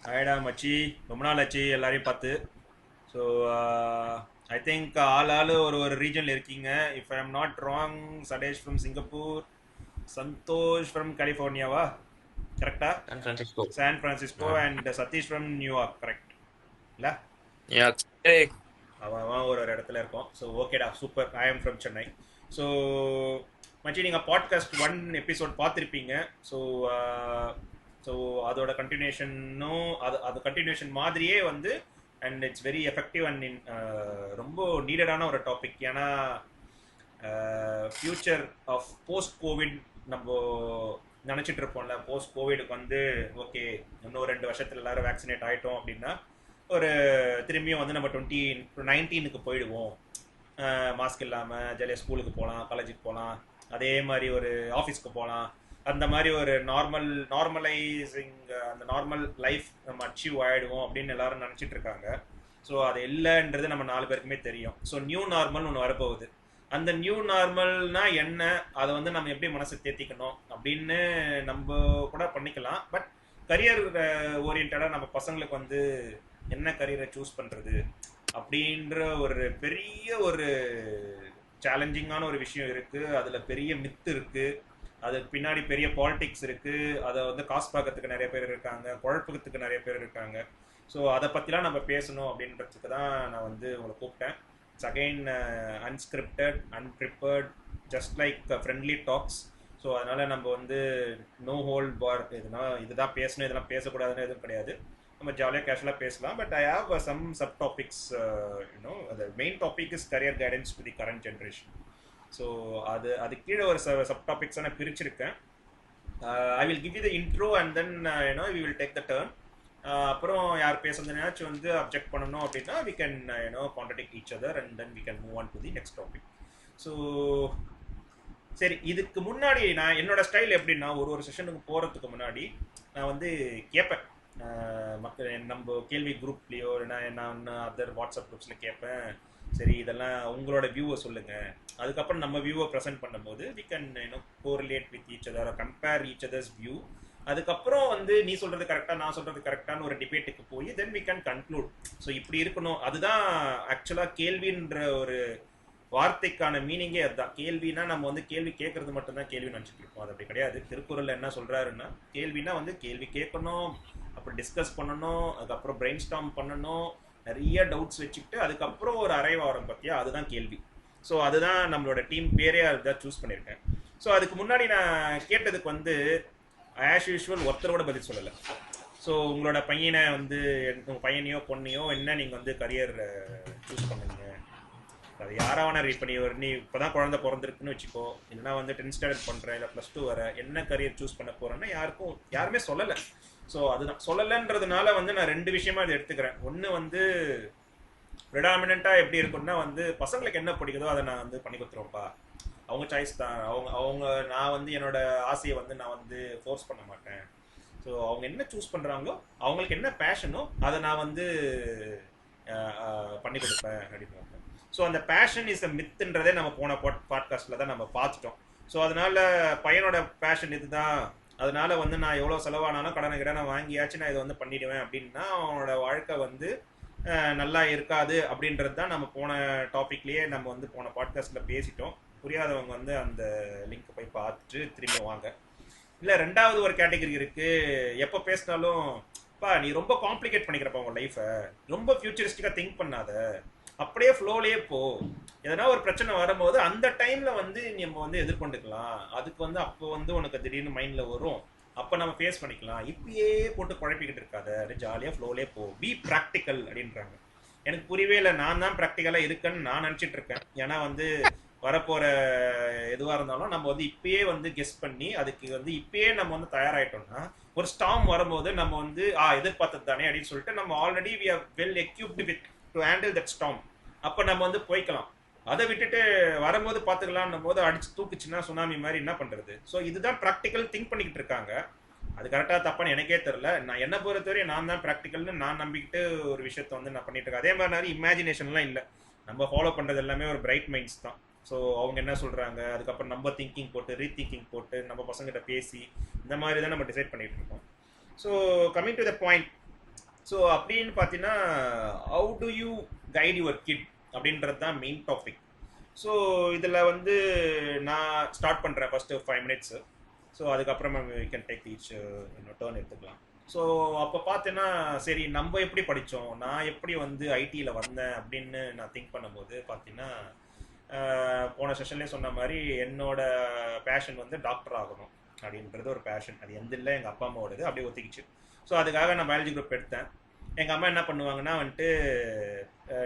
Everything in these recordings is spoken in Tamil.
ஹாய்டா மச்சி. ரொம்ப நாள் ஆச்சு எல்லாரையும் பார்த்து. ஸோ ஐ திங்க் ஆள் ஒரு ரீஜனில் இருக்கீங்க. If I am not wrong, Satish from Singapore, Santhosh from கலிஃபோர்னியாவா? கரெக்டா? San Francisco. San Ah, and Satish from New York, correct இல்லை? yeah, correct. அவன் ஒரு இடத்துல இருக்கோம். ஸோ ஓகேடா, super. I am from Chennai. So மச்சி, நீங்கள் பாட்காஸ்ட் 1 எபிசோட் பார்த்துருப்பீங்க. ஸோ ஸோ அதோட கண்டினியூஷனும் அது கண்டினியூஷன் மாதிரியே வந்து, and it's very effective and ரொம்ப நீடடான ஒரு டாபிக். ஏன்னா ஃபியூச்சர் ஆஃப் போஸ்ட் கோவிட் நம்ம நினச்சிட்டு இருப்போம்ல. போஸ்ட் கோவிடுக்கு வந்து ஓகே, இன்னும் 2 வருஷத்துல எல்லாரும் வேக்சினேட் ஆகிட்டோம் அப்படின்னா ஒரு திரும்பியும் வந்து நம்ம 2019க்கு போயிடுவோம். மாஸ்க் இல்லாமல் ஜாலியாக ஸ்கூலுக்கு போகலாம், காலேஜுக்கு போகலாம், அதே மாதிரி ஒரு ஆஃபீஸ்க்கு போகலாம். அந்த மாதிரி ஒரு நார்மலைசிங், அந்த நார்மல் லைஃப் நம்ம அச்சீவ் ஆகிடுவோம் அப்படின்னு எல்லாரும் நினச்சிட்டு இருக்காங்க. ஸோ அது இல்லைன்றது நம்ம 4 பேருக்குமே தெரியும். ஸோ நியூ நார்மல் ஒன்று வரப்போகுது. அந்த நியூ நார்மல்னா என்ன, அதை வந்து நம்ம எப்படி மனசை தேத்திக்கணும் அப்படின்னு நம்ம கூட பண்ணிக்கலாம். பட் கரியர் ஓரியன்டாக நம்ம பசங்களுக்கு வந்து என்ன கரியரை சூஸ் பண்ணுறது அப்படின்ற ஒரு பெரிய ஒரு சேலஞ்சிங்கான ஒரு விஷயம் இருக்குது. அதில் பெரிய மித்து இருக்குது, அதுக்கு பின்னாடி பெரிய பாலிடிக்ஸ் இருக்குது. அதை வந்து காசு பார்க்கறதுக்கு நிறைய பேர் இருக்காங்க, குழப்பத்துக்கு நிறைய பேர் இருக்காங்க. ஸோ அதை பற்றிலாம் நம்ம பேசணும் அப்படின்றதுக்கு தான் நான் வந்து உங்களை கூப்பிட்டேன். It's again unscripted, unprepared, just like friendly talks. So அதனால் நம்ம வந்து நோ ஹோல்ட் பார், இதுதான் பேசணும், இதெல்லாம் பேசக்கூடாதுன்னு எதுவும் கிடையாது. நம்ம ஜாலியாக கேஷுவலாக பேசலாம். But I have some sub topics. The main topic is career guidance to the current generation. So அது கீழே ஒரு சப் டாபிக்ஸாக நான் பிரிச்சிருக்கேன். I will give you the intro and then we will take the turn. அப்புறம் யார் பேசுறதுனாச்சும் வந்து அப்ஜெக்ட் பண்ணணும் அப்படின்னா we can contradict each other and then we can move on to the next topic. So சரி, இதுக்கு முன்னாடி நான் என்னோட ஸ்டைல் எப்படின்னா, ஒரு செஷனுக்கு போகிறதுக்கு முன்னாடி நான் வந்து கேட்பேன். மக்கள் நம்ம கேள்வி குரூப்லேயோ இல்லைனா நான் அதர் வாட்ஸ்அப் குரூப்ஸில் கேட்பேன். சரி, இதெல்லாம் உங்களோட வியூவை சொல்லுங்கள். அதுக்கப்புறம் நம்ம வியூவை ப்ரெசென்ட் பண்ணும்போது we can correlate with each other, compare each others view. அதுக்கப்புறம் வந்து நீ சொல்கிறது கரெக்டாக, நான் சொல்கிறது கரெக்டான ஒரு டிபேட்டுக்கு போய் then we can conclude. So இப்படி இருக்கணும். அதுதான் ஆக்சுவலாக கேள்வின்ற ஒரு வார்த்தைக்கான மீனிங்கே அதுதான். கேள்வினா நம்ம வந்து கேள்வி கேட்கறது மட்டும்தான் கேள்வி நினச்சிட்டு இருக்கோம். அது அப்படி கிடையாது. திருக்குறள் என்ன சொல்கிறாருன்னா, கேள்வினா வந்து கேள்வி கேட்கணும், அப்புறம் டிஸ்கஸ் பண்ணணும், அதுக்கப்புறம் பிரெயின் ஸ்டார்ம் பண்ணணும், நிறைய டவுட்ஸ் வச்சுக்கிட்டு அதுக்கப்புறம் ஒரு அரைவாரம் பற்றியா, அதுதான் கேள்வி. ஸோ அதுதான் நம்மளோட டீம் பேரே, அதுதான் சூஸ் பண்ணியிருக்கேன். ஸோ அதுக்கு முன்னாடி நான் கேட்டதுக்கு வந்து ஆஸ் யூஷுவல் ஒருத்தர் கூட பதில் சொல்லலை. ஸோ உங்களோட பையனை வந்து, உங்கள் பையனையோ பொண்ணையோ என்ன நீங்கள் வந்து கரியர் சூஸ் பண்ணுங்க, அது யாராவது இப்போ நீ இப்போ தான் குழந்தை பிறந்திருக்குன்னு வச்சுக்கோ, இல்லைனா வந்து 10th ஸ்டாண்டர்ட் பண்ணுறேன், இல்லை +2 வர என்ன கரியர் சூஸ் பண்ண போகிறேன்னா யாருமே சொல்லலை. ஸோ அதுதான் சொல்லலைன்றதுனால வந்து நான் 2 விஷயமா இதை எடுத்துக்கிறேன். ஒன்று வந்து ப்ரிடாமினண்ட்டாக எப்படி இருக்குன்னா வந்து பசங்களுக்கு என்ன பிடிக்குதோ அதை நான் வந்து பண்ணி கொடுத்துருவோம்ப்பா, அவங்க சாய்ஸ் தான். அவங்க நான் வந்து என்னோட ஆசையை வந்து நான் வந்து ஃபோர்ஸ் பண்ண மாட்டேன். ஸோ அவங்க என்ன சூஸ் பண்ணுறாங்களோ, அவங்களுக்கு என்ன பேஷனோ அதை நான் வந்து பண்ணி கொடுப்பேன் அப்படின்னு. ஸோ அந்த பேஷன் இஸ் அ மித்துன்றதே நம்ம போன பாட்காஸ்ட்டில் தான் நம்ம பார்த்துட்டோம். ஸோ அதனால பையனோட பேஷன் இதுதான், அதனால வந்து நான் எவ்வளோ செலவானாலும் கடனை வாங்கியாச்சு நான் இதை வந்து பண்ணிடுவேன் அப்படின்னா அவனோட வாழ்க்கை வந்து நல்லா இருக்காது அப்படின்றது தான் நம்ம போன டாபிக்லேயே நம்ம வந்து போன பாட்காஸ்ட்டில் பேசிட்டோம். புரியாதவங்க வந்து அந்த லிங்க் போய் பார்த்துட்டு திரும்பி வாங்க. இல்லை, 2வது ஒரு கேட்டகரி இருக்குது. எப்போ பேசினாலும் பா நீ ரொம்ப காம்ப்ளிகேட் பண்ணிக்கிறப்ப உங்கள் லைஃப்பை, ரொம்ப ஃபியூச்சரிஸ்டிக்காக திங்க் பண்ணாத, அப்படியே ஃப்ளோலேயே போ. எதனா ஒரு பிரச்சனை வரும்போது அந்த டைமில் வந்து நம்ம வந்து எதிர்கொண்டுக்கலாம். அதுக்கு வந்து அப்போ வந்து உனக்கு திடீர்னு மைண்டில் வரும், அப்போ நம்ம ஃபேஸ் பண்ணிக்கலாம். இப்பயே போட்டு குழப்பிக்கிட்டு இருக்காத, ஜாலியாக ஃப்ளோலே போ, பி ப்ராக்டிக்கல் அப்படின்றாங்க. எனக்கு புரியவே இல்லை. நான் தான் ப்ராக்டிக்கலாக இருக்குன்னு நான் நினச்சிட்டு இருக்கேன். ஏன்னா வந்து வரப்போகிற எதுவாக இருந்தாலும் நம்ம வந்து இப்பயே வந்து கெஸ் பண்ணி அதுக்கு வந்து இப்பயே நம்ம வந்து தயாராகிட்டோம்னா ஒரு ஸ்டார்ம் வரும்போது நம்ம வந்து எதிர்பார்த்தது தானே அப்படின்னு சொல்லிட்டு நம்ம already we are well equipped with to handle that storm. அப்போ நம்ம வந்து போய்க்கலாம். அதை விட்டுட்டு வரும்போது பார்த்துக்கலான்னும் போது அடிச்சு தூக்குச்சுன்னா சுனாமி மாதிரி என்ன பண்ணுறது? ஸோ இதுதான் ப்ராக்டிக்கல் திங்க் பண்ணிக்கிட்டு இருக்காங்க. அது கரெக்டாக தப்பான்னு எனக்கே தெரில. நான் என்ன பொறுத்தவரை நான் தான் ப்ராக்டிக்கல்னு நான் நம்பிக்கிட்டு ஒரு விஷயத்த வந்து நான் பண்ணிட்டு இருக்கேன். அதே மாதிரி நிறைய இமேஜினேஷன்லாம் இல்லை. நம்ம ஃபாலோ பண்ணுறது எல்லாமே ஒரு பிரைட் மைண்ட்ஸ் தான். ஸோ அவங்க என்ன சொல்கிறாங்க, அதுக்கப்புறம் நம்ம திங்கிங் போட்டு ரீதிங்கிங் போட்டு நம்ம பசங்கிட்ட பேசி இந்த மாதிரி தான் நம்ம டிசைட் பண்ணிகிட்டு இருக்கோம். So coming to the point, so அப்படின்னு பார்த்தீங்கன்னா how to you guide your kid அப்படின்றது தான் மெயின் டாபிக். ஸோ இதில் வந்து நான் ஸ்டார்ட் பண்ணுறேன் ஃபஸ்ட்டு 5 மினிட்ஸு. ஸோ அதுக்கப்புறமா we can take each turn எடுத்துக்கலாம். ஸோ அப்போ பார்த்தீங்கன்னா சரி நம்ம எப்படி படித்தோம், நான் எப்படி வந்து ஐடியில் வந்தேன் அப்படின்னு நான் திங்க் பண்ணும்போது பார்த்தீங்கன்னா போன செஷன்லேயே சொன்ன மாதிரி என்னோட பேஷன் வந்து டாக்டர் ஆகணும் அப்படின்றது ஒரு பேஷன். அது எந்த இல்லை எங்கள் அப்பா அம்மாவோடது அப்படியே ஒத்திக்கிச்சு. ஸோ அதுக்காக நான் பயாலஜி குரூப் எடுத்தேன். எங்கள் அம்மா என்ன பண்ணுவாங்கன்னா வந்துட்டு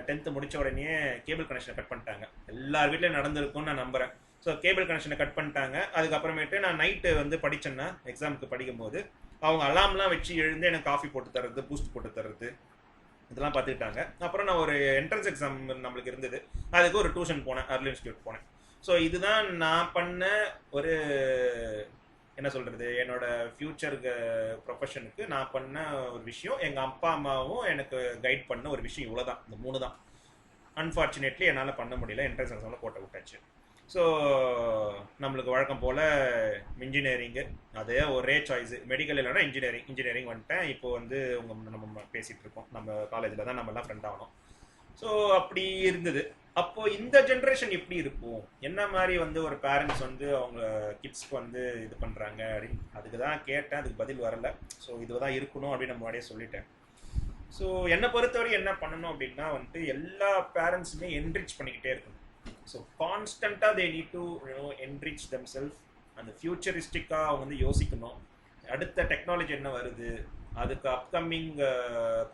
10th முடித்த உடனே கேபிள் கனெக்ஷனை கட் பண்ணிட்டாங்க. எல்லார் வீட்லையும் நடந்திருக்கும்னு நான் நம்புகிறேன். ஸோ கேபிள் கனெக்ஷனை கட் பண்ணிட்டாங்க. அதுக்கப்புறமேட்டு நான் நைட்டு வந்து படித்தேன்னா எக்ஸாமுக்கு படிக்கும்போது அவங்க அலாம்லாம் வச்சு எழுந்து எனக்கு காஃபி போட்டு தர்றது, பூஸ்ட் போட்டு தர்றது, இதெல்லாம் பார்த்துக்கிட்டாங்க. அப்புறம் நான் ஒரு என்ட்ரன்ஸ் எக்ஸாம் நம்மளுக்கு இருந்தது, அதுக்கு ஒரு டியூஷன் போனேன், அர்லி இன்ஸ்டியூட் போனேன். ஸோ இதுதான் நான் பண்ண ஒரு என்ன சொல்கிறது, என்னோட ஃப்யூச்சர் ப்ரொஃபஷனுக்கு நான் பண்ண ஒரு விஷயம். எங்கள் அப்பா அம்மாவும் எனக்கு கைட் பண்ண ஒரு விஷயம் இவ்வளோதான், இந்த 3 தான். அன்ஃபார்ச்சுனேட்லி என்னால் பண்ண முடியல, என்ட்ரன்ஸ் எக்ஸாமில் போட்ட விட்டாச்சு. ஸோ நம்மளுக்கு வழக்கம் போல் இன்ஜினியரிங்கு அதே ஒரே சாய்ஸு, மெடிக்கல் இல்லைனா இன்ஜினியரிங் வந்துட்டேன். இப்போ வந்து நம்ம பேசிகிட்டு இருக்கோம், நம்ம காலேஜில் தான் நம்மலாம் ஃப்ரெண்ட் ஆகணும். ஸோ அப்படி இருந்தது. அப்போது இந்த ஜென்ரேஷன் எப்படி இருக்கும், என்ன மாதிரி வந்து ஒரு பேரண்ட்ஸ் வந்து அவங்க கிட்ஸ்க்கு வந்து இது பண்ணுறாங்க அப்படின்னு அதுக்கு தான் கேட்டேன். அதுக்கு பதில் வரல. ஸோ இதுதான் இருக்கணும் அப்படின்னு நம்ம முன்னாடியே சொல்லிட்டேன். ஸோ என்னை பொறுத்தவரை என்ன பண்ணணும் அப்படின்னா வந்துட்டு எல்லா பேரண்ட்ஸுமே என்ரிச் பண்ணிக்கிட்டே இருக்கணும். ஸோ கான்ஸ்டண்ட்டாக தே need to enrich them self. அந்த ஃபியூச்சரிஸ்டிக்காக அவங்க வந்து யோசிக்கணும். அடுத்த டெக்னாலஜி என்ன வருது, அதுக்கு அப்கமிங்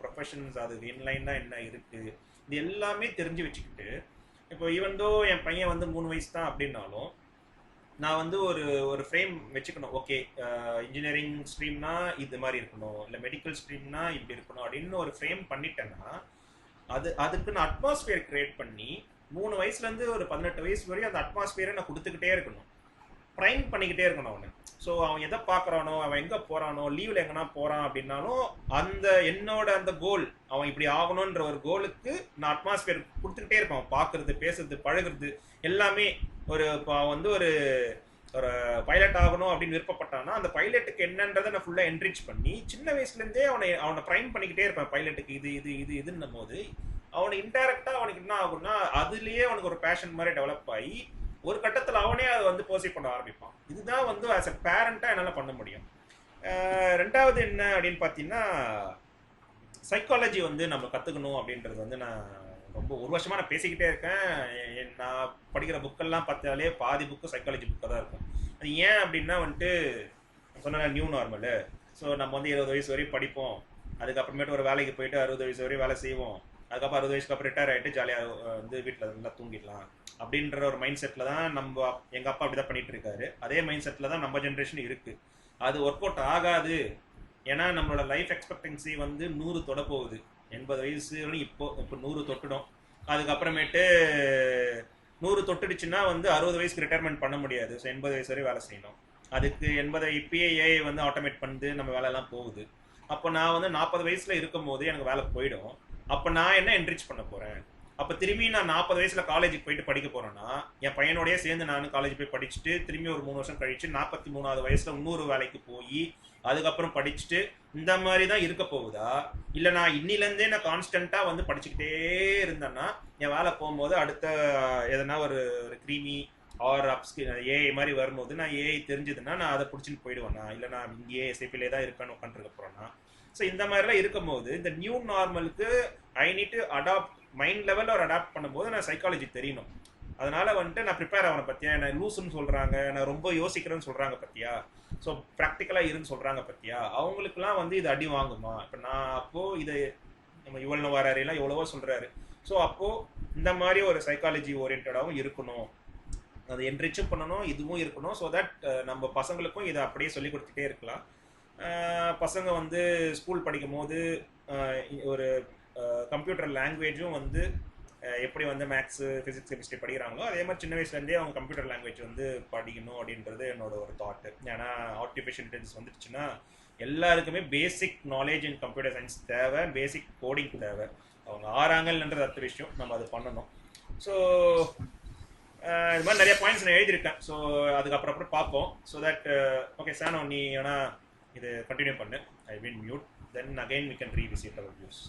ப்ரொஃபஷன்ஸ், அதுக்கு இன்லைனாக என்ன இருக்குது, இது எல்லாமே தெரிஞ்சு வச்சுக்கிட்டு, இப்போ ஈவன் தோ என் பையன் வந்து 3 வயசு தான் அப்படின்னாலும் நான் வந்து ஒரு ஃப்ரேம் வச்சுக்கணும். ஓகே, இன்ஜினியரிங் ஸ்ட்ரீம்னா இது மாதிரி இருக்கணும், இல்லை மெடிக்கல் ஸ்ட்ரீம்னா இப்படி இருக்கணும் அப்படின்னு ஒரு ஃப்ரேம் பண்ணிட்டேன்னா அதுக்குன்னு அட்மாஸ்பியர் கிரியேட் பண்ணி 3 வயசுலேருந்து ஒரு 18 வயசு வரையும் அந்த அட்மாஸ்பியரை நான் கொடுத்துக்கிட்டே இருக்கணும், ப்ரைம் பண்ணிக்கிட்டே இருக்கணும் அவனை. ஸோ அவன் எதை பார்க்குறானோ, அவன் எங்கே போகிறானோ, லீவில் எங்கன்னா போகிறான் அப்படின்னாலும் அந்த என்னோட அந்த கோல், அவன் இப்படி ஆகணுன்ற ஒரு கோலுக்கு நான் அட்மாஸ்பியர் கொடுத்துக்கிட்டே இருப்பேன். அவன் பார்க்குறது, பேசுறது, பழகுறது எல்லாமே. இப்போ அவன் வந்து ஒரு பைலட் ஆகணும் அப்படின்னு விருப்பப்பட்டான்னா அந்த பைலட்டுக்கு என்னன்றதை நான் ஃபுல்லாக என்ரிச் பண்ணி சின்ன வயசுலேருந்தே அவனை ப்ரைம் பண்ணிக்கிட்டே இருப்பேன். பைலட்டுக்கு இதுன்னும் போது அவனுக்கு இன்டைரக்டாக அவனுக்கு என்ன ஆகும்னா அதுலேயே அவனுக்கு ஒரு பேஷன் மாதிரி டெவலப் ஆகி ஒரு கட்டத்தில் அவனே அதை வந்து பர்சீவ் பண்ண ஆரம்பிப்பான். இதுதான் வந்து ஆஸ் எ பேரண்ட்டாக என்னால் பண்ண முடியும். ரெண்டாவது என்ன அப்படின்னு பார்த்தீங்கன்னா, சைக்காலஜி வந்து நம்ம கற்றுக்கணும் அப்படின்றது வந்து நான் ரொம்ப ஒரு வருஷமாக நான் பேசிக்கிட்டே இருக்கேன். நான் படிக்கிற புக்கெல்லாம் பார்த்தாலே பாதி புக்கு சைக்காலஜி புக்காக தான் இருக்கும். அது ஏன் அப்படின்னா வந்துட்டு சொன்ன நியூ நார்மலு. ஸோ நம்ம வந்து 20 வயசு வரையும் படிப்போம், அதுக்கப்புறமேட்டு ஒரு வேலைக்கு போயிட்டு 60 வயசு வரையும் வேலை செய்வோம், அதுக்கப்புறம் 60 வயசுக்கு அப்புறம் ரிட்டையர் ஆகிட்டு ஜாலியாக வந்து வீட்டில் நல்லா தூங்கிடலாம் அப்படின்ற ஒரு மைண்ட் செட்டில் தான் எங்கள் அப்பா அப்படி தான் பண்ணிட்டு இருக்காரு. அதே மைண்ட் செட்டில் தான் நம்ம ஜென்ரேஷன் இருக்குது. அது ஒர்க் அவுட் ஆகாது. ஏன்னா நம்மளோட லைஃப் எக்ஸ்பெக்டன்சி வந்து 100 தொட போகுது. 80 வயசு இப்போ 100 தொட்டுடும். அதுக்கப்புறமேட்டு 100 தொட்டுடுச்சுன்னா வந்து 60 வயசுக்கு ரிட்டையர்மெண்ட் பண்ண முடியாது. ஸோ 80 வயசு வரை வேலை செய்யணும். அதுக்கு 80 இப்பயே ஏஐ வந்து ஆட்டோமேட் பண்ணிட்டு நம்ம வேலையெல்லாம் போகுது. அப்போ நான் வந்து 40 வயசில் இருக்கும் போது எனக்கு வேலை போயிடும். அப்போ நான் என்ன என்ரிச் பண்ண போகிறேன்? அப்போ திரும்பி நான் 40 வயசில் காலேஜுக்கு போயிட்டு படிக்க போகிறேன்னா என் பையனோடய சேர்ந்து நானும் காலேஜ் போய் படிச்சுட்டு திரும்பி ஒரு 3 வருஷம் கழிச்சு 43வது வயசில் இன்னொரு வேலைக்கு போய் அதுக்கப்புறம் படிச்சுட்டு இந்த மாதிரி தான் இருக்க போகுதா? இல்லை நான் இன்னிலேருந்தே நான் கான்ஸ்டண்ட்டாக வந்து படிச்சுக்கிட்டே இருந்தேன்னா என் வேலை போகும்போது அடுத்த எதனா ஒரு க்ரீமி ஆர் அப்ஸ்கில் ஏஐ மாதிரி வரும்போது நான் ஏஐ தெரிஞ்சதுன்னா நான் அதை பிடிச்சின்னு போயிடுவேன்னா, இல்லை நான் இங்கேயே எஸ்ஏபிலே தான் இருப்பேன்னு உட்காந்துருக்க போகிறேன்னா. ஸோ இந்த மாதிரிலாம் இருக்கும்போது இந்த நியூ நார்மலுக்கு I need to adapt mind லெவலில் ஒரு அடாப்ட் பண்ணும்போது நான் சைக்காலஜி தெரியணும். அதனால வந்துட்டு நான் ப்ரிப்பேர் ஆகணும். பற்றியா நான் லூஸுன்னு சொல்கிறாங்க, நான் ரொம்ப யோசிக்கிறேன்னு சொல்கிறாங்க பற்றியா, ஸோ ப்ராக்டிக்கலாக இருன்னு சொல்கிறாங்க பற்றியா, அவங்களுக்குலாம் வந்து இது அடி வாங்குமா? இப்போ நான் அப்போது இது நம்ம இவ்வளோ வரையெல்லாம் எவ்வளவோ சொல்கிறாரு. ஸோ அப்போது இந்த மாதிரி ஒரு சைக்காலஜி ஓரியன்டாகவும் இருக்கணும், அதை என்ரிச்சும் பண்ணணும், இதுவும் இருக்கணும். ஸோ தட் நம்ம பசங்களுக்கும் இதை அப்படியே சொல்லி கொடுத்துட்டே இருக்கலாம். பசங்க வந்து ஸ்கூல் படிக்கும் போது ஒரு கம்ப்யூட்டர் லாங்குவேஜும் வந்து எப்படி வந்து மேக்ஸு, ஃபிசிக்ஸ், கெமிஸ்ட்ரி படிக்கிறாங்களோ அதே மாதிரி சின்ன வயசுலேருந்தே அவங்க கம்ப்யூட்டர் லாங்குவேஜ் வந்து படிக்கணும் அப்படின்றது என்னோட ஒரு தாட்டு. ஏன்னா ஆர்டிஃபிஷியல் இன்டெலிஜென்ஸ் வந்துடுச்சுன்னா எல்லாருக்குமே basic knowledge in computer science தேவை, பேசிக் கோடிங் தேவை. அவங்க ஆறாங்கன்றது அடுத்த விஷயம், நம்ம அது பண்ணணும். ஸோ இது மாதிரி நிறைய பாயிண்ட்ஸ் நான் எழுதியிருக்கேன். ஸோ அதுக்கப்புறம் பார்ப்போம். ஸோ தட் ஓகே சானோ, நீ ஆனால் இது கண்டினியூ பண்ணு. I will mute. then again we can revisit our views.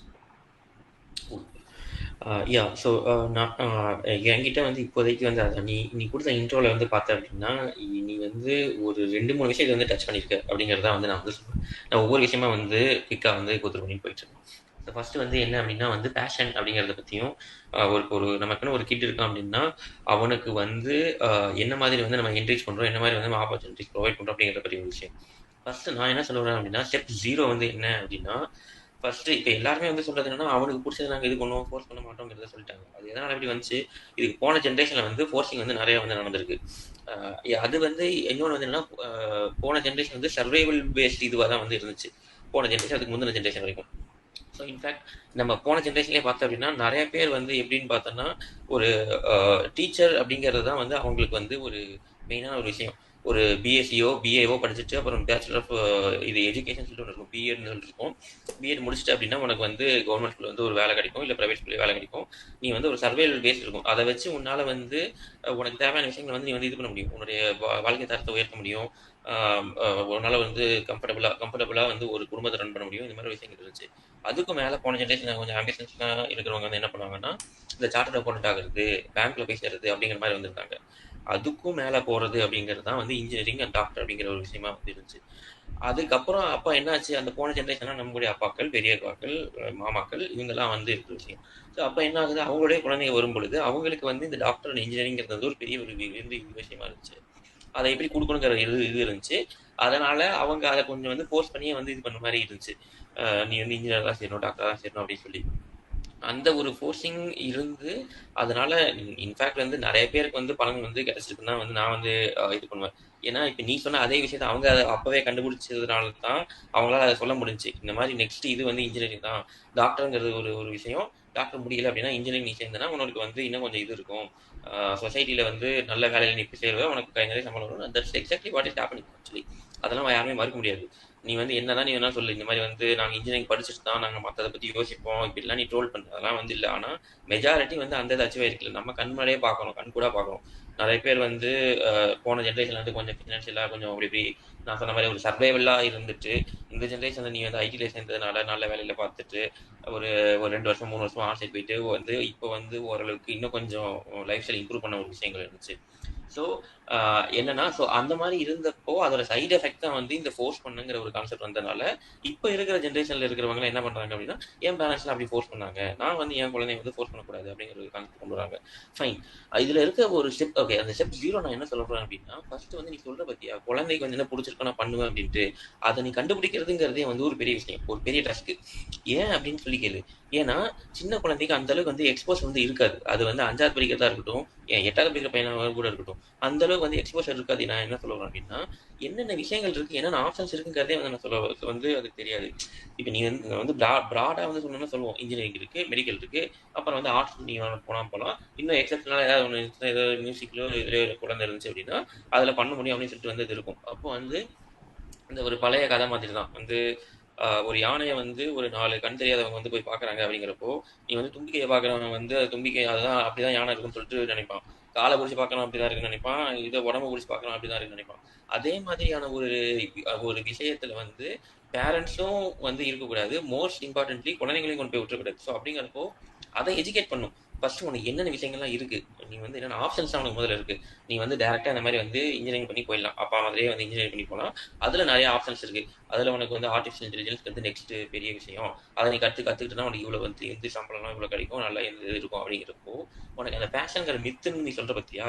Yeah so நான் என்கிட்ட வந்து இப்போதைக்கு வந்து அதை நீ கொடுத்த இன்ட்ரோவில் வந்து பார்த்த அப்படின்னா நீ வந்து ஒரு 2-3 விஷயத்தை வந்து டச் பண்ணியிருக்க அப்படிங்கிறத வந்து நான் வந்து சொல்லுவேன். நான் ஒவ்வொரு விஷயமா வந்து குயிக்காக வந்து கோத்துரு பண்ணி போயிட்டு இருக்கேன். ஸோ ஃபர்ஸ்ட் வந்து என்ன அப்படின்னா வந்து பேஷன் அப்படிங்கிறத பற்றியும் ஒரு ஒரு நமக்குன்னு ஒரு கிட் இருக்கான் அப்படின்னா அவனுக்கு வந்து என்ன மாதிரி வந்து நம்ம என்கரேஜ் பண்ணுறோம், என்ன மாதிரி வந்து நம்ம ஆப்பர்ச்சுனிட்டிஸ் ப்ரொவைட் பண்ணுறோம் அப்படிங்கிறத பற்றி ஒரு விஷயம். ஃபர்ஸ்ட் நான் என்ன சொல்லுவேன் அப்படின்னா ஸ்டெப் 0 வந்து என்ன அப்படின்னா ஃபர்ஸ்ட் இப்போ எல்லாருமே வந்து சொல்றது என்னன்னா அவனுக்கு பிடிச்சது நாங்கள் இது பண்ணுவோம், ஃபோர்ஸ் பண்ண மாட்டோங்கிறத சொல்லிட்டாங்க. அது எதனால எப்படி வந்துச்சு, இதுக்கு போன ஜென்ரேஷன்ல வந்து ஃபோர்ஸிங் வந்து நிறைய வந்து நடந்திருக்கு. அது வந்து இன்னொன்று வந்து என்னன்னா போன ஜென்ரேஷன் வந்து சர்வைவல் பேஸ்ட் இதுவாக தான் வந்து இருந்துச்சு போன ஜென்ரேஷன், அதுக்கு முந்தின ஜென்ரேஷன் வரைக்கும். ஸோ இன்ஃபேக்ட் நம்ம போன ஜென்ரேஷன்லேயே பார்த்தோம் அப்படின்னா நிறைய பேர் வந்து எப்படின்னு பார்த்தோன்னா ஒரு டீச்சர் அப்படிங்கிறது தான் வந்து அவங்களுக்கு வந்து ஒரு மெயினான ஒரு விஷயம். ஒரு பிஎஸ்சியோ பிஏஓ படிச்சுட்டு அப்புறம் பேச்சுலர் ஆஃப் இது எஜுகேஷன் சொல்லிட்டு ஒன்று இருக்கும், பிஎட்னு சொல்லிட்டு இருக்கும். பிஎட் முடிச்சுட்டு அப்படின்னா உனக்கு வந்து கவர்மெண்ட் ஸ்கூல் வந்து ஒரு வேலை கிடைக்கும், இல்லை ப்ரைவேட் ஸ்கூல்ல வேலை கிடைக்கும். நீ வந்து ஒரு சர்வைவல் பேஸ் இருக்கும், அதை வச்சு உன்னால் வந்து உனக்கு தேவையான விஷயங்களை வந்து நீ வந்து இது பண்ண முடியும், உன்னுடைய வாழ்க்கை தரத்தை உயர்த்த முடியும், உன்னால் வந்து கம்ஃபர்டபுளாக வந்து ஒரு குடும்பத்தை ரன் பண்ண முடியும். இந்த மாதிரி விஷயங்கள் இருந்துச்சு. அதுக்கு மேலே போன ஜென்ரேஷன் கொஞ்சம் ஆம்பிஷன்ஸ்லாம் இருக்கிறவங்க வந்து என்ன பண்ணுவாங்கன்னா இந்த சார்ட்டர் அக்கௌண்ட் ஆகுறது, பேங்க்ல போய் சேர்றது அப்படிங்கிற மாதிரி வந்திருக்காங்க. அதுக்கும் மேலே போகிறது அப்படிங்கிறது தான் வந்து இன்ஜினியரிங் அண்ட் டாக்டர் அப்படிங்கிற ஒரு விஷயமா வந்து இருந்துச்சு. அதுக்கப்புறம் அப்போ என்னாச்சு, அந்த போன ஜென்ரேஷன்லாம் நம்மளுடைய அப்பாக்கள், பெரியப்பாக்கள், மாமாக்கள் இவங்கெல்லாம் வந்து இருக்கிற விஷயம். ஸோ அப்போ என்ன ஆகுது, அவங்களுடைய குழந்தைங்க வரும் பொழுது அவங்களுக்கு வந்து இந்த டாக்டர் அண்ட் இன்ஜினியரிங்கிறது வந்து ஒரு பெரிய ஒரு விஷயமா இருந்துச்சு. அதை எப்படி கொடுக்கணுங்கிற இது இருந்துச்சு. அதனால அவங்க அதை கொஞ்சம் வந்து ஃபோர்ஸ் பண்ணியே வந்து இது பண்ண மாதிரி இருந்துச்சு. நீ வந்து இன்ஜினியர் தான் செய்யணும், டாக்டர் தான் செய்யணும் அப்படின்னு சொல்லி அந்த ஒரு ஃபோர்ஸிங் இருந்து அதனால இன்ஃபேக்ட் வந்து நிறைய பேருக்கு வந்து பலன் வந்து கிடைச்சிருக்குன்னா வந்து நான் வந்து இது பண்ணுவேன். ஏன்னா இப்போ நீ சொன்ன அதே விஷயத்த அவங்க அதை அப்பவே கண்டுபிடிச்சதுனால தான் அவங்களால அதை சொல்ல முடிஞ்சு. இந்த மாதிரி நெக்ஸ்ட் இது வந்து இன்ஜினியரிங் தான், டாக்டருங்கிறது ஒரு ஒரு விஷயம். டாக்டர் முடியல அப்படின்னா இன்ஜினியரிங் நீ சேர்ந்தனா உனக்கு வந்து இன்னும் கொஞ்சம் இது இருக்கும், சொசைட்டியில் வந்து நல்ல வேலையில் நீ போய் சேருவேன், உனக்கு கை நிறைய சம்பளம் வரும். That's exactly what is happening actually. அதெல்லாம் யாருமே மறுக்க முடியாது. நீ வந்து என்னதான் நீ வேணா சொல்லு, இந்த மாதிரி வந்து நாங்கள் இன்ஜினியரிங் படிச்சுட்டு தான் நாங்கள் மற்றதை பற்றி யோசிப்போம் இப்படிலாம் நீ ட்ரோல் பண்ண, அதெல்லாம் வந்து இல்லை. ஆனால் மெஜாரிட்டி வந்து அந்த இது அச்சுவே இருக்குல்ல, நம்ம கண் முன்னாடியே பார்க்கணும், கண் கூட பார்க்கணும். நிறைய பேர் வந்து போன ஜென்ரேஷன்ல வந்து கொஞ்சம் ஃபினான்ஷியலாக கொஞ்சம் அப்படி இப்படி நான் சொன்ன மாதிரி ஒரு சர்வைவலாக இருந்துட்டு இந்த ஜென்ரேஷனில் நீ வந்து ஐடியில் சேர்ந்ததுனால நல்ல வேலையில் பார்த்துட்டு ஒரு ஒரு 2 வருஷம் 3 வருஷம் ஆன்சைட் போயிட்டு வந்து இப்போ வந்து ஓரளவுக்கு இன்னும் கொஞ்சம் லைஃப் ஸ்டைல் இம்ப்ரூவ் பண்ண ஒரு விஷயங்கள் இருந்துச்சு. ஸோ என்னன்னா ஸோ அந்த மாதிரி இருந்தப்போ அதோட சைடு எஃபெக்ட் தான் வந்து இந்த ஃபோர்ஸ் பண்ணுங்கிற ஒரு கான்செப்ட் வந்ததுனால இப்போ இருக்கிற ஜென்ரேஷன்ல இருக்கிறவங்க என்ன பண்றாங்க அப்படின்னா என் பேரண்ட்ஸ்லாம் அப்படி ஃபோர்ஸ் பண்ணாங்க, நான் வந்து என் குழந்தைய வந்து ஃபோர்ஸ் பண்ணக்கூடாது அப்படிங்கிற ஒரு கான்செப்ட் கொண்டு வராங்க. ஃபைன், இதுல இருக்க ஒரு ஸ்டெப் ஓகே. அந்த ஸ்டெப் 0 நான் என்ன சொல்ல போறேன் அப்படின்னா ஃபர்ஸ்ட் வந்து நீ சொல்ற பத்தியா குழந்தைக்கு வந்து என்ன பிடிச்சிருக்கோ நான் பண்ணுவேன் அப்படின்ட்டு அதை நீ கண்டுபிடிக்கிறதுங்கிறதே வந்து ஒரு பெரிய விஷயம், ஒரு பெரிய டாஸ்க். ஏன் அப்படின்னு சொல்லி கேளு. ஏன்னா சின்ன குழந்தைக்கு அந்த அளவுக்கு வந்து எக்ஸ்போஸ் வந்து இருக்காது. அது வந்து 5வது படிக்கிறதா இருக்கட்டும், 8வது படிக்கிற பையனாக கூட இருக்கட்டும், அந்த அளவுக்கு வந்து எக்ஸ்போஷர் இருக்காது. நான் என்ன சொல்ல வரேன் அப்படின்னா என்னென்ன விஷயங்கள் இருக்கு, என்னென்ன ஆப்ஷன்ஸ் இருக்குங்கிறதே வந்து நான் சொல்ல வந்து அதுக்கு தெரியாது. இப்போ நீ வந்து ப்ராடா வந்து சொன்னோம்னா சொல்லுவோம் இன்ஜினியரிங் இருக்கு, மெடிக்கல் இருக்கு, அப்புறம் வந்து ஆர்ட்ஸ் நீ போகலாம், இன்னும் எக்ஸப்ஷனலாக ஏதாவது ஒன்று ஏதாவது மியூசிக்லோ இதுலேயோ குழந்தை இருந்துச்சு அப்படின்னா அதில் பண்ண முடியும் அப்படின்னு சொல்லிட்டு வந்து இது இருக்கும். அப்போ வந்து இந்த ஒரு பழைய கதை மாதிரி தான் வந்து ஒரு யானையை வந்து ஒரு 4 கண் தெரியாதவங்க வந்து போய் பார்க்குறாங்க. அப்படிங்கிறப்போ நீ வந்து தும்பிக்கையை பார்க்குறவங்க வந்து தும்பிக்கை அதுதான் அப்படிதான் யானை இருக்குன்னு சொல்லிட்டு நினைப்பான், காலை பிடிச்சி பார்க்கணும் அப்படிதான் இருக்குன்னு நினைப்பான், இதை உடம்பு பிடிச்சி பார்க்கணும் அப்படிதான் இருக்குன்னு நினைப்பான். அதே மாதிரியான ஒரு ஒரு விஷயத்துல வந்து பேரண்ட்ஸும் வந்து இருக்கக்கூடாது, மோஸ்ட் இம்பார்ட்டன்ட்லி குழந்தைங்களையும் கொண்டு போய் விட்டுறக்கூடாது. ஸோ அப்படிங்கிறப்போ அதை எஜுகேட் பண்ணும். ஃபர்ஸ்ட் உனக்கு என்னென்ன விஷயங்கள்லாம் இருக்கு, நீ வந்து என்னென்ன ஆப்ஷன்ஸ் உனக்கு முதல்ல இருக்கு. நீ வந்து டேரக்டா அந்த மாதிரி வந்து இன்ஜினியரிங் பண்ணி போயிடலாம், அப்பா மாதிரியே வந்து இன்ஜினியரிங் பண்ணி போகலாம். அதுல நிறைய ஆப்ஷன்ஸ் இருக்கு. அதுல உனக்கு வந்து ஆர்டிஃபிஷியல் இன்டெலிஜென்ஸ் வந்து நெக்ஸ்ட் பெரிய விஷயம். அதை நீ கத்துக்கிட்டுனா உனக்கு இவ்வளவு வந்து எந்த சம்பளம்லாம் இவ்வளவு கிடைக்கும், நல்லா எந்த இருக்கும் அப்படிங்கிறப்போ உனக்கு அந்த பேஷன்ங்கிற மித்துன்னு நீ சொல்ற பத்தியா,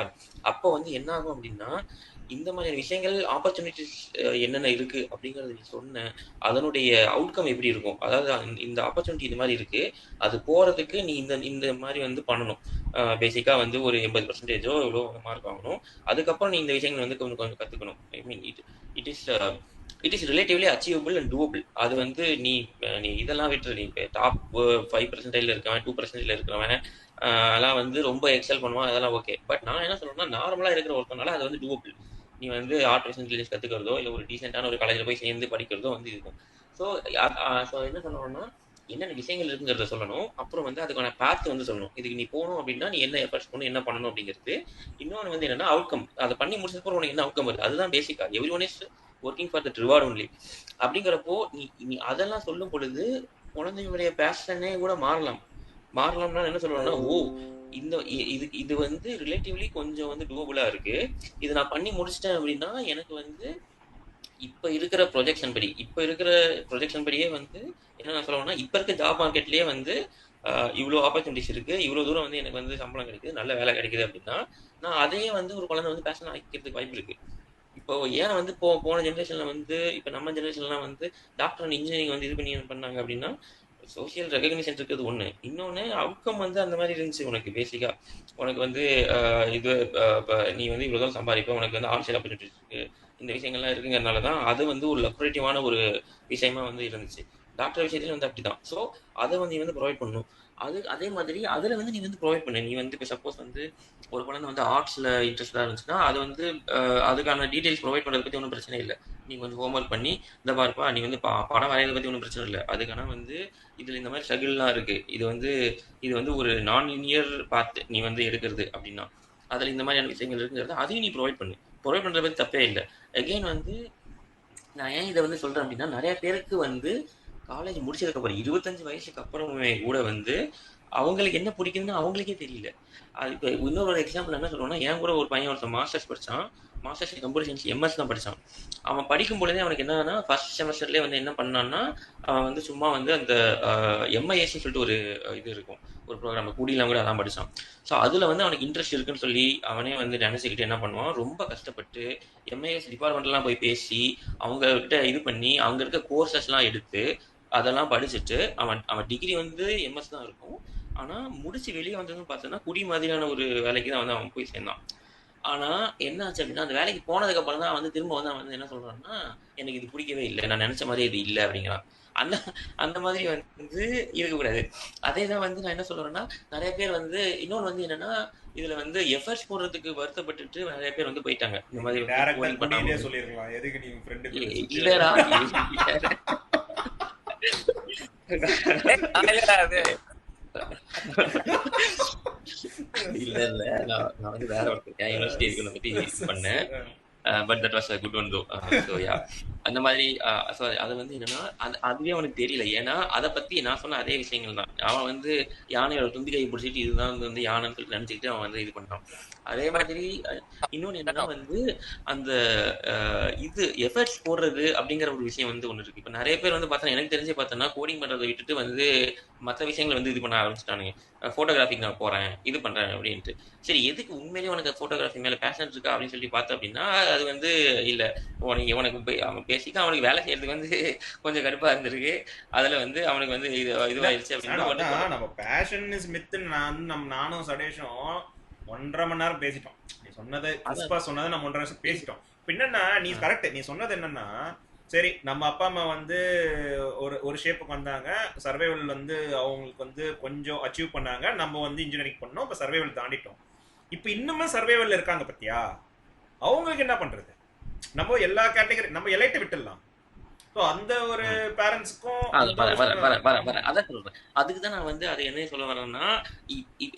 அப்போ வந்து என்ன ஆகும் அப்படின்னா இந்த மாதிரி விஷயங்கள் ஆப்பர்ச்சுனிட்டிஸ் என்னென்ன இருக்கு அப்படிங்கறது நீ சொன்ன அதனுடைய அவுட்கம் எப்படி இருக்கும். அதாவது இந்த ஆப்பர்ச்சுனிட்டி இது மாதிரி இருக்கு, அது போறதுக்கு நீ இந்த இந்த மாதிரி வந்து பண்ணணும். பேசிக்கா வந்து ஒரு 80% இவ்வளோ மார்க் வாங்கணும். அதுக்கப்புறம் நீ இந்த விஷயங்கள் வந்து கொஞ்சம் கொஞ்சம் கத்துக்கணும். I mean it is it is relatively achievable and doable. அது வந்து நீ நீ இதெல்லாம் விட்டுரு. நீ டாப் 5% இருக்கவன் 2% இருக்கிறவன் அதெல்லாம் வந்து ரொம்ப எக்ஸல் பண்ணுவான், அதெல்லாம் ஓகே. பட் நான் என்ன சொல்றேன்னா நார்மலா இருக்கிற ஒருத்தனால அது வந்து டூவபிள். நீ வந்து ஆர்டிஃபிஷியல் இன்டெலிஜென்ஸ் கத்துக்கிறதோ இல்லை ஒரு டீசென்டான ஒரு காலேஜில் போய் சேர்ந்து படிக்கிறதோ வந்து இருக்கும். ஸோ ஸோ என்ன சொல்லுவோம்னா என்னென்ன விஷயங்கள் இருக்குங்கிறத சொல்லணும். அப்புறம் வந்து அதுக்கான பாத் வந்து சொல்லணும். இதுக்கு நீ போகணும் அப்படின்னா நீ என்ன எஃபர்ட்ஸ் பண்ணணும், என்ன பண்ணணும் அப்படிங்கிறது. இன்னொன்று வந்து என்னன்னா அவுட்கம். அதை பண்ணி முடிச்சதுக்கப்புறம் உனக்கு என்ன அவுட்கம் வருது, அதுதான் பேசிக்கா. Every one is working for that reward only. அப்படிங்கிறப்போ நீ நீ அதெல்லாம் சொல்லும் பொழுது குழந்தைங்களுடைய பேஷனே கூட மாறலாம். மாறலாம்னா என்ன சொல்லுவாங்கன்னா, ஓ இந்த இது இது வந்து ரிலேட்டிவ்லி கொஞ்சம் வந்து டூவபுளா இருக்கு. இதை நான் பண்ணி முடிச்சிட்டேன் அப்படின்னா எனக்கு வந்து இப்ப இருக்கிற ப்ரொஜெக்ஷன் படியே வந்து என்ன நான் சொல்லுவேன்னா, இப்ப இருக்க ஜாப் மார்க்கெட்லயே வந்து இவ்வளோ ஆப்பர்ச்சுனிட்டிஸ் இருக்கு, இவ்வளோ தூரம் வந்து எனக்கு வந்து சம்பளம் கிடைக்குது, நல்ல வேலை கிடைக்குது அப்படின்னா நான் அதையே வந்து ஒரு குழந்தை வந்து பேஷன் ஆக்கிக்கிறதுக்கு வாய்ப்பு இருக்கு. இப்போ ஏன் வந்து போன ஜென்ரேஷன்ல வந்து இப்ப நம்ம ஜென்ரேஷன்லாம் வந்து டாக்டர் அண்ட் இன்ஜினியரிங் வந்து இது பண்ணி பண்ணாங்க அப்படின்னா சோசியல் ரெகக்னிஷன் இருக்கிறது ஒண்ணு. இன்னொன்னு அவுட்கம் வந்து அந்த மாதிரி இருந்துச்சு. உனக்கு பேசிக்கா உனக்கு வந்து இது நீ வந்து இவ்வளவு தூரம் சம்பாதிப்ப, உனக்கு வந்து ஆன்சைட் ஆப்பர்ச்சுனிட்டிஸ் இருக்கு, இந்த விஷயங்கள்லாம் இருக்குங்கிறதுனால தான் அது வந்து ஒரு லக்ரேட்டிவான ஒரு விஷயமா வந்து இருந்துச்சு. டாக்டர் விஷயத்துல வந்து அப்படிதான். ஸோ அதை வந்து நீ வந்து ப்ரொவைட் பண்ணணும். அதே மாதிரி அதுல வந்து நீ வந்து ப்ரொவைட் பண்ணு. நீ வந்து இப்போ சப்போஸ் வந்து ஒரு குழந்தை வந்து ஆர்ட்ஸ்ல இன்ட்ரெஸ்டா இருந்துச்சுன்னா அது வந்து அதுக்கான டீடைல்ஸ் ப்ரொவைட் பண்றதை பத்தி ஒன்றும் பிரச்சனை இல்லை. நீ வந்து ஹோம்ஒர்க் பண்ணி இந்த பாருப்பா நீ வந்து படம் வரைகிறத பத்தி ஒன்றும் பிரச்சனை இல்லை. அதுக்கான வந்து இதுல இந்த மாதிரி ஸ்ட்ரகிள்லாம் இருக்கு. இது வந்து ஒரு நான் லினியர் பாத் நீ வந்து எடுக்கிறது அப்படின்னா அதுல இந்த மாதிரியான விஷயங்கள் இருக்குங்கிறது அதையும் நீ ப்ரொவைட் பண்ணு. ப்ரொவைட் பண்றத பத்தி தப்பே இல்லை. அகெயின் வந்து நான் ஏன் இதை வந்து சொல்றேன் அப்படின்னா நிறைய பேருக்கு வந்து காலேஜ் முடிச்சதுக்கு அப்புறம் 25 வயசுக்கு அப்புறமே கூட வந்து அவங்களுக்கு என்ன பிடிக்குதுன்னு அவங்களுக்கே தெரியல. அது இப்போ இன்னொரு எக்ஸாம்பிள் என்ன சொல்லுவோம்னா, என் கூட ஒரு பையன் ஒருத்தன் மாஸ்டர்ஸ் படிச்சான். Masters in computer science MS தான் படிச்சான். அவன் படிக்கும் பொழுதே அவனுக்கு என்னன்னா ஃபர்ஸ்ட் செமஸ்டர்லேயே வந்து என்ன பண்ணான்னா அவன் வந்து சும்மா வந்து அந்த எம்ஐஎஸ்ன்னு சொல்லிட்டு ஒரு இது இருக்கும், ஒரு ப்ரோக்ராம் கூடியெல்லாம் கூட அதான் படிச்சான். ஸோ அதில் வந்து அவனுக்கு இன்ட்ரெஸ்ட் இருக்குன்னு சொல்லி அவனே வந்து நினச்சிக்கிட்டு என்ன பண்ணுவான், ரொம்ப கஷ்டப்பட்டு எம்ஐஎஸ் டிபார்ட்மெண்ட்லாம் போய் பேசி அவங்ககிட்ட இது பண்ணி அங்கே இருக்க கோர்சஸ்லாம் எடுத்து அதெல்லாம் படிச்சுட்டு அவன் அவன் டிகிரி வந்து எம்எஸ் தான் இருக்கும். ஆனா முடிச்சு வெளியே வந்ததுன்னு பார்த்தோன்னா குடி மாதிரியான ஒரு வேலைக்கு தான் வந்து அவன் போய் சேர்ந்தான். ஆனா என்ன ஆச்சு அப்படின்னா அந்த வேலைக்கு போனதுக்கு அப்புறம் தான் வந்து திரும்ப வந்து அவன் வந்து என்ன சொல்றான்னா, எனக்கு இது பிடிக்கவே இல்லை, நான் நினைச்ச மாதிரி இது இல்லை அப்படிங்கிறான். அந்த அந்த மாதிரி வந்து இருக்கக்கூடாது. அதே தான் வந்து நான் என்ன சொல்றேன்னா, நிறைய பேர் வந்து இன்னொன்று வந்து என்னன்னா இதுல வந்து எஃபர்ட்ஸ் போடுறதுக்கு வருத்தப்பட்டுட்டு நிறைய பேர் வந்து போயிட்டாங்க. இந்த நீ மாதிரி வந்து டைரக்டா கோடிங் குடியிலே பண்ணாம சொல்லிருக்கலாம், எதுக்கு நீ ஃப்ரெண்டு கூட சுத்தி வர. இல்லடா இல்லடா அது இல்ல இல்ல நான் வந்து வேற ஒருத்தர் யூனிவர்சிட்டி இருக்கிறத பத்தி பண்ணேன். But that was a good one தோ. ஸோ யா அந்த மாதிரி ஸோ அது வந்து என்னன்னா அதுவே அவனுக்கு தெரியல. ஏன்னா அதை பத்தி நான் சொன்ன அதே விஷயங்கள் தான். அவன் வந்து யானையோட தும்பி கை பிடிச்சிட்டு இதுதான் வந்து யானைன்னு சொல்லிட்டு நினைச்சுக்கிட்டு அவன் வந்து இது பண்ணான். அதே மாதிரி இன்னொன்னு என்னன்னா வந்து அந்த இது எஃபர்ட்ஸ் போடுறது அப்படிங்கிற ஒரு விஷயம் வந்து ஒன்று இருக்கு. இப்போ நிறைய பேர் வந்து பார்த்தா எனக்கு தெரிஞ்சு பார்த்தோன்னா கோடிங் பண்றதை விட்டுட்டு வந்து மற்ற விஷயங்களை வந்து இது பண்ண ஆரம்பிச்சிட்டானுங்க. ஃபோட்டோகிராஃபிக்கு நான் போறேன், இது பண்றேன் அப்படின்ட்டு. சரி எதுக்கு உண்மையிலேயே உனக்கு ஃபோட்டோகிராஃபி மேல பேஷன் இருக்கா அப்படின்னு சொல்லி பார்த்தோம் அப்படின்னா அது வந்து இல்ல. உனக்கு அவன் பேசிக்கா அவனுக்கு வேலை செய்யறதுக்கு வந்து கொஞ்சம் கடுப்பா இருந்திருக்கு. அதுல வந்து அவனுக்கு வந்து இதுவாயிருச்சு அப்படின்னா நம்ம பேஷன் இஸ் மித். நானும் சடேஷும் 1.5 மணி நேரம் பேசிட்டோம். நீ சொன்னது புஷ்பா சொன்னதை நம்ம 1.5 வருஷம் பேசிட்டோம். என்னன்னா நீ கரெக்ட், நீ சொன்னது என்னன்னா சரி நம்ம அப்பா அம்மா வந்து ஒரு ஷேப்புக்கு வந்தாங்க, சர்வைவல் வந்து அவங்களுக்கு வந்து கொஞ்சம் அச்சீவ் பண்ணாங்க, நம்ம வந்து இன்ஜினியரிங் பண்ணோம், இப்போ சர்வைவல் தாண்டிட்டோம். இப்போ இன்னுமே சர்வைவல் இருக்காங்க பத்தியா, அவங்களுக்கு என்ன பண்றது? நம்ம எல்லா கேட்டகரி நம்ம எலைட்டை விட்டுடலாம். அந்த ஒரு பேரண்ட்ஸ்க்கும் அதான் சொல்றேன். அதுக்குதான் நான் வந்து அதை என்ன சொல்ல வரேன்னா,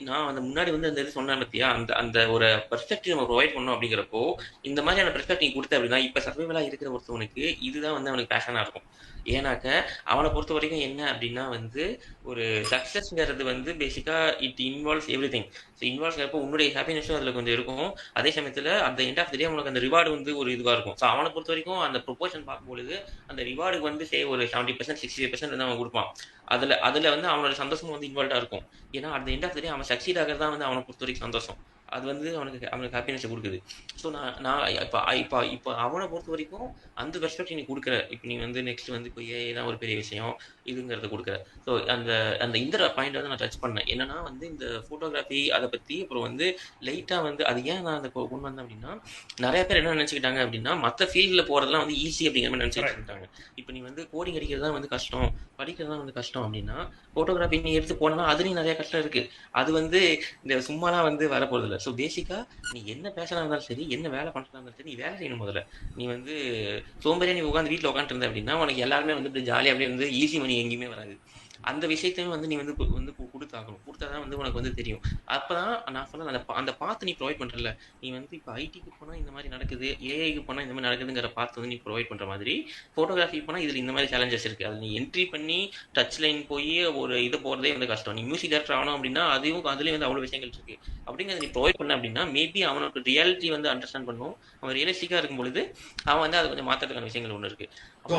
நான் அந்த முன்னாடி வந்து அந்த இது சொன்னேன் பத்தியா, அந்த அந்த ஒரு பெர்ஸ்பெக்டிவ் நம்ம ப்ரொவைட் பண்ணோம் அப்படிங்கிறப்போ இந்த மாதிரியான பெர்ஸ்பெக்டிவ் கொடுத்த அப்படின்னா இப்ப சர்வைவலா இருக்கிற ஒருத்தவனுக்கு இதுதான் வந்து அவனுக்கு பேஷனா இருக்கும். ஏன்னாக்க அவனை பொறுத்த வரைக்கும் என்ன அப்படின்னா வந்து ஒரு சக்சஸ்ங்கிறது வந்து பேசிக்கா it involves every thing. So involves இருப்போ உன்னுடைய ஹாப்பினஸும் அதில் கொஞ்சம் இருக்கும். அதே சமயத்தில் அந்த எண்ட் ஆஃப் த டே உனக்கு அந்த ரிவார்டு வந்து ஒரு இதுவாக இருக்கும். ஸோ அவனை பொறுத்த வரைக்கும் அந்த ப்ரொபோர்ஷன் பார்க்கும்பொழுது அந்த ரிவார்டுக்கு வந்து ஒரு 70% 65% வந்து அவன் கொடுப்பான். அதில் வந்து அவனோட சந்தோஷமும் வந்து இன்வால்வ்டாக இருக்கும். ஏன்னா அந்த எண்ட் ஆஃப் த டே அவன் சக்சீட் ஆகிறது தான் வந்து அவனை பொறுத்த வரைக்கும் சந்தோஷம். அது வந்து அவனுக்கு ஹாப்பினஸை கொடுக்குது. ஸோ நான் இப்போ அவனை பொறுத்த வரைக்கும் அந்த பெர்ஸ்பெக்டிவ் நீ கொடுக்குற. இப்போ நீ வந்து நெக்ஸ்ட் வந்து இப்போ ஏஐ தான் ஒரு பெரிய விஷயம் இதுங்கிறத கொடுக்குற. ஸோ அந்த அந்த இந்த பாயிண்ட் வந்து நான் டச் பண்ணேன். என்னன்னா வந்து இந்த ஃபோட்டோகிராஃபி அதை பற்றி அப்புறம் வந்து லைட்டாக வந்து அது ஏன் நான் அந்த கொண்டு வந்தேன் அப்படின்னா நிறைய பேர் என்ன நினச்சிக்கிட்டாங்க அப்படின்னா மற்ற ஃபீல்டில் போகிறதுலாம் வந்து ஈஸி அப்படிங்கிற மாதிரி நினச்சிக்கிட்டாங்க. இப்போ நீ வந்து கோடிங் அடிக்கிறது தான் வந்து கஷ்டம், படிக்கிறது தான் வந்து கஷ்டம் அப்படின்னா ஃபோட்டோகிராஃபி நீ எடுத்து போனா அதுலேயும் நிறைய கஷ்டம் இருக்கு. அது வந்து இந்த சும்மாலாம் வந்து வரப்போறது இல்லை. ஸோ பேசிக்கா நீ என்ன பேசினா இருந்தாலும் சரி, என்ன வேலை பண்ணுறதா இருந்தாலும் சரி, நீ வேலை செய்யணும் முதல்ல. நீ வந்து சோம்பேறியா நீ உட்காந்து வீட்டில் உட்காந்துட்டு இருந்த அப்படின்னா உனக்கு எல்லாருமே வந்து இப்படி ஜாலியாக அப்படியே வந்து ஈஸி மணி எங்கேயுமே வராது. அந்த விஷயத்தையும் வந்து நீ வந்து கொடுத்தாகணும். கொடுத்தாதான் வந்து உனக்கு வந்து தெரியும். அப்பதான் நான் சொன்ன அந்த பாத்து நீ ப்ரொவைட் பண்றல. நீ வந்து இப்போ ஐடிக்கு போனா இந்த மாதிரி நடக்குது, ஏஐக்கு போனா இந்த மாதிரி நடக்குதுங்கிற பார்த்து வந்து நீ ப்ரொவைட் பண்ற மாதிரி போட்டோகிராஃபி போனா இதுல இந்த மாதிரி சேலஞ்சஸ் இருக்கு. அது நீ என்ட்ரி பண்ணி டச் லைன் போய் ஒரு இது போறதே வந்து கஷ்டம். நீ மியூசிக் டேரக்டர் ஆகணும் அப்படின்னா அதுலயும் வந்து அவ்வளவு விஷயங்கள் இருக்கு. அப்படிங்கிறத நீ ப்ரொவைட் பண்ண அப்படின்னா மேபி அவனுக்கு ரியாலிட்டி வந்து அண்டர்ஸ்டாண்ட் பண்ணும். அவன் ரியலிஸ்டிக்கா இருக்கும் பொழுது அவன் வந்து அதை கொஞ்சம் மாத்துறதுக்கான விஷயங்கள் ஒண்ணு இருக்கு.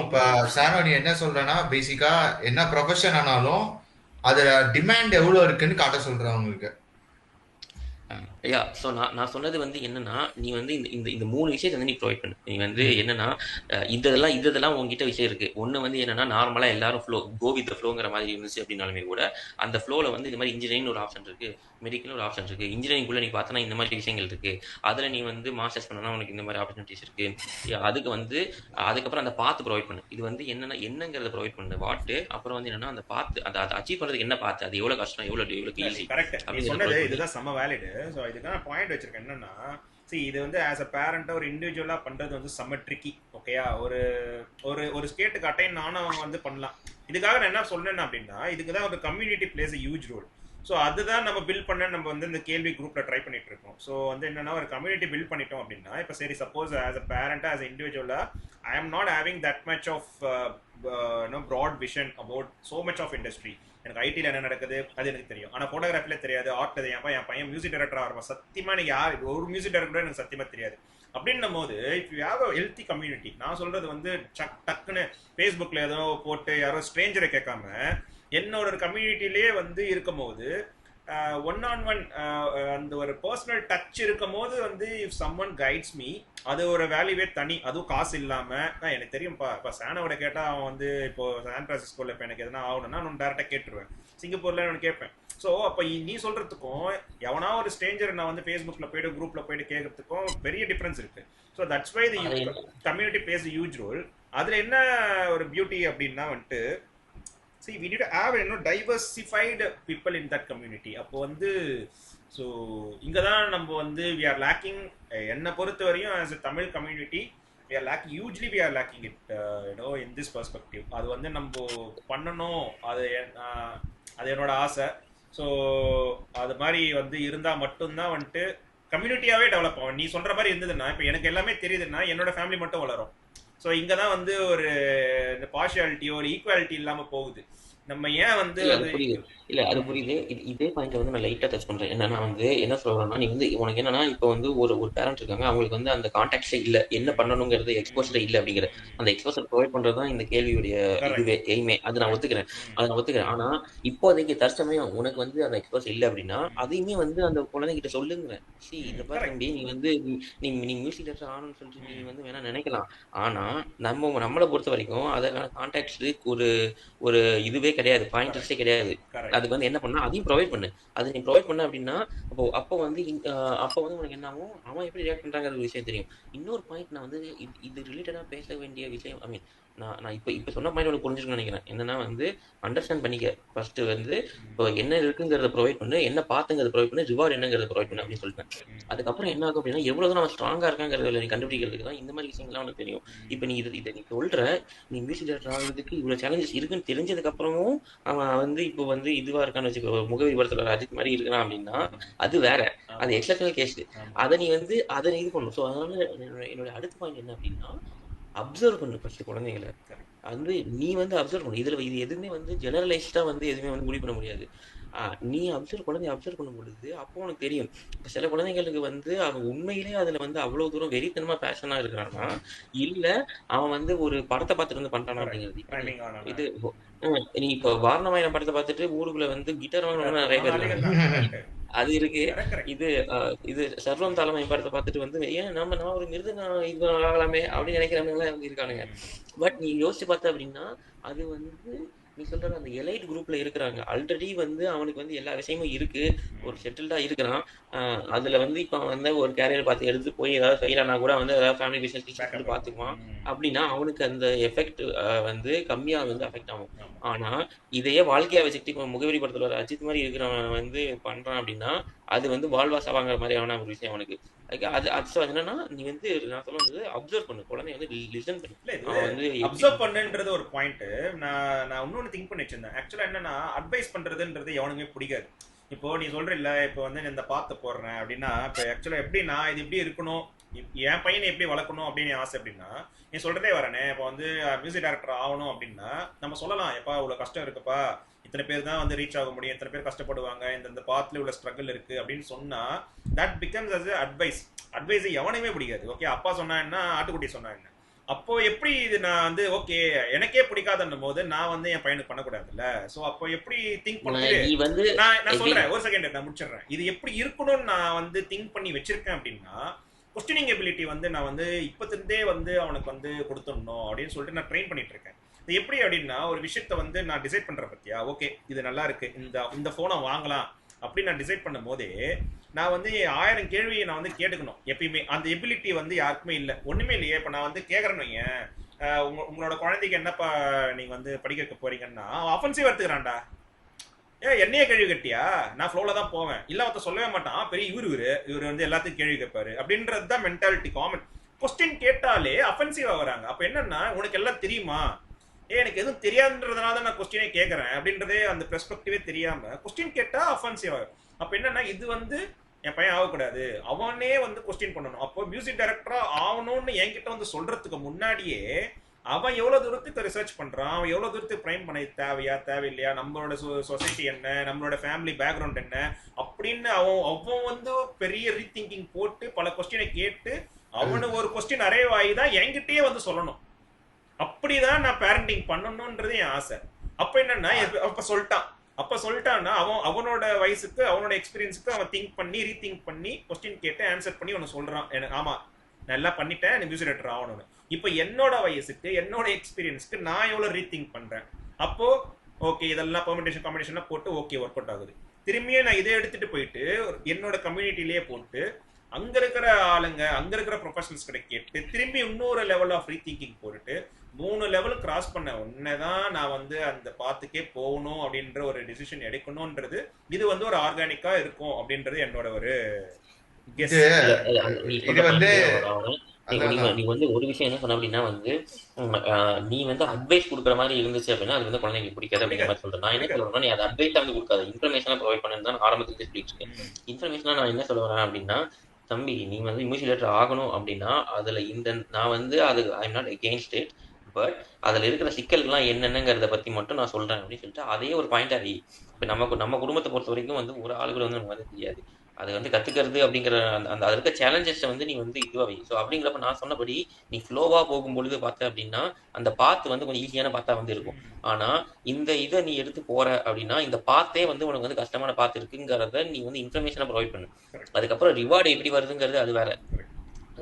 இப்போ சாரோ நீ என்ன சொல்றேன்னா பேசிக்கா என்ன ப்ரொஃபஷன் ஆனாலும் அதுல டிமாண்ட் எவ்வளவு இருக்குன்னு காட்ட சொல்றேன் உங்களுக்கு. யா ஸோ நான் சொன்னது வந்து என்னன்னா, நீ வந்து இந்த 3 விஷயத்தை வந்து நீ ப்ரொவைட் பண்ணு. நீ வந்து என்னன்னா, இதெல்லாம் உங்ககிட்ட விஷயம் இருக்கு. ஒண்ணு வந்து என்னன்னா, நார்மலா எல்லாரும் கோ வித் த ஃப்ளோங்கிற மாதிரி இருந்துச்சு அப்படின்னாலுமே கூட, அந்த ஃப்ளோல வந்து இந்த மாதிரி இன்ஜினியரிங் ஒரு ஆப்ஷன் இருக்கு, மெடிக்கல் ஒரு ஆப்ஷன் இருக்கு. இன்ஜினியரிங்குள்ள நீ பார்த்தனா இந்த மாதிரி விஷயங்கள் இருக்கு. அதுல நீ வந்து மாஸ்டர்ஸ் பண்ணனா உனக்கு இந்த மாதிரி ஆப்பர்ச்சுனிட்டிஸ் இருக்கு. அதுக்கு வந்து அதுக்கப்புறம் அந்த பாத்து ப்ரொவைட் பண்ணு. இது வந்து என்னங்கிறத ப்ரொவைட் பண்ணு. வாட்டு அப்புறம் வந்து என்னன்னா அந்த பாத்து அதை அச்சீவ் பண்றதுக்கு என்ன பாத்து, அது எவ்வளவு கஷ்டம், எவ்வளவு ஈஸி. கரெக்ட். நீ சொன்னது இதுதான் செம்ம வேலிடு. ஸோ இதுக்கான பாயிண்ட் வச்சிருக்கேன் என்னன்னா, இது வந்து ஆஸ் அ பேரண்டா ஒரு இண்டிவிஜுவலா பண்றது வந்து செம்ம ட்ரிக்கி. ஓகேயா, ஒரு ஒரு ஒரு ஸ்டேட்டுக்கு அட்டைன் ஆனவங்க அவங்க வந்து பண்ணலாம். இதுக்காக நான் என்ன சொல்றேன் அப்படின்னா, இதுக்கு தான் ஒரு community plays a huge role. So அதுதான் நம்ம பில்ட் பண்ண நம்ம வந்து இந்த கேள்வி குரூப்ல ட்ரை பண்ணிட்டு இருக்கோம். ஸோ வந்து என்னன்னா, ஒரு கம்யூனிட்டி பில்ட் பண்ணிட்டோம் அப்படின்னா, இப்போ சரி சப்போஸ் ஆஸ் அ பேரண்டா ஆஸ் இண்டிவிஜுவலா I am not having that much of broad vision about so much of industry. எனக்கு ஐடியில் என்ன நடக்குது அது எனக்கு தெரியும், ஆனால் ஃபோட்டோகிராஃபில தெரியாது, ஆர்ட்ல தெரியாம என் பையன் மியூசிக் டைரக்டர் ஆகிறோம். சத்தியமா எனக்கு ஒரு மியூசிக் டைரக்டர் எனக்கு சத்தியமா தெரியாது. அப்படின்னும் போது if you have a healthy community, நான் சொல்றது வந்து டக்குன்னு ஃபேஸ்புக்கில் ஏதோ போட்டு யாரோ ஸ்ட்ரேஞ்சரை கேட்காம என்னோட ஒரு கம்யூனிட்டிலேயே வந்து இருக்கும் போது ஒன் ஆன் ஒன் அந்த ஒரு பர்சனல் டச் இருக்கும் போது வந்து if someone guides me, அது ஒரு வேல்யூவே தனி. அதுவும் காசு இல்லாம எனக்கு தெரியும்ப்பா. இப்போ சானோட கேட்டா அவன் வந்து இப்போ சான் பிரான்சிஸ்கோல இப்போ எனக்கு எதனா ஆகணும்னா நான் டேரக்டா கேட்டுருவேன். சிங்கப்பூர்ல நான் கேட்பேன். ஸோ அப்போ நீ சொல்றதுக்கும் எவனா ஒரு ஸ்ட்ரேஞ்சர் நான் வந்து ஃபேஸ்புக்ல போயிட்டு குரூப்ல போயிட்டு கேட்கறதுக்கும் பெரிய டிஃபரன்ஸ் இருக்கு. So that's why the community plays huge role. அதுல என்ன ஒரு பியூட்டி அப்படின்னா வந்துட்டு, see we need to have diversified people in that community. அப்போ வந்து ஸோ இங்கே தான் நம்ம வந்து we are lacking. என்னை பொறுத்த வரையும் as a Tamil community we are lacking, hugely we are lacking it in this perspective. அது வந்து நம்ம பண்ணணும், அது என்னோட ஆசை. ஸோ அது மாதிரி வந்து இருந்தால் மட்டும்தான் வந்துட்டு கம்யூனிட்டியாகவே டெவலப் ஆகும். நீ சொல்கிற மாதிரி இருந்ததுன்னா இப்போ எனக்கு எல்லாமே தெரியுதுன்னா என்னோட ஃபேமிலி மட்டும் வளரும். ஸோ இங்கே தான் வந்து ஒரு இந்த பார்ஷியாலிட்டி ஒரு ஈக்குவாலிட்டி இல்லாமல் போகுது. நம்ம ஏன் வந்து அது புரியுது. இதே பாயிண்ட் வந்து நான் லைட்டா டச் பண்றேன். என்னன்னா வந்து என்ன சொல்றேன்னா, நீ வந்து உனக்கு என்னன்னா இப்போ வந்து ஒரு பேரண்ட் இருக்காங்க, அவங்களுக்கு வந்து அந்த கான்டாக்ட்ஸே இல்ல, என்ன பண்ணணுங்கிறது எக்ஸ்போசரே இல்ல அப்படிங்கிற அந்த எக்ஸ்போசர் ப்ரொவைட் பண்றதுதான் இந்த கேள்வியுடைய இதுவே எய்மே. அதை நான் ஒத்துக்கிறேன். ஆனா இப்போதைக்கு தற்சமயம் உனக்கு வந்து அந்த எக்ஸ்போசர் இல்ல அப்படின்னா அதையுமே வந்து அந்த குழந்தைகிட்ட சொல்லுங்க. இந்த மாதிரி தம்பி நீ வந்து நீ மியூசிக் டேரக்டர் ஆகணும்னு சொல்லிட்டு நீ வந்து வேணா நினைக்கலாம். ஆனா நம்மளை பொறுத்த வரைக்கும் அதற்கான கான்டாக்ட்ஸ் ஒரு இதுவே கிடையாது, பாயிண்டர்ஸே கிடையாது. அதுக்கு வந்து என்ன பண்ணா அதையும் ப்ரொவைட் பண்ணு. அது நீ ப்ரொவைட் பண்ண அப்படின்னா அப்போ வந்து உனக்கு என்ன ஆகும், அவன் எப்படி ரியாக்ட் பண்றாங்க ஒரு விஷயம் தெரியும். இன்னொரு பாயிண்ட் நான் வந்து இது ரிலேட்டடா பேச வேண்டிய விஷயம், ஐ மீன் நான் இப்போ சொன்ன பாயிண்ட் உனக்கு புரிஞ்சுக்கணும்னு நினைக்கிறேன். என்னன்னா வந்து அண்டர்ஸ்டாண்ட் பண்ணிக்க. ஃபர்ஸ்ட் வந்து இப்போ என்ன இருக்குங்கிறத ப்ரொவைட் பண்ணு, என்ன பார்த்துங்கிறத ப்ரொவைட் பண்ணு, ரிவார்டு என்னங்கிறத ப்ரொவைட் பண்ணு அப்படின்னு சொல்லிட்டேன். அதுக்கப்புறம் என்ன ஆகும் அப்படின்னா எவ்வளவு நம்ம ஸ்ட்ராங்கா இருக்காங்கிறத நீ கண்டுபிடிக்கிறதுக்கு தான் இந்த மாதிரி விஷயங்கள்லாம் உனக்கு தெரியும். இப்போ நீ இதை நீ சொல்ற, நீ மியூசிக் டேரக்டர் ஆகிறதுக்கு இவ்வளவு சேலஞ்சஸ் இருக்குன்னு தெரிஞ்சதுக்கு அப்புறமும் அவன் வந்து இப்போ வந்து இதுவா இருக்கான்னு வச்சுக்கோ, முகவரி படத்துல அஜித் மாதிரி இருக்கிறான் அப்படின்னா அது வேற, அது எக்ஸப்ஷனல் கேஸ். அதை நீ வந்து அதை இது பண்ணும். ஸோ அதனால என்னோட அடுத்த பாயிண்ட் என்ன அப்படின்னா, அப்சர்வ் பண்ணு ஃபர்ஸ்ட் குழந்தைங்களை. வந்து நீ வந்து அப்சர்வ் பண்ணு. இது எதுவுமே வந்து ஜெனரலைஸ்டா வந்து எதுவுமே வந்து முடிவு பண்ண முடியாது. நீ குழந்தைய அப்சர்வ் பண்ணும் பொழுது அப்போ உனக்கு தெரியும். இப்போ சில குழந்தைங்களுக்கு வந்து அவன் உண்மையிலேயே அதுல வந்து அவ்வளவு தூரம் வெறித்தனமா பேஷனா இருக்கிறான்னா, இல்ல அவன் வந்து ஒரு படத்தை பார்த்துட்டு வந்து பண்றானா அப்படிங்கிறது. இது நீ இப்போ வாரணமாயிரம் படத்தை பார்த்துட்டு ஊருக்குள்ள வந்து கிட்டார் வாங்கணும்னு நிறைய பேர் இருக்காங்க, அது இருக்கு. இது சர்வம் தலைமை படத்தை பார்த்துட்டு வந்து ஏன் நான் ஒரு மிருதங்க இது ஆகலாமே அப்படின்னு நினைக்கிறவங்க எல்லாம் இருக்கானுங்க. பட் நீ யோசிச்சு பார்த்த அப்படின்னா அது வந்து நீ சொல்ற அந்த எலைட் குரூப்ல இருக்கிறாங்க. ஆல்ரெடி வந்து அவனுக்கு வந்து எல்லா விஷயமும் இருக்கு, ஒரு செட்டில்டா இருக்கிறான். அதுல வந்து இப்ப வந்து ஒரு கேரியர் பார்த்து எடுத்து போய் ஏதாவது ஃபெயில் ஆனா கூட வந்து ஏதாவது ஃபேமிலி பிசினஸ் பார்த்துக்குவான் அப்படின்னா அவனுக்கு அந்த எஃபெக்ட் வந்து கம்மியா வந்து அஃபெக்ட் ஆகும். ஆனா இதையே வாழ்க்கையா வச்சுக்கிட்டு முகவரி படத்துல ஒரு அஜித் மாதிரி இருக்கிறவன் வந்து பண்றான் அப்படின்னா அது வந்து வாழ்வாசா வாங்குற மாதிரியான ஒரு விஷயம் அவனுக்கு. அது அது ஸோ என்னன்னா நீ வந்து நான் சொல்ல வந்தது அப்சர்வ் பண்ணு, குழந்தைய வந்து லிசன் பண்ணு. இல்ல இது அவன் வந்து எப்படி அப்சர்வ் பண்ணுன்றது ஒரு பாயிண்ட். நான் இன்னொன்னு திங்க் பண்ணி வச்சிருந்தேன். ஆக்சுவலா என்னன்னா அட்வைஸ் பண்றதுன்றது எவனுமே பிடிக்காது. இப்போ நீ சொல்ற இல்ல, இப்போ வந்து இந்த பாத்து போடுறேன் அப்படின்னா, இப்போ ஆக்சுவலா எப்படின்னா இது இப்படி இருக்கணும், என் பையனை எப்படி வளர்க்கணும் அப்படின்னு ஆசை. அப்படின்னா நீ சொல்றதே வரனே, இப்போ வந்து மியூசிக் டைரக்டர் ஆகணும் அப்படின்னா நம்ம சொல்லலாம், எப்பா இவ்வளவு கஷ்டம் இருக்குப்பா, இத்தனை பேர் தான் வந்து ரீச் ஆக முடியும், இத்தனை பேர் கஷ்டப்படுவாங்க, இந்த பாத்துல உள்ள ஸ்ட்ரகிள் இருக்கு அப்படின்னு சொன்னா that becomes as advice. Advice எவனையுமே பிடிக்காது. ஓகே, அப்பா சொன்னா என்ன, ஆட்டுக்குட்டி சொன்னா என்ன. அப்போ எப்படி இது நான் வந்து ஓகே எனக்கே பிடிக்காதுன்னும் போது நான் வந்து என் பையனுக்கு பண்ணக்கூடாதுல்ல. சோ அப்போ எப்படி திங்க் பண்ணுது, நீ வந்து நான் எப்படி சொல்றேன் ஒரு செகண்ட் நான் முடிச்சிடுறேன். இது எப்படி இருக்கணும்னு நான் வந்து திங்க் பண்ணி வச்சிருக்கேன் அப்படின்னா, கொஸ்டினிங் எபிலிட்டி வந்து நான் வந்து இப்பத்திருந்தே வந்து அவனுக்கு வந்து கொடுத்துடணும் அப்படின்னு சொல்லிட்டு நான் ட்ரெயின் பண்ணிட்டு இருக்கேன். இது எப்படி அப்படின்னா, ஒரு விஷயத்த வந்து நான் டிசைட் பண்றேன் பத்தியா, ஓகே இது நல்லா இருக்கு, இந்த போனை வாங்கலாம் அப்படின்னு நான் டிசைட் பண்ணும் போதே நான் வந்து 1000 கேள்வியை நான் வந்து கேட்டுக்கணும் எப்பயுமே. அந்த எபிலிட்டி வந்து யாருக்குமே இல்லை, ஒண்ணுமே இல்லையே. இப்ப நான் வந்து கேட்கறேன்னு வையேன், உங்களோட குழந்தைக்கு என்னப்பா நீங்க வந்து படிக்க வைக்க போறீங்கன்னா அஃபென்சிவ் எடுத்துக்கிறான்டா. என்னையே கேள்வி கட்டியா, நான் ஃப்ளோல தான் போவேன், இல்ல ஒருத்த சொல்லவே மாட்டான், பெரிய இவர் வந்து எல்லாத்தையும் கேள்வி கேட்பாரு அப்படின்றது தான் மென்டாலிட்டி காமன். கொஸ்டின் கேட்டாலே அஃபென்சிவா வராங்க. அப்ப என்னன்னா, உனக்கு எல்லாம் தெரியுமா, எனக்கு எதுவும் தெரியாதுன்றதுனால தான் நான் கொஸ்டினே கேட்கறேன் அப்படின்றதே அந்த பெர்ஸ்பெக்டிவே தெரியாம கொஸ்டின் கேட்டா அஃபென்சிவ் ஆகும். அப்ப என்னன்னா, இது வந்து என் பையன் ஆகக்கூடாது, அவனே வந்து கொஸ்டின் பண்ணணும். அப்போ மியூசிக் டைரக்டரா ஆகணும்னு என்கிட்ட வந்து சொல்றதுக்கு முன்னாடியே அவன் எவ்வளவு தூரத்துக்கு ரிசர்ச் பண்றான், அவன் எவ்வளவு தூரத்துக்கு பிரைம் பண்ண தேவையா தேவையில்லையா, நம்மளோட சொசைட்டி என்ன, நம்மளோட ஃபேமிலி பேக்ரவுண்ட் என்ன அப்படின்னு அவன் வந்து பெரிய ரீதிங்கிங் போட்டு பல கொஸ்டினை கேட்டு அவனு ஒரு கொஸ்டின் அரைவ் ஆகி தான் என்கிட்டயே வந்து சொல்லணும். அப்படிதான் நான் பேரண்டிங் பண்ணணும்ன்றது என் ஆசை. அப்ப என்னன்னா, அப்ப சொல்லிட்டான்னா அவனோட வயசுக்கு அவனோட எக்ஸ்பீரியன்ஸுக்கு அவன் திங்க் பண்ணி ரீதிங்க் பண்ணி கொஸ்டின் கேட்டு ஆன்சர் பண்ணி அவனை சொல்றான், எனக்கு ஆமா நான் எல்லாம் பண்ணிட்டேன், எனக்கு மியூசிக் டைரக்டர் ஆகணும்னு. இப்ப என்னோட வயசுக்கு என்னோட எக்ஸ்பீரியன்ஸ்க்கு நான் எவ்வளவு ரீதிங்க் பண்றேன். அப்போ ஓகே இதெல்லாம் பெர்மிட்டேஷன் காம்பினேஷன் போட்டு ஓகே ஒர்க் அவுட் ஆகுது. திரும்பியும் நான் இதை எடுத்துட்டு போயிட்டு என்னோட கம்யூனிட்டிலேயே போட்டு அங்க இருக்கிற ஆளுங்க அங்க இருக்கிற ப்ரொஃபஷனல்ஸ் கிட்ட கேட்டு திரும்பி இன்னொரு லெவல் ஆஃப் ரீதிங்கிங் போட்டுட்டு 3 லெவல் கிராஸ் பண்ண உடனேதான் நான் வந்து அந்த பாத்துக்கே போகணும் அப்படின்ற ஒரு டிசிஷன் எடுக்கணும்ன்றது. இது வந்து ஒரு ஆர்கானிக்கா இருக்கும் அப்படின்றது என்னோட ஒரு கெஸ். இது நீ இது சொல்ற வந்து பாயிண்ட் நீ வந்து ஒரு விஷயம் என்ன சொன்ன அப்படின்னா வந்து நீ வந்து அட்வைஸ் கொடுக்குற மாதிரி இருந்துச்சு அப்படின்னா அது வந்து குழந்தைங்களுக்கு பிடிக்காது அப்படிங்கிற மாதிரி சொல்றேன். நான் என்ன சொல்றேன்னா, நீ அதை அட்வைஸா வந்து கொடுக்காது, இன்ஃபர்மேஷனா ப்ரொவைட் பண்ணுன்னு தான் ஆரம்பத்துல சொல்லிட்டு இருக்கேன். இன்ஃபர்மேஷனா நான் என்ன சொல்ல வரேன் அப்படின்னா, தம்பி நீ வந்து மியூசிக் டைரக்டர் ஆகணும் அப்படின்னா அதுல நான் வந்து அது ஐ am not against it, but அதுல இருக்கிற சிக்கல்கள்லாம் என்னென்னங்கிறத பத்தி மட்டும் நான் சொல்றேன் அப்படின்னு சொல்லிட்டு அதே ஒரு பாயிண்டா வை. இப்ப நம்ம குடும்பத்தை பொறுத்த வரைக்கும் வந்து ஒரு ஆளுகள் வந்து நமக்கு வந்து தெரியாது, அது வந்து கத்துக்கிறது அப்படிங்கிற அந்த அது இருக்க சேலஞ்சஸை வந்து நீ வந்து இதுவா வை. ஸோ அப்படிங்கிறப்ப நான் சொன்னபடி நீ ஃப்ளோவா போகும்பொழுது பார்த்த அப்படின்னா அந்த பாத்து வந்து கொஞ்சம் ஈஸியான பாத்தா வந்து இருக்கும். ஆனா இந்த இதை நீ எடுத்து போற அப்படின்னா இந்த பாத்தே வந்து உனக்கு வந்து கஷ்டமான பாத்து இருக்குங்கிறத நீ வந்து இன்ஃபர்மேஷனை ப்ரொவைட் பண்ணு. அதுக்கப்புறம் ரிவார்டு எப்படி வருதுங்கிறது அது வேற,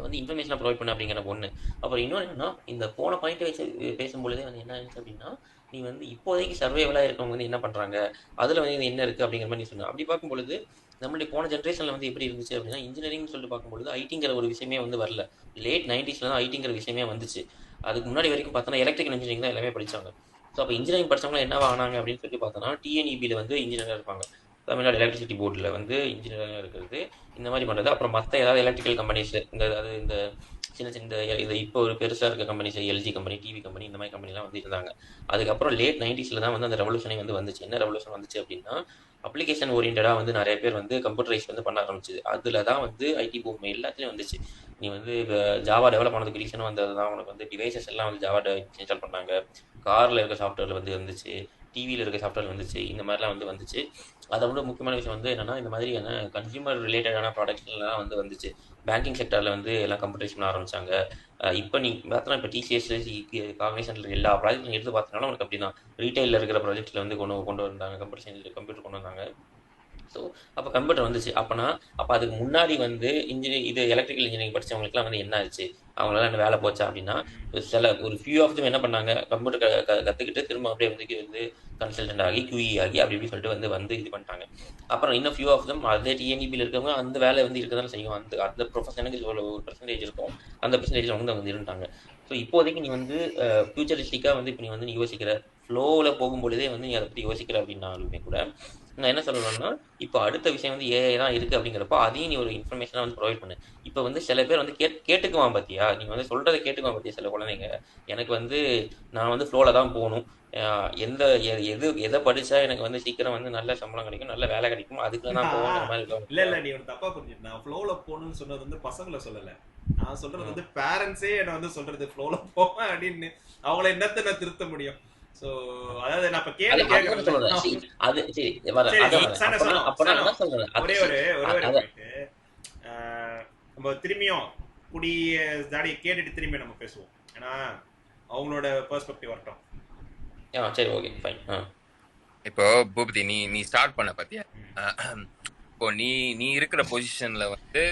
வந்து இன்ஃபர்மேஷனை ப்ரொவைட் பண்ண அப்படிங்கிற ஒன்று. அப்புறம் இன்னொன்று என்னன்னா, இந்த போன பாயிண்ட் வச்சு பேசும்பொழுதே வந்து என்ன ஆயிடுச்சு அப்படின்னா, நீ வந்து இப்போதைக்கு சர்வைவலாக இருக்கவங்க வந்து என்ன பண்ணுறாங்க, அதில் வந்து என்ன இருக்குது அப்படிங்கிற மாதிரி நீ சொன்ன. அப்படி பார்க்கும்பொழுது நம்மளுடைய போன ஜென்ரேஷனில் வந்து எப்படி இருந்துச்சு அப்படின்னா, இன்ஜினியரிங் சொல்லிட்டு பார்க்கும்பொழுது ஐடிங்கிற ஒரு விஷயமே வந்து வரல. லேட் 90s தான் ஐடிங்கிற விஷயமே வந்துச்சு. அதுக்கு முன்னாடி வரைக்கும் பார்த்தோன்னா எலக்ட்ரிக்கல் இன்ஜினியரிங் தான் எல்லாமே படித்தாங்க. ஸோ அப்போ இன்ஜினியரிங் படித்தவங்க என்னவா ஆனாங்க அப்படின்னு சொல்லி பார்த்தோன்னா, டிஎன்இபியில் வந்து இன்ஜினியராக இருப்பாங்க, தமிழ்நாடு எலக்ட்ரிசிட்டி போர்டில் வந்து இன்ஜினியராக இருக்கிறது, இந்த மாதிரி பண்ணுறது. அப்புறம் மற்ற ஏதாவது எலக்ட்ரிக்கல் கம்பெனிஸ் இந்த சின்ன சின்ன இது இப்போ ஒரு பெருசாக இருக்க companies, LG company, TV company, இந்த மாதிரி கம்பெனிலாம் வந்து இருந்தாங்க. அதுக்கப்புறம் லேட் 90s தான் வந்து அந்த ரெவல்யூஷனே வந்து வந்துச்சு. என்ன ரெவல்யூஷன் வந்துச்சு அப்படின்னா, அப்ளிகேஷன் ஓரியன்டாக வந்து நிறைய பேர் வந்து கம்ப்யூட்டரைஸ் வந்து பண்ண ஆரம்பிச்சிது. அதில் தான் வந்து ஐடி பூம் எல்லாத்துலேயும் வந்துச்சு. நீ வந்து ஜாவா டெவலப் பண்ணதுக்கு ரீசனும் வந்தது தான். உனக்கு வந்து டிவைசஸ் எல்லாம் வந்து ஜாவா இன்ஸ்டால் பண்ணாங்க, காரில் இருக்க சாஃப்ட்வேரில் வந்து வந்துச்சு, டிவியில் இருக்க சாஃப்ட்வேர் வந்துச்சு, இந்த மாதிரிலாம் வந்து வந்துச்சு. அதை விட முக்கியமான விஷயம் வந்து என்னன்னா, இந்த மாதிரியான கன்சியூமர் ரிலேட்டடான ப்ராடக்ட்ஸ்லாம் வந்து வந்துச்சு. பேங்கிங் செக்டரில் வந்து எல்லாம் கம்ப்யூட்டரைஸ் பண்ண ஆரம்பிச்சாங்க. இப்போ நீ பார்த்தோன்னா இப்போ டிசிஎஸ் காக்னிசன்ட்ல எல்லா ப்ராஜெக்ட்டும் எடுத்து பார்த்தனாலும் உனக்கு அப்படி தான் ரீட்டைலில் இருக்கிற ப்ராஜெக்ட்ஸில் வந்து கொண்டு வந்தாங்க, கம்ப்யூட்டர் கொண்டு வந்தாங்க. ஸோ அப்போ கம்ப்யூட்டர் வந்துச்சு. அப்போ அதுக்கு முன்னாடி வந்து இது எலக்ட்ரிக்கல் இன்ஜினியரிங் படித்தவங்களுக்குலாம் வந்து என்ன ஆச்சு, அவங்களால என்ன வேலை போச்சா அப்படின்னா, ஒரு ஃபியூ ஆஃப் தம் என்ன பண்ணாங்க, கம்ப்யூட்டர் கற்றுக்கிட்டு திரும்ப அப்படியே வந்து கன்சல்டன்ட் ஆகி QE ஆகி அப்படி இப்படி சொல்லிட்டு வந்து இது பண்ணிட்டாங்க. அப்புறம் இன்னும் ஃபியூ ஆஃப் தம் அதே டிஎன்இபியில் இருக்கவங்க அந்த வேலை வந்து இருக்க தானே செய்யும், அந்த ப்ரொஃபஷனுக்கு ஒரு பர்சன்டேஜ் இருக்கும், அந்த பர்சன்டேஜில் வந்து இருந்துட்டாங்க. ஸோ இப்போதைக்கு நீ வந்து ஃபியூச்சரிஸ்டிக்காக வந்து இப்போ நீ வந்து நீ யோசிக்கிற ஃப்ளோவில் போகும்பொழுதே வந்து நீ அதை பற்றி யோசிக்கிற அப்படின்னாலுமே கூட நான் என்ன சொல்லணும்னா, இப்போ அடுத்த விஷயம் வந்து ஏஐ தான் இருக்கு அப்படிங்கிறப்போ, அதையும் நீ ஒரு இன்ஃபர்மேஷனா வந்து ப்ரொவைட் பண்ணு. இப்போ வந்து சில பேர் வந்து கேட்டுக்குவான் பாத்தியா? நீங்க வந்து சொல்றத கேட்டுக்குவான் பாத்தியா சில குழந்தைங்க? எனக்கு வந்து நான் வந்து ஃப்ளோல தான் போணும். எந்த எதை படிச்சா எனக்கு வந்து சீக்கிரம் வந்து நல்ல சம்பளம் கிடைக்கும், நல்ல வேலை கிடைக்கும், அதுக்கு தான் போவேங்கிற மாதிரி இல்ல இருக்கவங்க. இல்ல, நீ ஒரு தப்பா புரிஞ்சுட்டு, நான் ஃப்ளோல போகணும்னு சொன்னது வந்து பசங்களை சொல்லல. நான் சொல்றது வந்து பேரண்ட்ஸே என்ன வந்து சொல்றது ஃப்ளோல போவேன் அப்படின்னு. அவங்கள என்னத்த நான் திருத்த முடியும்? சோ அதாவது நான் இப்ப கேள்வி அதுதான் கேட்கறேன்ல. சொல்றேன். அது சரி வர சரி, அத வரேன். சன அப்பனா சொன்னோம் அப்பனா சனோ, என்ன சொல்றேன்? அது ஒரே சரி ஒரு ஒரே ஒரு அத பாயிண்ட். நம்ம திரும்பியும் குடி தாடியை கேட்டுட்டு திரும்பி நம்ம பேசுவோம். ஏன்னா அவங்களோட பெர்ஸ்பெக்டிவ் வரட்டும். சரி ஓகே ஃபைன். இப்போ பூபதி நீ நீ ஸ்டார்ட் பண்ண பாத்தியா? இப்போ நீ நீ இருக்கிற பொசிஷன்ல வந்து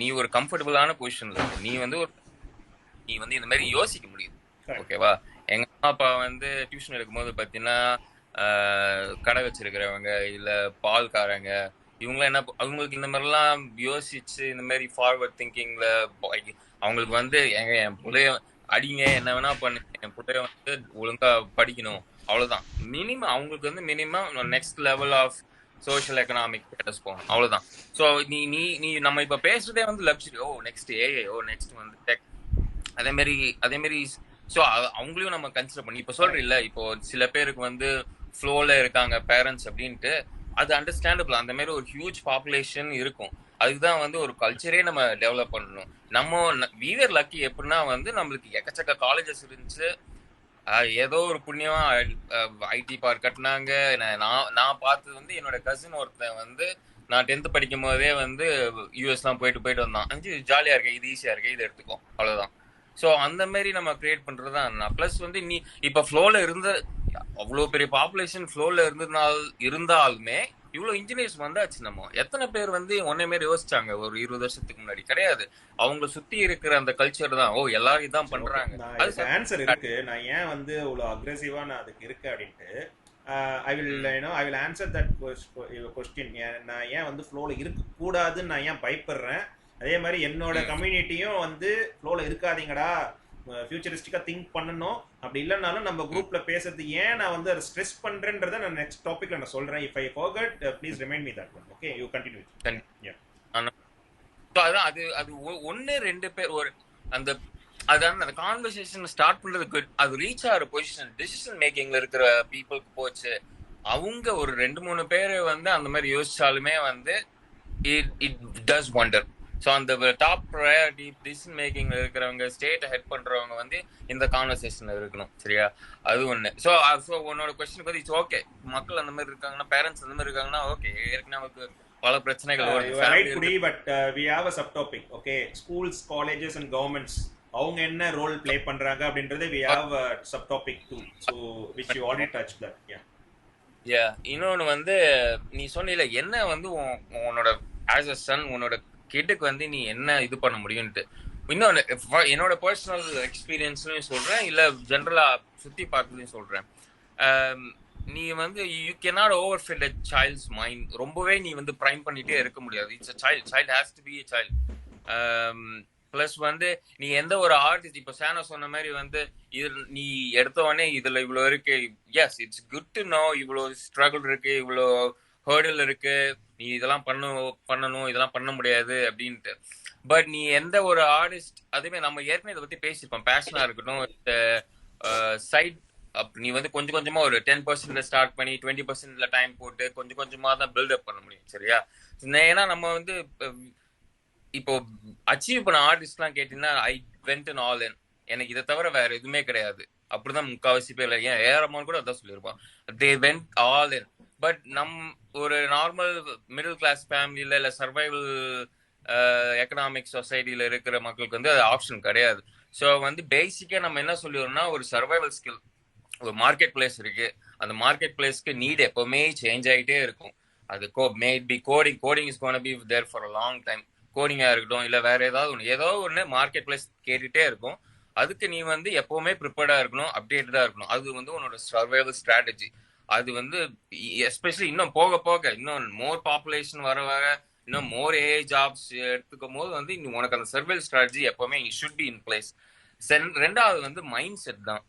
நீ ஒரு கம்ஃபர்டபுளான பொசிஷன்ல இருக்க. நீ வந்து இந்த மாதிரி யோசிக்க முடியுது. ஓகேவா? எங்க அம்மா அப்பா வந்து டியூஷன் எடுக்கும்போது பாத்தீங்கன்னா கடை வச்சிருக்கிறவங்க இல்ல பால்காரங்க இவங்களாம் என்ன அவங்களுக்கு இந்த மாதிரிலாம் யோசிச்சு இந்த மாதிரி ஃபார்வர்ட் திங்கிங்ல அவங்களுக்கு வந்து என் பிள்ளைய அடிங்க என்ன வேணா பண்ணுங்க, என் பிள்ளைய வந்து ஒழுங்கா படிக்கணும், அவ்வளவுதான். மினிமம் அவங்களுக்கு வந்து minimum next level of social economic status போகணும், அவ்வளவுதான். ஸோ நீ நீ நீ நம்ம இப்ப பேசுறதே வந்து லக்ஸரி. ஓ நெக்ஸ்ட் ஏஐ, ஓ நெக்ஸ்ட் வந்து டெக், அதே மாதிரி ஸோ அவங்களையும் நம்ம கன்சிடர் பண்ணி இப்போ சொல்ற இல்ல. இப்போ சில பேருக்கு வந்து ஃப்ளோல இருக்காங்க பேரண்ட்ஸ் அப்படின்ட்டு, அது அண்டர்ஸ்டாண்டபிள். அந்த மாதிரி ஒரு ஹியூஜ் பாப்புலேஷன் இருக்கும். அதுதான் வந்து ஒரு கல்ச்சரே நம்ம டெவலப் பண்ணணும். நம்ம வீவர் லக்கி எப்படின்னா வந்து நம்மளுக்கு எக்கச்சக்க காலேஜஸ் இருந்துச்சு. ஏதோ ஒரு புண்ணியமா ஐடி பார்க் கட்டினாங்க. நான் பார்த்தது வந்து என்னோட கசின் ஒருத்தன் வந்து நான் 10th படிக்கும் போதே வந்து யூஎஸ்லாம் போயிட்டு வந்தான். ஜாலியா இருக்கு, இது ஈஸியா இருக்கு, இது எடுத்துக்கோ, அவ்வளவுதான். ஸோ அந்த மாதிரி நம்ம கிரியேட் பண்றதுதான். பிளஸ் வந்து நீ இப்ப ஃப்ளோல இருந்த அவ்வளவு பெரிய பாப்புலேஷன் ஃப்ளோல இருந்தாலுமே இவ்வளவு இன்ஜினியர்ஸ் வந்தாச்சு. நம்ம எத்தனை பேர் வந்து ஒன்னே மாரி யோசிச்சாங்க ஒரு 20 வருஷத்துக்கு முன்னாடி? கிடையாது. அவங்கள சுத்தி இருக்கிற அந்த கல்ச்சர் தான், ஓ எல்லாரும் இதான் பண்றாங்க. அதுக்கு ஆன்சர் இருக்கு. நான் ஏன் வந்து இவ்வளவு அக்ரெசிவா நான் அதுக்கு இருக்கு அப்படின்ட்டு I will answer that question. நான் ஏன் வந்து ஃப்ளோல இருக்க கூடாதுன்னு நான் ஏன் பயப்படுறேன், அதே மாதிரி என்னோட கம்யூனிட்டியும் வந்து ஃப்ளோல இருக்காதீங்கடா, ஃபியூச்சரிஸ்டிக்கா திங்க் பண்ணணும். அப்படி இல்லைனாலும் நம்ம குரூப்ல பேசுறது ஏன் நான் வந்து அதை ஸ்ட்ரெஸ் பண்றேன்றதை நான் நெக்ஸ்ட் டாபிக்ல நான் சொல்றேன். If I forgot please remind me that one. Okay, you continue. அதான் அது அது ஒன்னு ரெண்டு பேர் ஒரு அந்த அதான் அந்த கான்வர்சேஷன் ஸ்டார்ட் பண்றது குட். அது ரீச் ஆகிற பொசிஷன் டிசிஷன் மேக்கிங்ல இருக்கிற பீப்புளுக்கு போச்சு. அவங்க ஒரு 2-3 பேர் வந்து அந்த மாதிரி யோசிச்சாலுமே வந்து இட் டஸ் வண்டர். ஸோ அந்த டாப் ப்ரையாரிட்டி டிசிஷன் மேக்கிங்ல இருக்கிறவங்க, ஸ்டேட்டை ஹெட் பண்றவங்க வந்து இந்த கான்வர்சேஷன்ல இருக்கணும். சரியா? அது ஒண்ணு. ஸோ உன்னோட கொஸ்டின் பத்தி இட்ஸ் ஓகே. மக்கள் அந்த மாதிரி இருக்காங்கன்னா, பேரண்ட்ஸ் அந்த மாதிரி இருக்காங்கன்னா ஓகே. ஏற்கனவே நமக்கு பல பிரச்சனைகள் வருது. But we have a subtopic. Okay, schools, colleges and governments அவங்க என்ன ரோல் ப்ளே பண்றாங்க அப்படின்றது we have a subtopic too, so which you already touched that. Yeah, இன்னொன்னு வந்து நீ சொன்னீல என்ன வந்து உன்னோட as a son உன்னோட கிட்டுக்கு வந்து நீ என்ன இது பண்ண முடியும்ட்டு. இன்னொன்னு என்னோட பர்சனல் எக்ஸ்பீரியன்ஸ்லயும் சொல்றேன், இல்ல ஜென்ரலா சுத்தி பார்த்ததையும் சொல்றேன். நீ வந்து you cannot overfill a child's mind. ரொம்பவே நீ வந்து பிரைம் பண்ணிட்டே இருக்க முடியாது. It's a child has to be a child. Plus வந்து நீ எந்த ஒரு ஆர்டிஸ்ட் இப்போ சேனோ சொன்ன மாதிரி வந்து இது நீ எடுத்தவொடனே இதுல இவ்வளோ இருக்கு, S it's good to know இவ்வளோ ஸ்ட்ரகிள் இருக்கு, இவ்வளோ ஹேர்டில் இருக்கு, நீ இதெல்லாம் பண்ணணும் இதெல்லாம் பண்ண முடியாது அப்படின்ட்டு. பட் நீ எந்த ஒரு ஆர்டிஸ்ட், அதுவே நம்ம ஏற்கனவே இதை பத்தி பேசியிருப்போம், பேஷனா இருக்கட்டும் சைட் நீ வந்து கொஞ்சம் கொஞ்சமா ஒரு 10% ஸ்டார்ட் பண்ணி 20% டைம் போட்டு கொஞ்சம் கொஞ்சமா தான் பில்டப் பண்ண முடியும். சரியா? ஏன்னா நம்ம வந்து இப்போ அச்சீவ் பண்ண ஆர்டிஸ்ட்லாம் கேட்டீங்கன்னா I went and all in, எனக்கு இதை தவிர வேற எதுவுமே கிடையாது, அப்படிதான் முக்காவாசி பேர். ஏன் ஏஆர்ரஹ்மான் கூட அதான் சொல்லியிருப்பான், they went all in. But ஒரு நார்மல் மிடில் கிளாஸ் ஃபேமிலியில இல்ல சர்வைவல் எக்கனாமிக் சொசைட்டில இருக்கிற மக்களுக்கு வந்து அது ஆப்ஷன் கிடையாது. ஸோ வந்து பேசிக்கா நம்ம என்ன சொல்லிடுறோம்னா, ஒரு சர்வைவல் ஸ்கில், ஒரு மார்க்கெட் பிளேஸ் இருக்கு, அந்த மார்க்கெட் பிளேஸ்க்கு நீட் எப்பவுமே சேஞ்ச் ஆகிட்டே இருக்கும். அது maybe coding is gonna be there for a long time. கோடிங்கா இருக்கட்டும் இல்ல வேற ஏதோ ஒண்ணு மார்க்கெட் பிளேஸ் கேட்டுட்டே இருக்கும். அதுக்கு நீ வந்து எப்பவுமே ப்ரிப்பேர்டா இருக்கணும், அப்டேட்டடா இருக்கணும். அது வந்து உன்னோட சர்வைவல் ஸ்ட்ராட்டஜி. அது வந்து எஸ்பெஷலி இன்னும் போக போக இன்னும் மோர் பாப்புலேஷன் வர இன்னும் மோர் ஏஐ ஜாப்ஸ் எடுத்துக்கும் போது வந்து உனக்கு அந்த சர்வைவல் ஸ்ட்ராட்டஜி எப்பவுமே ஷுட் பி இன் பிளேஸ். ரெண்டாவது வந்து மைண்ட் செட் தான்.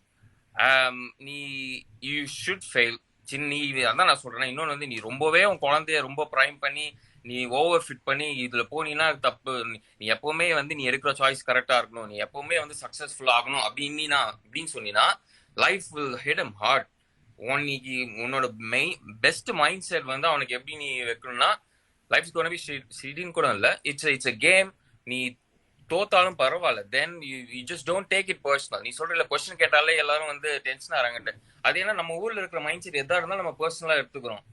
நீ யூ ஷுட் ஃபெயில். நீ அதான் நான் சொல்றேன். இன்னொன்னு வந்து நீ ரொம்பவே உன் குழந்தைய ரொம்ப ப்ரைம் பண்ணி நீ ஓவர் ஃபிட் பண்ணி இதுல போனீங்கன்னா தப்பு. நீ எப்பவுமே வந்து நீ எடுக்கிற சாய்ஸ் கரெக்டா இருக்கணும், நீ எப்பவுமே வந்து சக்சஸ்ஃபுல் ஆகணும் அப்படின்னு சொன்னீங்கன்னா life will hit him hard. உன்னைக்கு உன்னோட பெஸ்ட் மைண்ட் செட் வந்து அவனுக்கு எப்படி நீ வைக்கணும்னா லைஃப் இஸ் கோனா பி ஷீடின்னு கூட இல்ல, இட்ஸ் a கேம். நீ தோத்தாலும் பரவாயில்ல, then you just don't take it personal. நீ சொல்ற கொஸ்டின் கேட்டாலே எல்லாரும் வந்து டென்ஷன் ஆறாங்கட்டு. அது ஏன்னா நம்ம ஊர்ல இருக்கிற மைண்ட் செட் எதா இருந்தாலும் நம்ம பர்சனலா எடுத்துக்கிறோம்.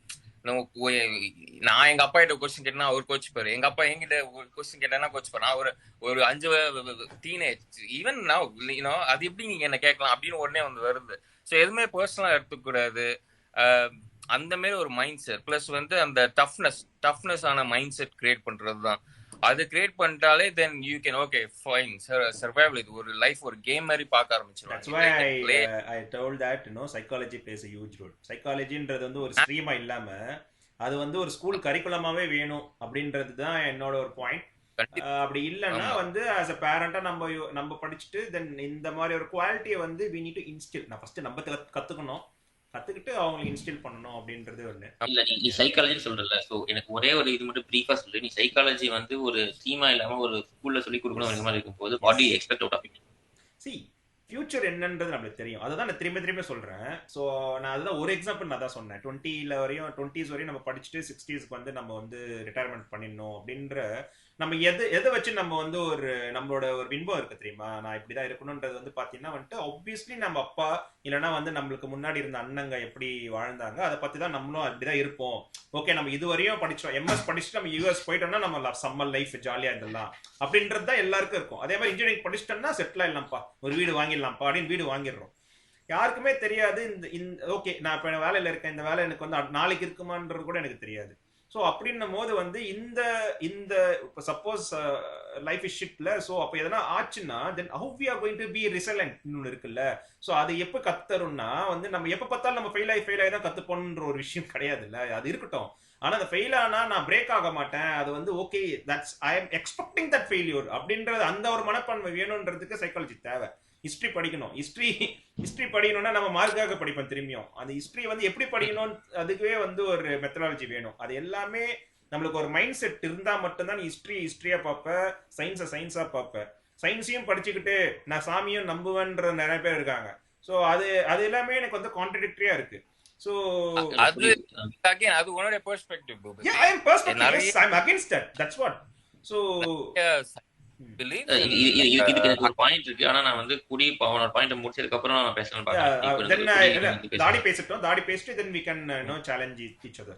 நான் எங்க அப்பா கிட்ட கொஸ்டின் கேட்டா அவர் கோச் பாரு, எங்க அப்பா என்கிட்ட கொஸ்டின் கேட்டா கோச் பாரு. நான் ஒரு 5 டீனேஜ் ஈவன் நான் அது எப்படி நீங்க என்ன கேட்கலாம் அப்படின்னு உடனே வந்து வருது. ஸோ எதுவுமே பர்சனலா எடுத்துக்கூடாது. அந்த மாதிரி ஒரு மைண்ட் செட் பிளஸ் வந்து அந்த டஃப்னஸ் ஆன மைண்ட் செட் கிரியேட் பண்றது தான். அது கிரியேட் பண்ணிட்டாலே then you can okay fine survival. இது ஒரு லைஃப் ஒரு கேம் மாதிரி பார்க்க ஆரம்பிச்சிடும். That's why I told that psychology plays a huge role. சைக்காலஜின்றது வந்து ஒரு ஸ்ட்ரீமா இல்லாம அது வந்து ஒரு ஸ்கூல் கரிக்குலமாவே வேணும் அப்படின்றது தான் என்னோட ஒரு பாயிண்ட். அப்படி இல்லைன்னா வந்து ஆஸ் அ பேரண்டா நம்ம படிச்சுட்டு தென் இந்த மாதிரி ஒரு குவாலிட்டியை வந்து we need to instill. நான் ஃபர்ஸ்ட் நம்ம கத்துக்கிட்டு அவங்களுக்கு இன்ஸ்டில் பண்ணணும் அப்படின்றது ஒண்ணு. இல்ல நீ சைக்காலஜி சொல்றல, சோ எனக்கு ஒரே ஒரு இது மட்டும் பிரீஃபா சொல்லு. நீ சைக்காலஜி வந்து ஒரு ஸ்கீமா இல்லாம ஒரு ஸ்கூல்ல சொல்லி கொடுக்கணும் மாதிரி இருக்கும்போது what do you expect out of it? See future என்னன்றது நம்மளுக்கு தெரியும். அதுதான் நான் திரும்ப சொல்றேன். ஸோ நான் அதுதான் ஒரு எக்ஸாம்பிள் நான் தான் சொன்னேன். 20s வரையும் நம்ம படிச்சுட்டு 60s வந்து நம்ம வந்து ரிட்டையர்மெண்ட் பண்ணிடணும் அப்படின்ற நம்ம எதை வச்சு நம்ம வந்து நம்மளோட ஒரு பின்பம் இருக்கு தெரியுமா, நான் இப்படிதான் இருக்கணும்ன்றது வந்து பாத்தீங்கன்னா வந்துட்டு ஆப்வியஸ்லி நம்ம அப்பா இல்லைன்னா வந்து நம்மளுக்கு முன்னாடி இருந்த அண்ணங்க எப்படி வாழ்ந்தாங்க அதை பத்தி தான் நம்மளும் அப்படிதான் இருப்போம். ஓகே நம்ம இதுவரையும் படிச்சோம், எம்எஸ் படிச்சுட்டு நம்ம யூஎஸ் போயிட்டோம்னா நம்ம சம்மர் லைஃப் ஜாலியா இருந்தலாம் அப்படின்றது தான் எல்லாருக்கும் இருக்கும். அதே மாதிரி இன்ஜினியரிங் படிச்சிட்டோம்னா செட்டில் ஆயிடலாம்ப்பா, ஒரு வீடு வாங்கிடலாம்ப்பா அப்படின்னு வீடு வாங்கிடுறோம். யாருக்குமே தெரியாது இந்த ஓகே நான் இப்ப வேலையில இருக்கேன், இந்த வேலை எனக்கு வந்து நாளைக்கு இருக்குமான்றது கூட எனக்கு தெரியாது. ஸோ அப்படின்னும் போது வந்து இந்த சப்போஸ் லைஃப் இஸ் ஷிட்ல, ஸோ அப்போ எதனா ஆச்சுன்னா then how we are going to be resilient இருக்குல்ல. ஸோ அது எப்போ கத்துறோம்னா வந்து நம்ம எப்போ பார்த்தாலும் நம்ம ஃபெயில் ஆகி தான் கத்துப்போன்ற ஒரு விஷயம் கிடையாது இல்ல, அது இருக்கட்டும். ஆனா அந்த ஃபெயில் ஆனா நான் பிரேக் ஆக மாட்டேன், அது வந்து okay that's I am expecting that failure அப்படின்றது அந்த ஒரு மனப்பான்மை வேணும்ன்றதுக்கு சைக்காலஜி தேவை. ஹிஸ்டரி படிக்கணும். ஹிஸ்டரி படிக்கணும்னா நம்ம மார்க்காக படிப்போம் திரும்பியும். அந்த ஹிஸ்டரி வந்து எப்படி படிக்கணும் அதுவே வந்து ஒரு மெத்தடாலஜி வேணும். அது எல்லாமே நம்மளுக்கு ஒரு மைண்ட் செட் இருந்தா மட்டும்தான் ஹிஸ்டரியா பார்ப்பேன், சயின்ஸா பார்ப்பேன். சயின்ஸையும் படிச்சுக்கிட்டு நான் சாமியும் நம்புவேன்ற நிறைய பேர் இருக்காங்க. ஸோ அது எல்லாமே எனக்கு வந்து கான்ட்ரடிக்டரியா இருக்கு. So அது again அது உன்னோட perspective. Yeah, I am perspective. Yes, I'm against that. That's what. So இதுக்கு எனக்கு ஒரு பாயிண்ட் இருக்கு. ஆனா நான் வந்து அவனோட பாயிண்ட் முடிச்சதுக்கு அப்புறம் நான் பேசலாம் பாக்கிறேன். தாடி பேசிட்டு then we can challenge each other.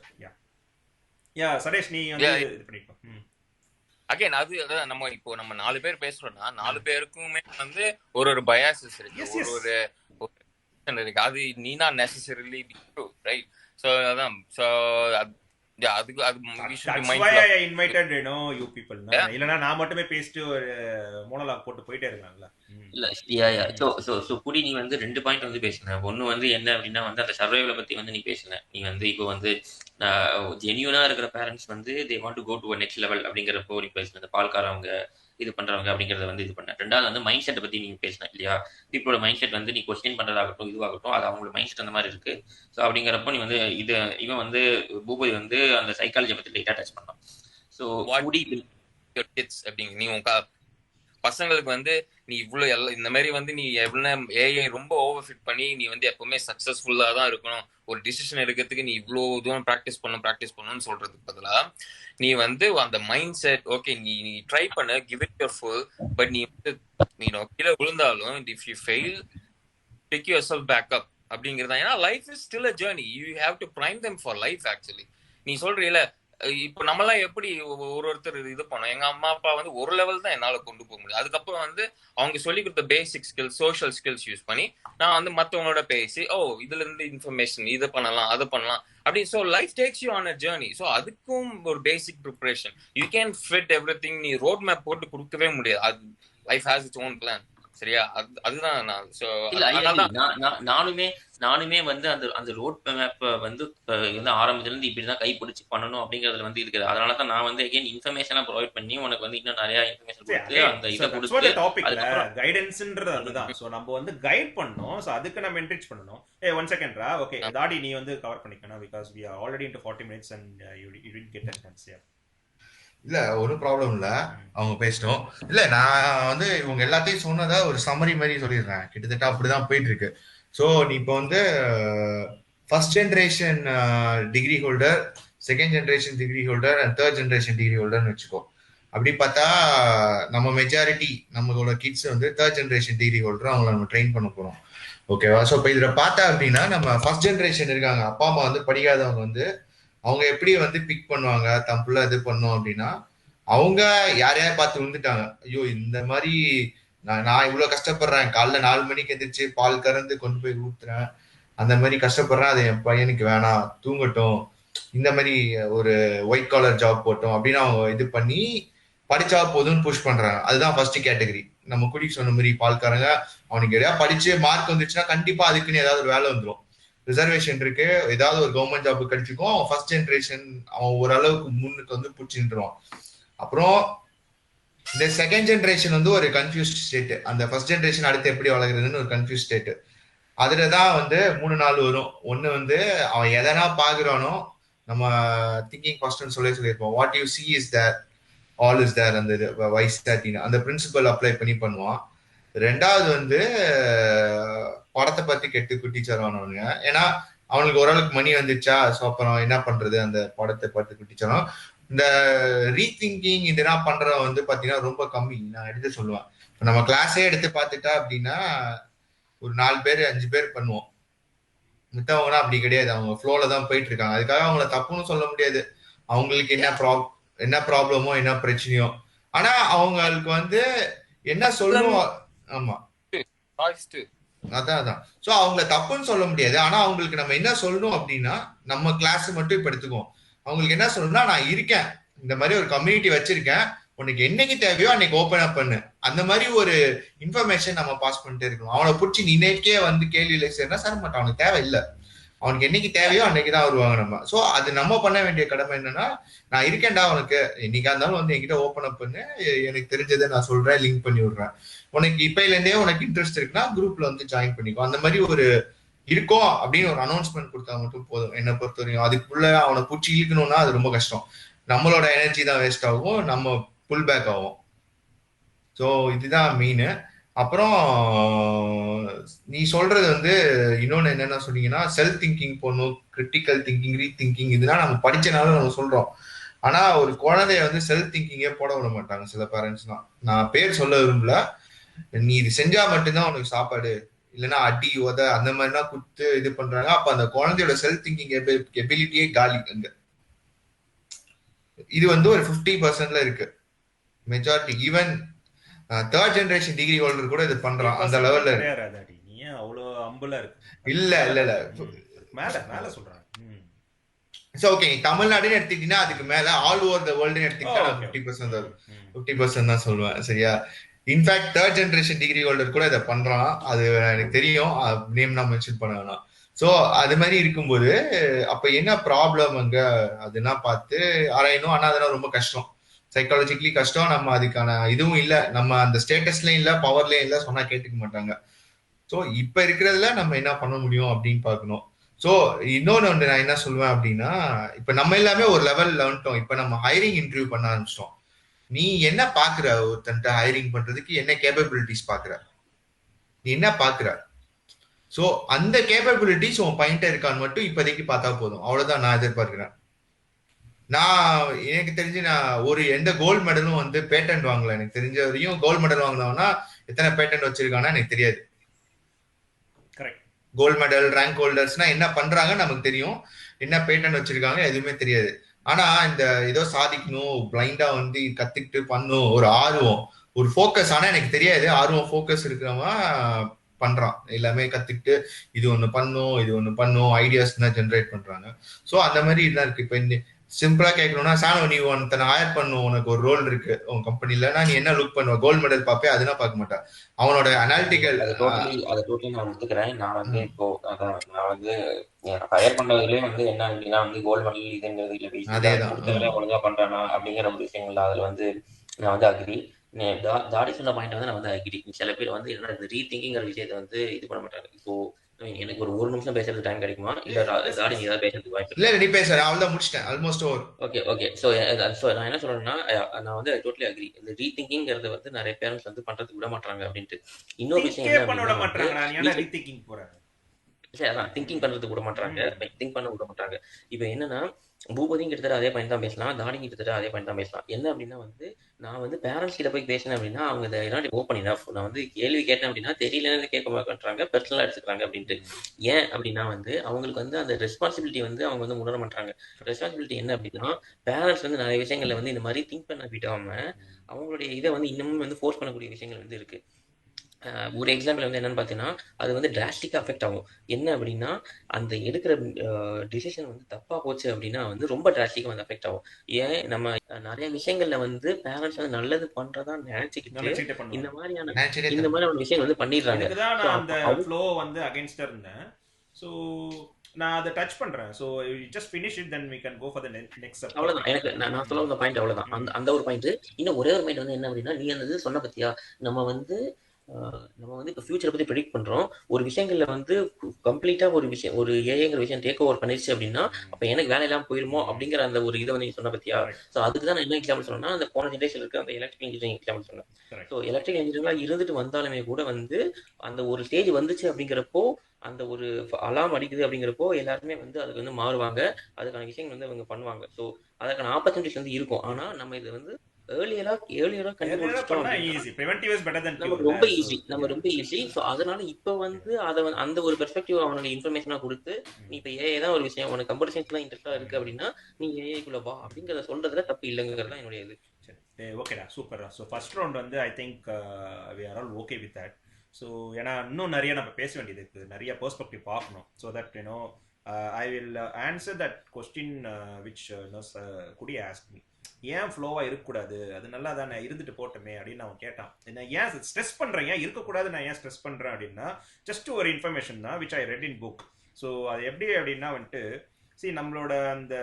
Yeah Suresh நீ வந்து இது பண்ணிக்கோ. அகைன் அது நம்ம இப்போ நம்ம 4 பேர் பேசுறோம்னா 4 பேருக்குமே வந்து ஒரு பயாசஸ் இருக்கு, ஒரு இருக்கு. அது நீ not necessarily true, right? So அதான் so அதுக்கு அது that's why I invited you people. இல்லனா நான் மட்டுமே பேசிட்டு ஒரு மோனோலாக் போட்டு போயிட்டே இருக்கலாம்ல. இல்ல சோ புடி நீ வந்து 2 பாயிண்ட் வந்து பேசுன. ஒன்னு வந்து என்ன அப்படின்னா வந்து அந்த சர்வைவலை பத்தி வந்து நீ பேசுன. நீ வந்து இப்போ வந்து ஜெனியூனா இருக்கிற பேரண்ட்ஸ் வந்து they want to go to a next level அப்படிங்கறப்போ நீ பேசுன. அந்த பால்காரவங்க இது பண்றவங்க அப்படிங்கறத வந்து இது பண்ண. ரெண்டாவது வந்து மைண்ட் செட்டை பத்தி நீங்க பேசின இல்லையா. பீப்புளோட மைண்ட் செட் வந்து நீ கொஸ்டின் பண்றதாகட்டும் இதுவாகட்டும் அது அவங்களோட மைண்ட் செட் அந்த மாதிரி இருக்கு. ஸோ அப்படிங்கிறப்போ நீ வந்து இவன் வந்து பூபதி வந்து அந்த சைக்காலஜி பத்தி லைட்டா டச் பண்ணான். ஸோ நீ உங்க பசங்களுக்கு வந்து நீ இவ்வளவு இந்த மாதிரி வந்து நீ எவ்வளவு ஏஐ ரொம்ப ஓவர் ஃபிட் பண்ணி நீ வந்து எப்பவுமே சக்சஸ்ஃபுல்லா தான் இருக்கணும், ஒரு டிசிஷன் எடுக்கிறதுக்கு நீ இவ்வளவு தூரம் ப்ராக்டிஸ் பண்ணணும்னு சொல்றதுக்கு பதிலா நீ வந்து அந்த மைண்ட் செட் ஓகே நீ ட்ரை பண்ண, give it your full. But நீ வந்து கீழே விழுந்தாலும் if you fail pick yourself back up அப்படிங்கிறதா. ஏன்னா life is still a journey, you have to prime them for life. Actually நீ சொல்றீல இப்போ நம்மளாம் எப்படி ஒருத்தர் இது பண்ணோம், எங்க அம்மா அப்பா வந்து ஒரு லெவல் தான் என்னால கொண்டு போக முடியும். அதுக்கப்புறம் வந்து அவங்க சொல்லி கொடுத்த பேசிக் ஸ்கில்ஸ், சோஷியல் ஸ்கில்ஸ் யூஸ் பண்ணி நான் வந்து மற்றவங்களோட பேசி இதுல இருந்து இன்ஃபர்மேஷன் இதை பண்ணலாம் அதை பண்ணலாம் அப்படி. So life takes you on a journey. So அதுக்கும் ஒரு basic preparation. You can fit everything. நீ ரோட் மேப் போட்டு கொடுக்கவே முடியாது. அது life has its own plan. சரியா? அதுதான் நான் இல்ல ஐ அதனால அக்ரி. தான். நானுமே வந்து அந்த அந்த ரோட் மேப்பை வந்து வந்து ஆரம்பத்துல இருந்து இப்படிதான் கைப்பிடிச்சு பண்ணணும் அப்படிங்கறதுல வந்து இருக்குது. அதனால தான் நான் வந்து அகைன் இன்ஃபர்மேஷனா ப்ரொவைட் பண்ணி உனக்கு வந்து இன்னும் நிறைய இன்ஃபர்மேஷன் கொடுத்து அந்த இதை கொடுத்து அதுக்கப்புறம் கைடன்ஸ்ன்றது அதுதான். சோ நம்ம வந்து கைட் பண்ணோம். சோ அதுக்கு நம்ம என்ரிச் பண்ணணும். ஒன் செகண்ட்ரா. ஓகே, தாடி நீ வந்து கவர் பண்ணிக்கணும் because we are already into 40 minutes and you didn't get a chance. இல்ல ஒரு ப்ராப்ளம் இல்ல, அவங்க பேசிட்டோம். இல்ல நான் வந்து இவங்க எல்லாத்தையும் சொன்னதா ஒரு சம்மரி மாதிரி சொல்லிடுறேன். கிட்டத்தட்ட அப்படிதான் போயிட்டு இருக்கு. ஸோ நீ இப்போ வந்து first generation degree holder, second generation degree holder and third generation degree ஹோல்டர்னு வச்சுக்கோ. அப்படி பார்த்தா நம்ம மெஜாரிட்டி நம்மளோட கிட்ஸ் வந்து தேர்ட் ஜென்ரேஷன் டிகிரி ஹோல்டர், அவங்கள நம்ம ட்ரெயின் பண்ண போறோம். ஓகேவா? ஸோ இப்போ இதில் பார்த்தா அப்படின்னா நம்ம ஃபர்ஸ்ட் ஜென்ரேஷன் இருக்காங்க, அப்பா அம்மா வந்து படிக்காதவங்க வந்து அவங்க எப்படி வந்து பிக் பண்ணுவாங்க தம் புள்ள இது பண்ணும் அப்படின்னா, அவங்க யாரையாவது பார்த்து விழுந்துட்டாங்க. ஐயோ இந்த மாதிரி நான் இவ்வளவு கஷ்டப்படுறேன், காலைல 4 மணிக்கு எந்திரிச்சு பால் கறந்து கொண்டு போய் ஊத்துறேன், அந்த மாதிரி கஷ்டப்படுறேன், அது என் பையனுக்கு வேணாம், தூங்கட்டும், இந்த மாதிரி ஒரு ஒயிட் காலர் ஜாப் போட்டோம் அப்படின்னு அவங்க இது பண்ணி படிச்சா போதும்னு புஷ் பண்றாங்க. அதுதான் ஃபர்ஸ்ட் கேட்டகரி. நம்ம குடிக்கு சொன்ன மாதிரி பால்காரங்க, அவனுக்கு எதாவது படிச்சு மார்க் வந்துச்சுன்னா கண்டிப்பா அதுக்குன்னு ஏதாவது ஒரு வேலை வந்துடும், ரிசர்வேஷன் இருக்கு, ஏதாவது ஒரு கவர்மெண்ட் ஜாப் கிடைச்சிக்கும், அவன் ஃபர்ஸ்ட் ஜென்ரேஷன் அவன் ஓரளவுக்கு முன்னுக்கு வந்து பிடிச்சிருவான். அப்புறம் இந்த செகண்ட் ஜென்ரேஷன் வந்து ஒரு கன்ஃபியூஸ்ட் ஸ்டேட். அந்த ஃபர்ஸ்ட் ஜென்ரேஷன் அடுத்து எப்படி வளர்க்குறதுன்னு ஒரு கன்ஃபியூஸ் ஸ்டேட். அதுலதான் வந்து 3 நாள் வரும். ஒண்ணு வந்து அவன் எதனா பாக்குறானோ, நம்ம திங்கிங் ஃபர்ஸ்ட்னு சொல்லியிருப்போம், what you see is there all is there, அந்த வைஸ் தேர்ட்டின் அந்த பிரின்சிபல் அப்ளை பண்ணி பண்ணுவான். ரெண்டாவது வந்து படத்தை பத்தி கெட்டு குட்டிச்சரவானவனுங்க. ஏன்னா அவனுக்கு ஓரளவுக்கு மணி வந்துச்சா, ஸோ அப்புறம் என்ன பண்றது, அந்த படத்தை பார்த்து குட்டிச்சரம். இந்த ரீதிங்கிங் இதெல்லாம் பண்றவன் வந்து பாத்தீங்கன்னா ரொம்ப கம்மி, நான் எடுத்து சொல்லுவேன். இப்போ நம்ம கிளாஸே எடுத்து பார்த்துட்டா அப்படின்னா ஒரு 4 பேர் 5 பேர் பண்ணுவோம். மித்தவங்கன்னா அப்படி கிடையாது, அவங்க ஃப்ளோல தான் போயிட்டு இருக்காங்க. அதுக்காக அவங்கள தப்புன்னு சொல்ல முடியாது. அவங்களுக்கு என்ன ப்ராப்ளமோ என்ன பிரச்சனையோ, ஆனா அவங்களுக்கு வந்து என்ன சொல்லணும். ஆமா, அதான். சோ அவங்கள தப்புன்னு சொல்ல முடியாது. ஆனா அவங்களுக்கு நம்ம என்ன சொல்லணும் அப்படின்னா, நம்ம கிளாஸ் மட்டும் இப்ப எடுத்துக்குவோம். அவங்களுக்கு என்ன சொல்லணும்னா, நான் இருக்கேன், இந்த மாதிரி ஒரு கம்யூனிட்டி வச்சிருக்கேன், உனக்கு என்னைக்கு தேவையோ அன்னைக்கு ஓப்பன் அப் பண்ணு, அந்த மாதிரி ஒரு இன்ஃபர்மேஷன் நம்ம பாஸ் பண்ணிட்டே இருக்கணும். அவனை பிடிச்சி இன்னைக்கே வந்து கேள்வியில சேர்னா சார் மாட்டான், அவனுக்கு தேவை இல்லை. அவனுக்கு என்னைக்கு தேவையோ அன்னைக்குதான் வருவாங்க நம்ம. சோ அது நம்ம பண்ண வேண்டிய கடமை என்னன்னா, நான் இருக்கேன்டா, உனக்கு என்னைக்கா இருந்தாலும் வந்து என்கிட்ட ஓப்பன் அப் பண்ணு, எனக்கு தெரிஞ்சதை நான் சொல்றேன், லிங்க் பண்ணி விடுறேன், உனக்கு இப்பையில இருந்தே உனக்கு இன்ட்ரெஸ்ட் இருக்குன்னா குரூப்ல வந்து ஜாயின் பண்ணிக்கோ, அந்த மாதிரி ஒரு இருக்கும் அப்படின்னு ஒரு அனௌன்ஸ்மெண்ட் கொடுத்தா மட்டும் போதும் என்னை பொறுத்த வரைக்கும். அதுக்குள்ள அவனை பிடிச்சி இழுக்கணும்னா அது ரொம்ப கஷ்டம், நம்மளோட எனர்ஜி தான் வேஸ்ட் ஆகும், நம்ம புல் பேக் ஆகும். ஸோ இதுதான் மெயின். அப்புறம் நீ சொல்றது வந்து இன்னொன்னு என்னென்ன சொன்னீங்கன்னா, செல்ஃப் திங்கிங் போடணும், கிரிட்டிக்கல் திங்கிங், ரீ திங்கிங், இதெல்லாம் நம்ம படிச்சனால நம்ம சொல்றோம். ஆனா ஒரு குழந்தைய வந்து செல்ஃப் திங்கிங்கே போட விட மாட்டாங்க சில பேரண்ட்ஸ்லாம். நான் பேர் சொல்ல விரும்பல, நீ இது செஞ்சா மட்டும்தான் உனக்கு சாப்பாடு, இல்லைன்னா அடி உத அந்த மாதிரிலாம் கொடுத்து இது பண்றாங்க. அப்ப அந்த குழந்தையோட செல்ஃப் திங்கிங் எபிலிட்டியே காலி அங்க. இது வந்து ஒரு 50% இருக்கு. Majority even third generation degree holder கூட இது பண்றான் அந்த லெவல்ல. இல்ல மேல சொல்றாங்க. ஓகே, தமிழ்நாடுன்னு எடுத்துக்கிட்டீங்கன்னா அதுக்கு மேல ஆல் ஓவர் த வேர்ல்டுன்னு எடுத்துக்கிட்டா 50% தான் சொல்லுவேன். சரியா? In fact third generation degree holder கூட இதை பண்றான், அது எனக்கு தெரியும், நேம் நான் மென்ஷன் பண்ண வேணாம். ஸோ அது மாதிரி இருக்கும்போது அப்ப என்ன ப்ராப்ளம் அங்க அதுனா பார்த்து ஆராயணும். ஆனா அதெல்லாம் ரொம்ப கஷ்டம், சைக்காலஜிக்கலி கஷ்டம். நம்ம அதுக்கான இதுவும் இல்லை, நம்ம அந்த ஸ்டேட்டஸ்லயும் இல்லை, பவர்லயும் இல்லை, சொன்னா கேட்டுக்க மாட்டாங்க. ஸோ இப்ப இருக்கிறதுல நம்ம என்ன பண்ண முடியும் அப்படின்னு பார்க்கணும். ஸோ இன்னொன்னு ஒன்று நான் என்ன சொல்லுவேன் அப்படின்னா, இப்ப நம்ம எல்லாமே ஒரு லெவல் வந்துட்டோம். இப்ப நம்ம ஹைரிங் இன்டர்வியூ பண்ண ஆரம்பிச்சிட்டோம். நீ என்ன பாக்குற, ஒருத்தன்ட்ட ஹைரிங் பண்றதுக்கு என்ன கேப்பபிலிட்டிஸ் பாக்குற, நீ என்ன பாக்குற? சோ அந்த கேப்பபிலிட்டிஸ் உன் பையன்ட்ட இருக்கான்னு மட்டும் இப்போதைக்கு பார்த்தா போதும், அவ்வளவுதான் நான் எதிர்பார்க்கிறேன். நான் எனக்கு தெரிஞ்சு நான் ஒரு எந்த கோல்டு மெடலும் வந்து பேட்டன்ட் வாங்கல. எனக்கு தெரிஞ்ச வரையும் கோல்டு மெடல் வாங்கினவனா எத்தனை பேட்டன்ட் வச்சிருக்கானா எனக்கு தெரியாது. கோல்டு மெடல் ரேங்க் ஹோல்டர்ஸ்னா என்ன பண்றாங்க நமக்கு தெரியும், என்ன பேட்டன்ட் வச்சிருக்காங்க எதுவுமே தெரியாது. ஆனா இந்த ஏதோ சாதிக்கணும், பிளைண்டா வந்து கத்துக்கிட்டு பண்ணும் ஒரு ஆர்வம், ஒரு ஃபோக்கஸ், ஆனா எனக்கு தெரியாது, ஆர்வம் ஃபோக்கஸ் இருக்கிறவன் பண்றான், எல்லாமே கத்துக்கிட்டு இது ஒண்ணு பண்ணும் ஐடியாஸ் தான் ஜென்ரேட் பண்றாங்க. ஸோ அந்த மாதிரி இதெல்லாம் இருக்கு. இப்போ சிம்பிளா கேட்கணும்னா சாணம் நீ ஒருத்தனை ஹயர் பண்ணும், உனக்கு ஒரு ரோல் இருக்கு உன் கம்பெனிலனா நீ என்ன லுக் பண்ணுவ? கோல்டு மெடல் பாப்பே, அதெல்லாம் பார்க்க மாட்டேன். அவனோட அனாலிட்டிக்கல். அதை டோட்டலி நான் ஒத்துக்கிறேன். நான் வந்து இப்போ அதான் நான் வந்து ஃபயர் பண்றதுலயே வந்து என்ன அப்படின்னா வந்து கோல்டு மெடல் இதுங்கிறது இல்லை, அதேதான். கொடுத்தவரை ஒழுங்கா பண்றானா அப்படிங்கிற ஒரு விஷயங்கள்ல அதுல வந்து நான் வந்து அக்ரி. தாடி சொன்ன பாயிண்ட் வந்து நான் வந்து அக்ரி. சில பேர் வந்து என்ன ரீதிங்கிங்கிற விஷயத்தை வந்து இது பண்ண மாட்டாங்க. இப்போ எனக்கு ஒரு நிமிஷம் பேசுறதுக்கு டைம் கிடைக்குமா? இல்ல தாடி நீ ஏதாவது பேசுறதுக்கு வாய்ப்பு இல்ல நீ பேசுற, அவ்வளவுதான் முடிச்சிட்டேன், almost over. Okay okay. So நான் என்ன சொல்றேன்னா நான் வந்து டோட்டலி அக்ரி. இந்த ரீதிங்கிங்கிறது வந்து நிறைய பேரண்ட்ஸ் வந்து பண்றதுக்கு விட மாட்டாங்க அப்படின்ட்டு. இன்னொரு விஷயம் என்ன அப்படின்னா சரி அதான் திங்கிங் பண்றதுக்கு விட மாட்டாங்க, திங்க் பண்ண விட மாட்டாங்க. இப்போ என்னன்னா பூபதியும் கிட்டத்தட்ட அதே பாயிண்ட் தான் பேசலாம், தாடியும் கிட்டத்தட்ட அதே பாயிண்ட் தான் பேசலாம். என்ன அப்படின்னா வந்து நான் வந்து பேரண்ட்ஸ் கிட்ட போய் பேசினேன் அப்படின்னா அவங்க இதை ஓப்பன் இனஃப். நான் வந்து கேள்வி கேட்டேன் அப்படின்னா தெரியலன்னு கேட்க மாட்டாங்க, பர்சனலாக எடுத்துக்கிறாங்க அப்படின்ட்டு. ஏன் அப்படின்னா வந்து அவங்களுக்கு வந்து அந்த ரெஸ்பான்சிபிலிட்டி வந்து அவங்க வந்து உணர மாட்டாங்க. ரெஸ்பான்சிபிலிட்டி என்ன அப்படின்னா பேரண்ட்ஸ் வந்து நிறைய விஷயங்கள்ல வந்து இந்த மாதிரி திங்க் பண்ண விடாம அவங்களுடைய இதை வந்து இன்னமும் வந்து ஃபோர்ஸ் பண்ணக்கூடிய விஷயங்கள் வந்து இருக்கு. ஒரு எக்ஸாம்பிள் வந்து என்னன்னு பார்த்தீங்கன்னா அது வந்து டிராஸ்டிக்காக அஃபெக்ட் ஆகும். என்ன அப்படின்னா அந்த எடுக்கிற டிசிஷன் வந்து தப்பா போச்சு அப்படின்னா வந்து ரொம்ப டிராஸ்டிக்காக வந்து அஃபெக்ட் ஆகும். ஏன் நம்ம நிறைய விஷயங்கள்ல வந்து பேரண்ட்ஸ் வந்து நல்லது பண்றதா நினைச்சுக்கிட்டு இந்த மாதிரியான விஷயங்கள் வந்து பண்ணிடுறாங்க. நான் அதை டச் பண்றேன். So just finish it, then we can go for the next step. அவ்வளவுதான். எனக்கு நான் சொல்ல வந்த பாயிண்ட் அவ்வளவுதான். அந்த ஒரு பாயிண்ட். இன்னும் ஒரே ஒரு பாயிண்ட் வந்து என்ன அப்படின்னா நீ அந்த சொன்ன பத்தியா நம்ம வந்து இப்போ ஃபியூச்சரை பத்தி ப்ரெடிக்ட் பண்றோம். ஒரு விஷயங்கள்ல வந்து கம்ப்ளீட்டா ஒரு ஏஐங்கிற விஷயம் டேக் ஓவர் பண்ணிருச்சு அப்படின்னா அப்ப எனக்கு வேலை எல்லாம் போயிருமோ அப்படிங்கிற அந்த ஒரு இதை வந்து நீ சொன்ன பத்தியா. ஸோ அதுக்கு தான் நான் என்ன எக்ஸாம்பிள் சொன்னேன்னா அந்த போன ஜென்ரேஷன் இருக்கு அந்த எலக்ட்ரிக்கல் இன்ஜினியரிங் எக்ஸாம்பிள் சொன்னேன். ஸோ எலக்ட்ரிக்கல் இன்ஜினியரிங்லாம் இருந்துட்டு வந்தாலுமே கூட வந்து அந்த ஒரு ஸ்டேஜ் வந்துச்சு அப்படிங்கிறப்போ அந்த ஒரு அலாம் அடிக்குது அப்படிங்கிறப்போ எல்லாருமே வந்து அதுக்கு வந்து மாறுவாங்க, அதுக்கான விஷயங்கள் வந்து அவங்க பண்ணுவாங்க. ஸோ அதுக்கான ஆப்பர்ச்சுனிட்டிஸ் வந்து இருக்கும். ஆனா நம்ம இதை வந்து ரொம்ப ஈஸி. ஸோ அதனால இப்ப வந்து அதை அந்த ஒரு பெர்ஸ்பெக்டிவ் அவனோட இன்ஃபர்மேஷனா கொடுத்து நீ இப்ப ஏஐ தான் ஒரு விஷயம் உனக்கு கம்ப்யூட்டர் சயின்ஸ்லாம் இன்ட்ரெஸ்டா இருக்கு அப்படின்னா நீ ஏஐக்குள்ள வா அப்படிங்கிறத சொல்றதுல தப்பு இல்லைங்கிறது தான் என்னுடைய இது. ஓகேடா, சூப்பர். ஸோ ஃபர்ஸ்ட் ரவுண்ட் வந்து I think we are all okay with that. So ஏன்னா இன்னும் நிறைய நம்ம பேச வேண்டியது இருக்குது, நிறைய பெர்ஸ்பெக்டிவ் பார்க்கணும். So that you know I will answer that question which குடி ஆஸ்க் மீ. ஏன் ஃப்ளோவாக இருக்கக்கூடாது, அது நல்லா தானே இருந்துட்டு போட்டோமே அப்படின்னு அவன் கேட்டான். என்ன ஏன் ஸ்ட்ரெஸ் பண்ணுறேன், ஏன் இருக்கக்கூடாது, நான் ஏன் ஸ்ட்ரெஸ் பண்ணுறேன் அப்படின்னா ஜஸ்ட் ஒரு இன்ஃபர்மேஷன் தான் which I read in book. So அது எப்படி அப்படின்னா வந்துட்டு நம்மளோட அந்த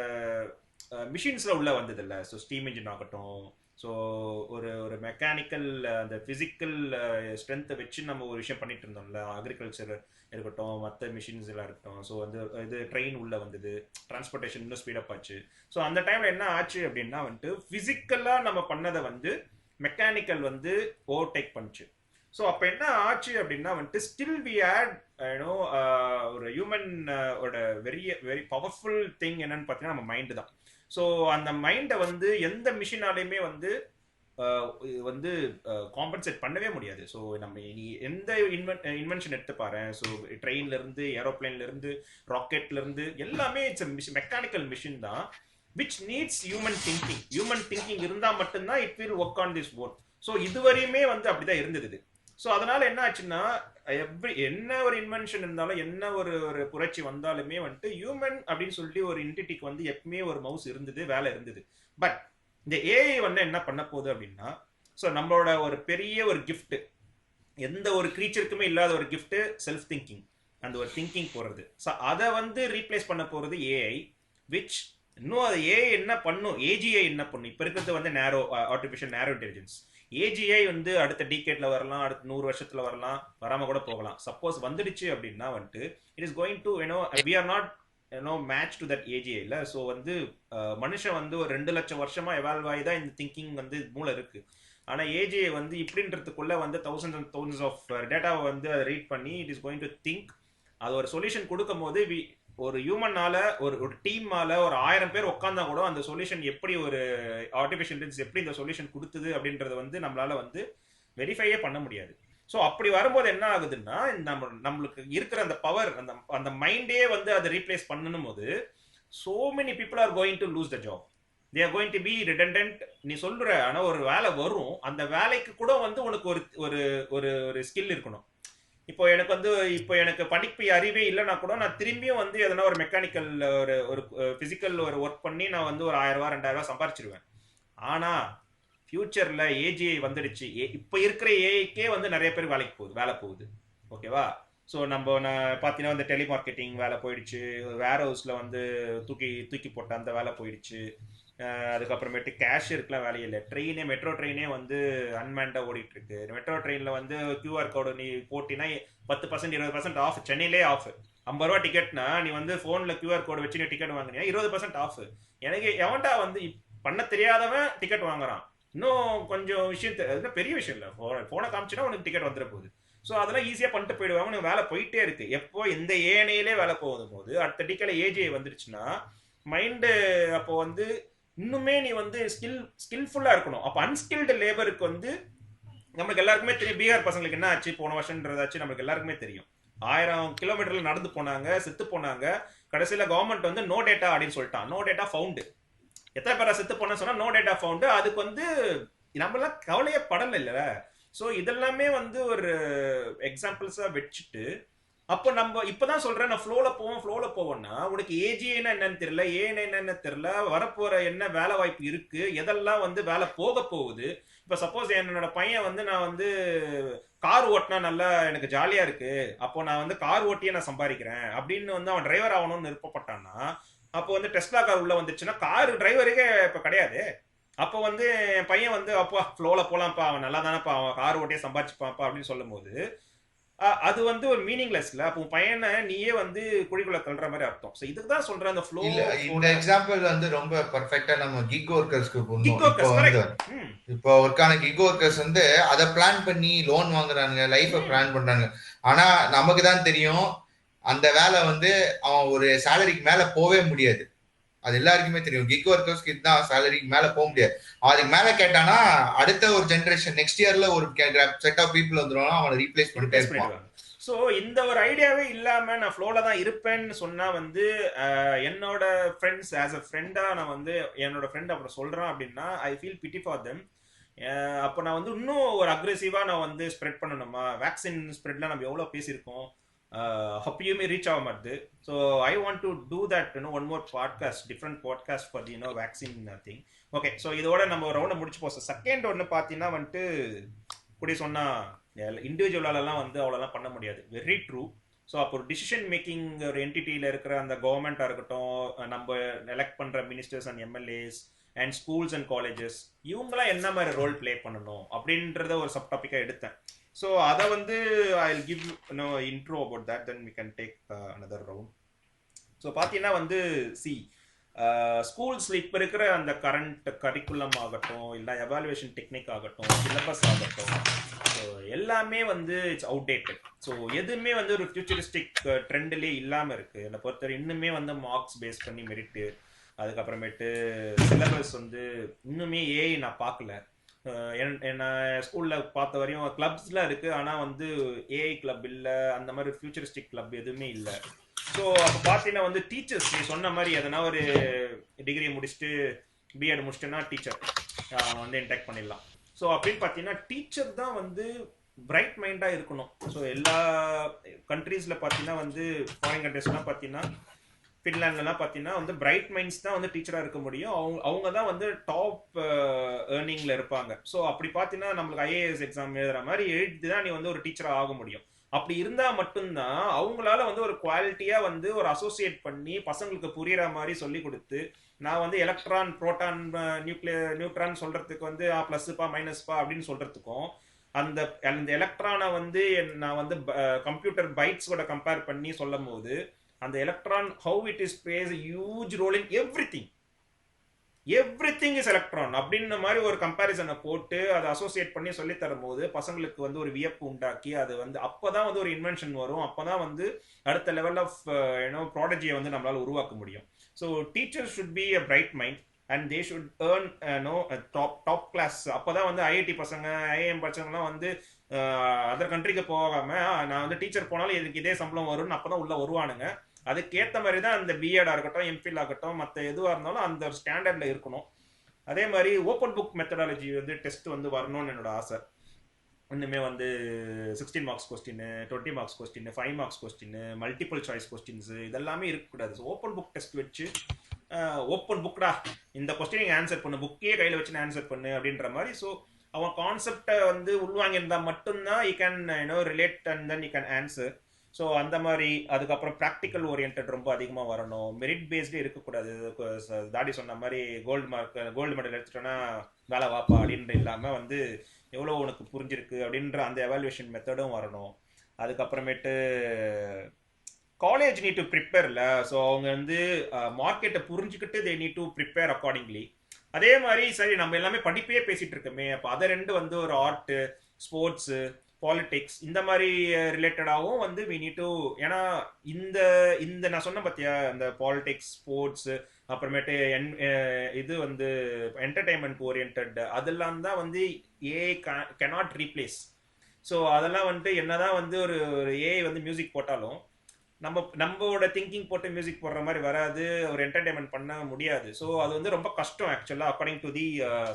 மிஷின்ஸில் உள்ள வந்தது இல்லை. ஸோ ஸ்டீம் இன்ஜின் ஆகட்டும், ஸோ ஒரு மெக்கானிக்கல் அந்த ஃபிசிக்கல் ஸ்ட்ரென்த்தை வச்சு நம்ம ஒரு விஷயம் பண்ணிட்டு இருந்தோம்ல, அக்ரிகல்ச்சர் இருக்கட்டும், மற்ற மிஷின்ஸ் எல்லாம் இருக்கட்டும். ஸோ வந்து இது ட்ரெயின் உள்ள வந்தது, டிரான்ஸ்போர்ட்டேஷன் இன்னும் ஸ்பீடப் ஆச்சு. ஸோ அந்த டைம்ல என்ன ஆச்சு அப்படின்னா வந்துட்டு ஃபிசிக்கலாக நம்ம பண்ணதை வந்து மெக்கானிக்கல் வந்து ஓவர்டேக் பண்ணுச்சு. ஸோ அப்போ என்ன ஆச்சு அப்படின்னா வந்துட்டு ஸ்டில் வி ஹேட் யூனோ ஒரு ஹியூமன் ஓட வெரி பவர்ஃபுல் திங் என்னன்னு பார்த்தீங்கன்னா நம்ம மைண்டு தான். ஸோ அந்த மைண்டை வந்து எந்த மிஷினாலையுமே வந்து வந்து காம்பன்சேட் பண்ணவே முடியாது. ஸோ நம்ம நீ எந்த இன்வென்ஷன் எடுத்து பாரு, ஸோ ட்ரெயின்ல இருந்து ஏரோப்ளைன்ல இருந்து ராக்கெட்ல இருந்து எல்லாமே இட்ஸ் மெக்கானிக்கல் மிஷின் தான் which needs human thinking. Human thinking இருந்தால் மட்டும்தான் it will work on this board. So இதுவரையுமே வந்து அப்படிதான் இருந்தது. ஸோ அதனால என்ன ஆச்சுன்னா என்ன ஒரு இன்வென்ஷன் இருந்தாலும் என்ன ஒரு புரட்சி வந்தாலுமே வந்துட்டு ஹியூமன் அப்படின்னு சொல்லி ஒரு என்டிட்டிக்கு வந்து எப்பவுமே ஒரு மவுஸ் இருந்தது, வேலை இருந்தது. பட் இந்த ஏஐ வந்து என்ன பண்ண போகுது அப்படின்னா ஸோ நம்மளோட ஒரு பெரிய ஒரு கிஃப்ட், எந்த ஒரு கிரீச்சருக்குமே இல்லாத ஒரு கிஃப்ட் செல்ஃப் திங்கிங், அந்த ஒரு திங்கிங் போறது. ஸோ அதை வந்து ரீப்ளேஸ் பண்ண போறது ஏஐ. விச் இன்னும் அது ஏஐ என்ன பண்ணும், ஏஜிஐ என்ன பண்ணும், இப்போ இருக்கிறது வந்து நேரோ ஆர்டிஃபிஷியல் நேரோ இன்டெலிஜென்ஸ். ஏஜிஐ வந்து அடுத்த டிகேட்ல வரலாம், அடுத்த 100 வருஷத்துல வரலாம், வராம கூட போகலாம். சப்போஸ் வந்துடுச்சு அப்படின்னா வந்துட்டு it is going to we are not match to that AGI இல்ல. ஸோ வந்து மனுஷன் வந்து ஒரு 2 லட்சம் வருஷமா எவால்வ் ஆகி தான் இந்த திங்கிங் வந்து மூளை இருக்கு. ஆனா ஏஜிஐ வந்து இப்படின்றதுக்குள்ள வந்து thousands ஆஃப் டேட்டாவை வந்து அதை ரீட் பண்ணி it is going to think. அது ஒரு சொல்யூஷன் கொடுக்கும் போது ஒரு ஹியூமனால ஒரு டீமால ஒரு 1000 பேர் உட்காந்தா கூட அந்த சொல்யூஷன் எப்படி ஒரு ஆர்டிஃபிஷியல் இன்டெலிஜென்ஸ் எப்படி இந்த சொல்யூஷன் கொடுத்தது அப்படின்றத வந்து நம்மளால வந்து வெரிஃபையே பண்ண முடியாது. ஸோ அப்படி வரும்போது என்ன ஆகுதுன்னா நம்மளுக்கு இருக்கிற அந்த பவர் அந்த மைண்டே வந்து அதை ரீப்ளேஸ் பண்ணணும் போது so many people are going to lose the job. They are going to be redundant. நீ சொல்ற ஆனா ஒரு வேலை வரும், அந்த வேலைக்கு கூட வந்து உனக்கு ஒரு ஒரு ஒரு ஸ்கில் இருக்கணும். இப்போ எனக்கு படிப்பு அறிவே இல்லைன்னா கூட நான் திரும்பியும் வந்து எதனா ஒரு மெக்கானிக்கல் ஒரு ஒரு பிசிக்கல் ஒரு ஒர்க் பண்ணி நான் வந்து ஒரு 1000 ரூபா 2000 ரூபா சம்பாரிச்சிருவேன். ஆனா ஃபியூச்சர்ல ஏஜிஐ வந்துடுச்சு. இப்போ இருக்கிற ஏஐக்கே வந்து நிறைய பேர் வேலை போகுது. ஓகேவா? ஸோ நான் பார்த்தீங்கன்னா வந்து டெலிமார்க்கெட்டிங் வேலை போயிடுச்சு, வேர் ஹவுஸில் வந்து தூக்கி தூக்கி போட்ட அந்த வேலை போயிடுச்சு. அதுக்கப்புறமேட்டு கேஷியருக்குலாம் வேலையே இல்லை. மெட்ரோ ட்ரெயினே வந்து அன்மேண்டாக ஓடிட்டு இருக்கு. மெட்ரோ ட்ரெயினில் வந்து கியூஆர் கோடு நீ போட்டினா 10% 20% ஆஃப். சென்னையிலே ஆஃப். 50 ரூபா டிக்கெட்னா நீ வந்து ஃபோனில் கியூஆர் கோடு வச்சு நீ டிக்கெட் வாங்கினியா 20% ஆஃப். எனக்கு எவன்டா வந்து பண்ண தெரியாதவன் டிக்கெட் வாங்குறான். இன்னும் கொஞ்சம் விஷயம் பெரிய விஷயம் இல்லை, ஃபோனை காமிச்சுன்னா உனக்கு டிக்கெட் வந்துட போகுது. ஸோ அதெல்லாம் ஈஸியாக பண்ணிட்டு போயிடுவாங்க. உனக்கு வேலை போயிட்டே இருக்கு. எப்போ இந்த ஏனையிலே வேலை போகும் போது அடுத்த டிக்கெட்டில் ஏஜிஐ வந்துடுச்சுன்னா மைண்டு அப்போ வந்து இன்னுமே நீ வந்து ஸ்கில்ஃபுல்லாக இருக்கணும். அப்போ அன்ஸ்கில்டு லேபருக்கு வந்து நம்மளுக்கு எல்லாருக்குமே தெரியும். பீகார் பசங்களுக்கு என்ன ஆச்சு போன வருஷன்றதாச்சு நம்மளுக்கு எல்லாருக்குமே தெரியும். 1000 கிலோமீட்டர்ல நடந்து போனாங்க, செத்து போனாங்க. கடைசியில் கவர்மெண்ட் வந்து நோ டேட்டா அப்படின்னு சொல்லிட்டான். No data found. எத்தனை பேரா செத்து போன சொன்னா நோ டேட்டா ஃபவுண்டு. அதுக்கு வந்து நம்மளாம் கவலையே படலை இல்லை. ஸோ இதெல்லாமே வந்து ஒரு எக்ஸாம்பிள்ஸாக வச்சுட்டு அப்போ நம்ம இப்பதான் சொல்றேன் நான் ஃப்ளோல போவோம்னா உனக்கு ஏஜிஏன்னா என்னன்னு தெரியல, ஏன்னா என்னன்னு தெரியல, வரப்போற என்ன வேலை வாய்ப்பு இருக்கு, எதெல்லாம் வந்து வேலை போக போகுது. இப்ப சப்போஸ் என்னோட பையன் வந்து நான் வந்து கார் ஓட்டினா நல்லா எனக்கு ஜாலியா இருக்கு, அப்போ நான் வந்து கார் ஓட்டியே நான் சம்பாதிக்கிறேன் அப்படின்னு வந்து அவன் டிரைவர் ஆகணும்னு விருப்பப்பட்டான்னா அப்போ வந்து டெஸ்லா கார் உள்ள வந்துச்சுன்னா கார் டிரைவருக்கே இப்ப கிடையாது. அப்போ வந்து என் பையன் வந்து அப்பா ஃப்ளோல போலாம்ப்பா, அவன் நல்லா தானேப்பா, அவன் கார் ஓட்டியே சம்பாதிச்சுப்பான்ப்பா அப்படின்னு சொல்லும் போது அது வந்து ஒரு மீனிங்லெஸ்ல. அப்போ பையனை நீயே வந்து குழிக்குள்ள தள்ளுற மாதிரி அர்த்தம். சோ இதுக்கு தான் சொல்றேன் அந்த ஃப்ளோ. இல்ல இந்த எக்ஸாம்பிள் வந்து ரொம்ப பெர்ஃபெக்ட்டா நம்ம கிக் ஒர்க்கர்ஸ்க்கு கிக் ஒர்க்கர்ஸ் இப்போ ஒர்க்கான கிக் ஒர்க்கர்ஸ் வந்து அதை பிளான் பண்ணி லோன் வாங்குறாங்க, லைஃபை பிளான் பண்றாங்க. ஆனா நமக்கு தான் தெரியும் அந்த வேலை வந்து அவன் ஒரு சேலரிக்கு மேல போவே முடியாது. அது எல்லாருக்குமே தெரியும். கிக் ஒர்க்கர்ஸ்க்கு இதுதான் சேலரிக்கு மேல போக முடியாது. அதுக்கு மேல கேட்டானா அடுத்த ஒரு ஜெனரேஷன் நெக்ஸ்ட் இயர்ல ஒரு செட் ஆஃப் பீப்புள் வந்துருவாங்க, அவனை ரீப்ளேஸ் பண்ணிட்டே இருப்பான். ஸோ இந்த ஒரு ஐடியாவே இல்லாம நான் ஃப்ளோல தான் இருப்பேன்னு சொன்னா வந்து என்னோட ஃப்ரெண்ட்ஸ் ஆஸ் அ ஃப்ரெண்டா நான் வந்து என்னோட ஃப்ரெண்ட் அப்புறம் சொல்றான் அப்படின்னா I feel pity for them. அப்போ நான் வந்து இன்னும் ஒரு அக்ரெசிவா நான் வந்து ஸ்ப்ரெட் பண்ணணுமா? வேக்சின் ஸ்ப்ரெட்ல நம்ம எவ்வளோ பேசியிருக்கோம், அப்பயுமே ரீச் ஆக மாட்டுது. So I want to do that one more podcast, different podcast for the vaccine thing. Okay, so இதோட நம்ம ரவுண்டை முடிச்சு போவோம். செகண்ட் ஒன்று பார்த்தீங்கன்னா வந்துட்டு இப்படி சொன்னா இண்டிவிஜுவலாலலாம் வந்து அவ்வளோலாம் பண்ண முடியாது. Very true. ஸோ அப்போ ஒரு டிசிஷன் மேக்கிங் ஒரு என்டிட்டியில் இருக்கிற அந்த கவர்மெண்ட்டாக இருக்கட்டும், நம்ம எலெக்ட் பண்ணுற ministers and MLAs and schools and colleges, இவங்களாம் என்ன மாதிரி ரோல் பிளே பண்ணணும் அப்படின்றத ஒரு சப் டாப்பிக்காக எடுத்தேன். ஸோ அதை வந்து I will give intro about that, then we can take another round. So பார்த்தீங்கன்னா வந்து ஸ்கூல்ஸில் இப்போ இருக்கிற அந்த கரண்ட் கரிக்குலம் ஆகட்டும், இல்லை எவாலுவேஷன் டெக்னிக் ஆகட்டும், சிலபஸ் ஆகட்டும், ஸோ எல்லாமே வந்து இட்ஸ் அவுடேட்டட். ஸோ எதுவுமே வந்து ஒரு ஃபியூச்சரிஸ்டிக் ட்ரெண்ட்லேயே இல்லாமல் இருக்குது. என்னை பொறுத்தவரை இன்னுமே வந்து மார்க்ஸ் பேஸ் பண்ணி மெரிட்டு, அதுக்கப்புறமேட்டு சிலபஸ் வந்து இன்னுமே ஏஐ நான் பார்க்கல. என்ன ஸ்கூலில் பார்த்த வரையும் கிளப்ஸ்லாம் இருக்குது, ஆனால் வந்து ஏஐ கிளப் இல்லை, அந்த மாதிரி ஃபியூச்சரிஸ்டிக் கிளப் எதுவுமே இல்லை. ஸோ அப்போ பார்த்தீங்கன்னா வந்து டீச்சர்ஸ் நீ சொன்ன மாதிரி எதனா ஒரு டிகிரி முடிச்சுட்டு பிஎட் முடிச்சுட்டுன்னா டீச்சர் வந்து இன்டெக்ட் பண்ணிடலாம். ஸோ அப்படின்னு பார்த்தீங்கன்னா டீச்சர் தான் வந்து பிரைட் மைண்டாக இருக்கணும். ஸோ எல்லா கண்ட்ரீஸில் பார்த்தீங்கன்னா வந்து ஃபாரின் கண்ட்ரீஸ்லாம் பார்த்தீங்கன்னா ஃபின்லாண்ட்லாம் பார்த்தீங்கன்னா வந்து பிரைட் மைண்ட்ஸ் தான் வந்து டீச்சராக இருக்க முடியும். அவங்க தான் வந்து டாப் ஏர்னிங்கில் இருப்பாங்க. ஸோ அப்படி பார்த்தீங்கன்னா நம்மளுக்கு ஐஏஎஸ் எக்ஸாம் எழுதுற மாதிரி எழுதி தான் நீ வந்து ஒரு டீச்சராக ஆக முடியும். அப்படி இருந்தால் மட்டும்தான் அவங்களால வந்து ஒரு குவாலிட்டியாக வந்து ஒரு அசோசியேட் பண்ணி பசங்களுக்கு புரியுற மாதிரி சொல்லி கொடுத்து, நான் வந்து எலக்ட்ரான் புரோட்டான் நியூட்ரான் சொல்றதுக்கு வந்து ப்ளஸ்ப்பா மைனஸ்ப்பா அப்படின்னு சொல்றதுக்கும், அந்த எலக்ட்ரானை வந்து நான் வந்து கம்ப்யூட்டர் பைட்ஸோட கம்பேர் பண்ணி சொல்லும் போது அந்த electron how it is plays huge role in everything is electron அப்படின்ற மாதிரி ஒரு கம்பேரிசனை போட்டு அதை அசோசியேட் பண்ணி சொல்லி தரும் போது பசங்களுக்கு வந்து ஒரு வியப்பு உண்டாக்கி அது வந்து அப்போதான் வந்து ஒரு இன்வென்ஷன் வரும். அப்போதான் வந்து அடுத்த லெவல் ஆஃப் ப்ராடஜியை வந்து நம்மளால உருவாக்க முடியும். So teachers should be a bright mind and they should earn top class. அப்போதான் வந்து ஐஐடி பசங்க ஐஏஎம் பசங்கலாம் வந்து அதர் கண்ட்ரிக்கு போகாம நான் வந்து டீச்சர் போனாலும் எனக்கு இதே சம்பளம் வரும்னு அப்போதான் உள்ள வருவானுங்க. அதுக்கேற்ற மாதிரி தான் அந்த பிஎட் ஆகட்டும், எம்பில் ஆகட்டும், மற்ற எதுவாக இருந்தாலும் அந்த ஒரு ஸ்டாண்டர்டில் இருக்கணும். அதே மாதிரி ஓப்பன் புக் மெத்தடாலஜி வந்து டெஸ்ட் வந்து வரணும்னு என்னோட ஆசை. இன்னுமே வந்து 16 marks question, 20 marks question, 5 marks question, multiple choice questions இதெல்லாமே இருக்கக்கூடாது. ஸோ ஓப்பன் புக் டெஸ்ட் வச்சு ஓப்பன் புக்டா இந்த கொஸ்டின் நீங்கள் ஆன்சர் பண்ணு, புக்கே கையில் வச்சு ஆன்சர் பண்ணு அப்படின்ற மாதிரி. ஸோ அவன் கான்செப்டை வந்து உள்வாங்கியிருந்தால் மட்டும்தான் you can relate and then you can answer. So அந்த மாதிரி. அதுக்கப்புறம் ப்ராக்டிக்கல் ஓரியன்ட் ரொம்ப அதிகமாக வரணும். மெரிட் பேஸ்டே இருக்கக்கூடாது. தாடி சொன்ன மாதிரி கோல்டு மெடல் எடுத்துட்டோன்னா வேலை வாப்பா அப்படின்ற இல்லாமல் வந்து எவ்வளோ உனக்கு புரிஞ்சிருக்கு அப்படின்ற அந்த எவாலுவேஷன் மெத்தடும் வரணும். அதுக்கப்புறமேட்டு காலேஜ் நீட் டு ப்ரிப்பேர்ல. ஸோ அவங்க வந்து மார்க்கெட்டை புரிஞ்சுக்கிட்டு தே நீட் டு ப்ரிப்பேர் அக்கார்டிங்லி. அதே மாதிரி சரி நம்ம எல்லாமே படிப்பே பேசிட்டு இருக்கோமே, அப்போ அதை ரெண்டு வந்து ஒரு ஆர்ட்டு, ஸ்போர்ட்ஸு, பாலிடிக்ஸ் இந்த மாதிரி ரிலேட்டடாகவும் வந்து வி நீட் டு. ஏன்னா இந்த இந்த நான் சொன்ன பார்த்தியா இந்த பாலிடிக்ஸ், ஸ்போர்ட்ஸு, அப்புறமேட்டு இது வந்து என்டர்டைன்மெண்ட் ஓரியன்ட், அதெல்லாம் தான் வந்து ஏஐ கேனாட் ரீப்ளேஸ். ஸோ அதெல்லாம் வந்துட்டு என்னதான் வந்து ஒரு ஏஐ வந்து மியூசிக் போட்டாலும் நம்மளோட திங்கிங் போட்டு மியூசிக் போடுற மாதிரி வராது, ஒரு என்டர்டைன்மெண்ட் பண்ண முடியாது. ஸோ அது வந்து ரொம்ப கஷ்டம் ஆக்சுவலாக according to the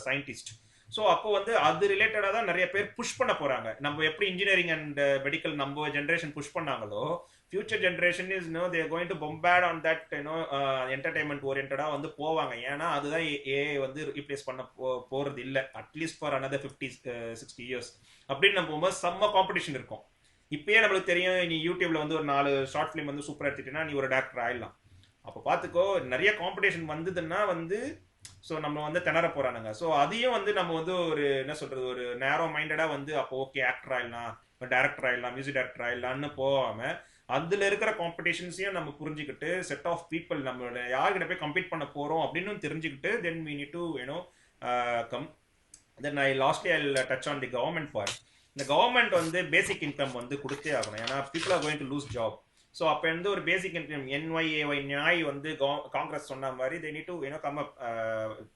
scientist. So அப்போ வந்து அது ரிலேட்டடாக தான் நிறைய பேர் புஷ் பண்ண போகிறாங்க. நம்ம எப்படி இன்ஜினியரிங் அண்ட் மெடிக்கல் நம்ம ஜென்ரேஷன் புஷ் பண்ணாங்களோ, future generation is they're going to bombard on that entertainment ஓரியன்டாக வந்து போவாங்க. ஏன்னா அதுதான் ஏஐ வந்து ரீப்ளேஸ் பண்ண போகிறது இல்லை, அட்லீஸ்ட் ஃபார் அனதர் 50-60 இயர்ஸ் அப்படின்னு நம்ம போகும்போது செம்ம காம்படிஷன் இருக்கும். இப்பயே நம்மளுக்கு தெரியும், நீ யூடியூப்ல வந்து ஒரு 4 ஷார்ட் ஃபிலிம் வந்து சூப்பராக எடுத்துட்டீங்கன்னா நீ ஒரு டேரக்டர் ஆயிடலாம். அப்போ பார்த்துக்கோ, நிறைய காம்படிஷன் வந்ததுன்னா வந்து ஸோ நம்ம வந்து திணற போறானுங்க. ஸோ அதையும் வந்து நம்ம வந்து ஒரு என்ன சொல்றது, ஒரு நேரோ மைண்டடா வந்து அப்போ ஓகே ஆக்டர் ஆயிடலாம், டேரக்டர் ஆயிடலாம், மியூசிக் டேரக்டர் ஆயிடலாம்னு போகாம அதுல இருக்கிற காம்படிஷன்ஸையும் நம்ம புரிஞ்சுக்கிட்டு செட் ஆஃப் பீப்புள் நம்மளோட யார்கிட்ட போய் கம்பீட் பண்ண போறோம் அப்படின்னு தெரிஞ்சுக்கிட்டு then we need to come. Then lastly I touch on the government part. இந்த கவர்மெண்ட் வந்து பேசிக் இன்கம் வந்து கொடுத்தே ஆகணும். ஏன்னா people are going to lose job. So அப்போ வந்து ஒரு பேசிக் இன்கம் NYAY நியாய் வந்து காங்கிரஸ் சொன்ன மாதிரி தே நீட் டு கம் அப்.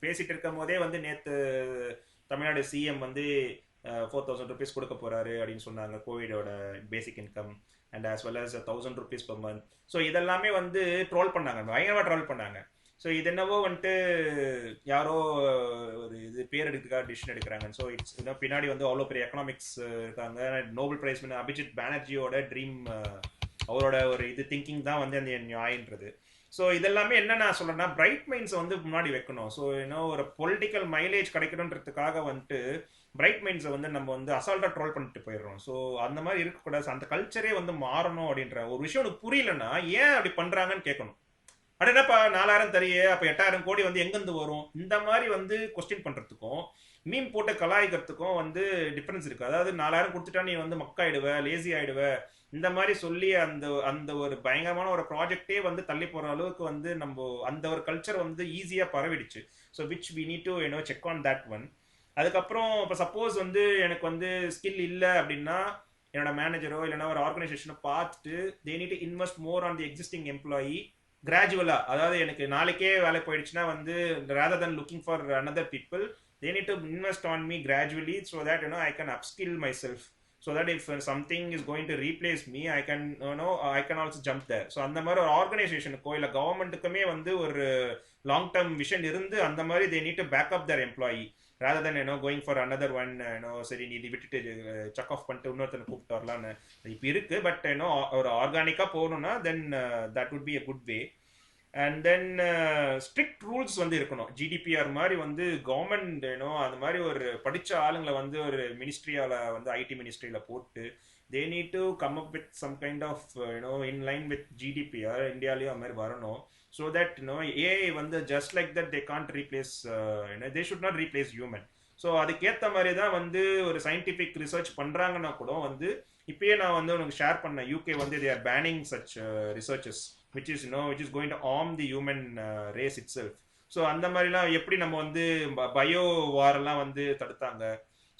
பேசிட்டு இருக்கும் போதே வந்து நேற்று தமிழ்நாடு சிஎம் வந்து 4,000 rupees கொடுக்க போறாரு அப்படின்னு சொன்னாங்க, கோவிடோட basic income and as well as 1,000 rupees per month. So இதெல்லாமே வந்து ட்ரோல் பண்ணாங்க, பயங்கரமாக ட்ரோல் பண்ணாங்க. ஸோ இது என்னவோ வந்துட்டு யாரோ ஒரு இது பேர் எடுக்கிறதுக்காக டிசிஷன் எடுக்கிறாங்க. ஸோ இட்ஸ் பின்னாடி வந்து அவ்வளோ பெரிய எக்கனாமிக்ஸ் இருக்காங்க. நோபல் பிரைஸ் அபிஜித் பானர்ஜியோட ட்ரீம், அவரோட ஒரு இது திங்கிங் தான் வந்து அந்த நியாயன்றது. ஸோ இதெல்லாமே என்ன நான் சொல்றேன்னா, பிரைட் மைண்ட்ஸை வந்து முன்னாடி வைக்கணும். ஸோ ஒரு பொலிட்டிக்கல் மைலேஜ் கிடைக்கணுன்றதுக்காக வந்துட்டு பிரைட் மைண்ட்ஸை வந்து நம்ம வந்து அசால்ட்டாக ட்ரோல் பண்ணிட்டு போயிடுறோம். ஸோ அந்த மாதிரி இருக்கக்கூடாது. அந்த கல்ச்சரே வந்து மாறணும். அப்படின்ற ஒரு விஷயம் உனக்கு புரியலன்னா ஏன் அப்படி பண்றாங்கன்னு கேட்கணும். அப்படின்னாப்பா 4,000 தரியே, அப்போ 8,000 கோடி வந்து எங்கேருந்து வரும்? இந்த மாதிரி வந்து கொஸ்டின் பண்றதுக்கும் மீன் போட்டு கலாய்க்கிறதுக்கும் வந்து டிஃபரன்ஸ் இருக்கு. அதாவது 4,000 கொடுத்துட்டா நீ வந்து மக்காயிடுவ, லேசி ஆயிடுவ, இந்த மாதிரி சொல்லி அந்த அந்த ஒரு பயங்கரமான ஒரு ப்ராஜெக்டே வந்து தள்ளி போற அளவுக்கு வந்து நம்ம அந்த ஒரு கல்ச்சர் வந்து ஈஸியா பரவிடுச்சு. So which we need to check on that one. அதுக்கப்புறம் இப்போ சப்போஸ் வந்து எனக்கு வந்து ஸ்கில் இல்லை அப்படின்னா என்னோட மேனேஜரோ இல்லைன்னா ஒரு ஆர்கனைசேஷனோ பார்த்துட்டு they need to invest more on the existing employee கிராஜுவலா. அதாவது எனக்கு நாளைக்கே வேலை போயிடுச்சுன்னா வந்து rather than looking for another people, they need to invest on me gradually so that I can upskill myself, so that if something is going to replace me I can I can also jump there. So அந்த மாதிரி ஒரு ஆர்கனைசேஷனுக்கோ இல்லை கவர்மெண்ட்டுக்குமே வந்து ஒரு லாங் டேர்ம் விஷன் இருந்து அந்த மாதிரி they need to back up their employee rather than going for another one. சரி நீ இது விட்டுட்டு செக் ஆஃப் பண்ணிட்டு இன்னொருத்தனை கூப்பிட்டு வரலான்னு இப்போ இருக்கு. பட் ஒரு ஆர்கானிக்கா போகணும்னா then that would be a good way. And then strict rules வந்து இருக்கணும். ஜிடிபிஆர் மாதிரி வந்து கவர்மெண்ட் அது மாதிரி ஒரு படித்த ஆளுங்களை வந்து ஒரு மினிஸ்ட்ரியால் வந்து ஐடி மினிஸ்ட்ரியில் போட்டு they need to come up with some kind of in line with GDPR. இந்தியாலேயும் அது மாதிரி வரணும். ஸோ தட் ஏஐ வந்து just like that they can't replace, they should not replace human. So அதுக்கேற்ற மாதிரி தான் வந்து ஒரு சயின்டிஃபிக் ரிசர்ச் பண்ணுறாங்கன்னா கூட வந்து இப்பயே நான் வந்து உனக்கு ஷேர் பண்ணேன், யூகே வந்து they are banning such researches which is going to harm the human race itself. So அந்த மாதிரிலாம் எப்படி நம்ம வந்து பயோ வாரெல்லாம் வந்து தடுத்தாங்க.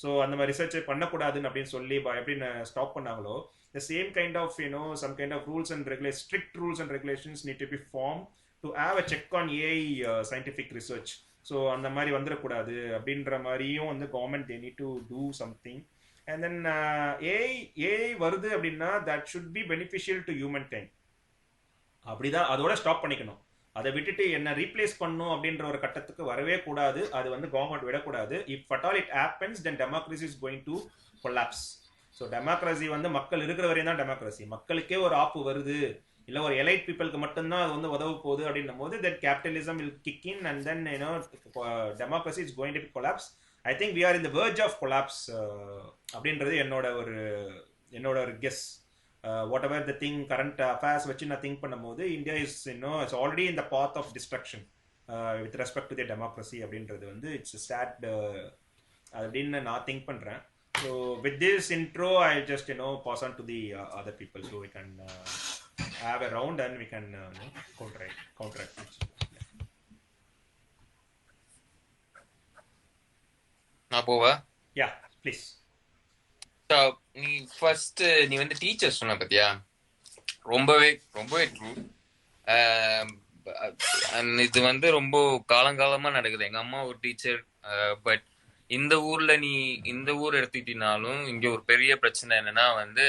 ஸோ அந்த மாதிரி ரிசர்ச் பண்ணக்கூடாதுன்னு அப்படின்னு சொல்லி எப்படின்னு ஸ்டாப் பண்ணாங்களோ, the same kind of some kind of rules and regulations, strict rules and regulations need to be formed to have a check on AI scientific research. So அந்த மாதிரி வந்துடக்கூடாது அப்படின்ற மாதிரியும் வந்து government they need to do something. and then AI வருது அப்படின்னா that should be beneficial to humankind. அப்படிதான் அதோட ஸ்டாப் பண்ணிக்கணும். அதை விட்டுட்டு என்ன ரீப்ளேஸ் பண்ணும் அப்படின்ற ஒரு கட்டத்துக்கு வரவே கூடாது. அது வந்து கவர்மெண்ட் விடக்கூடாது. If at all it happens then democracy is going to collapse. So democracy வந்து மக்கள் இருக்கிற வரையும் தான் டெமோக்ரஸி. மக்களுக்கே ஒரு ஆப்பு வருது, இல்லை ஒரு எலைட் பீப்புளுக்கு மட்டும்தான் அது வந்து உதவ போகுது அப்படின்னும் போது then capitalism will kick in and then you know democracy is going to collapse. I think we are in the verge of collapse அப்படின்றது என்னோட ஒரு guess. whatever the thing current affairs வச்சு நான் திங்க் பண்ணும்போது India is it's already in the path of destruction with respect to the democracy அப்படின்றது வந்து இட்ஸ் சேட் அப்படின்னு நான் திங்க் பண்ணுறேன். So with this intro I just pass on to the other people so we can have a round and we can counteract. நான் போவா? Yeah, please. நீ ஃபர்ஸ்ட் நீ வந்து டீச்சர் சொன்ன பத்தியா, ரொம்பவே ட்ரூ. இது வந்து ரொம்ப காலங்காலமா நடக்குது. எங்க அம்மா ஒரு டீச்சர். பட் இந்த ஊர் எடுத்துக்கிட்டீங்கனாலும் இங்க ஒரு பெரிய பிரச்சனை என்னன்னா வந்து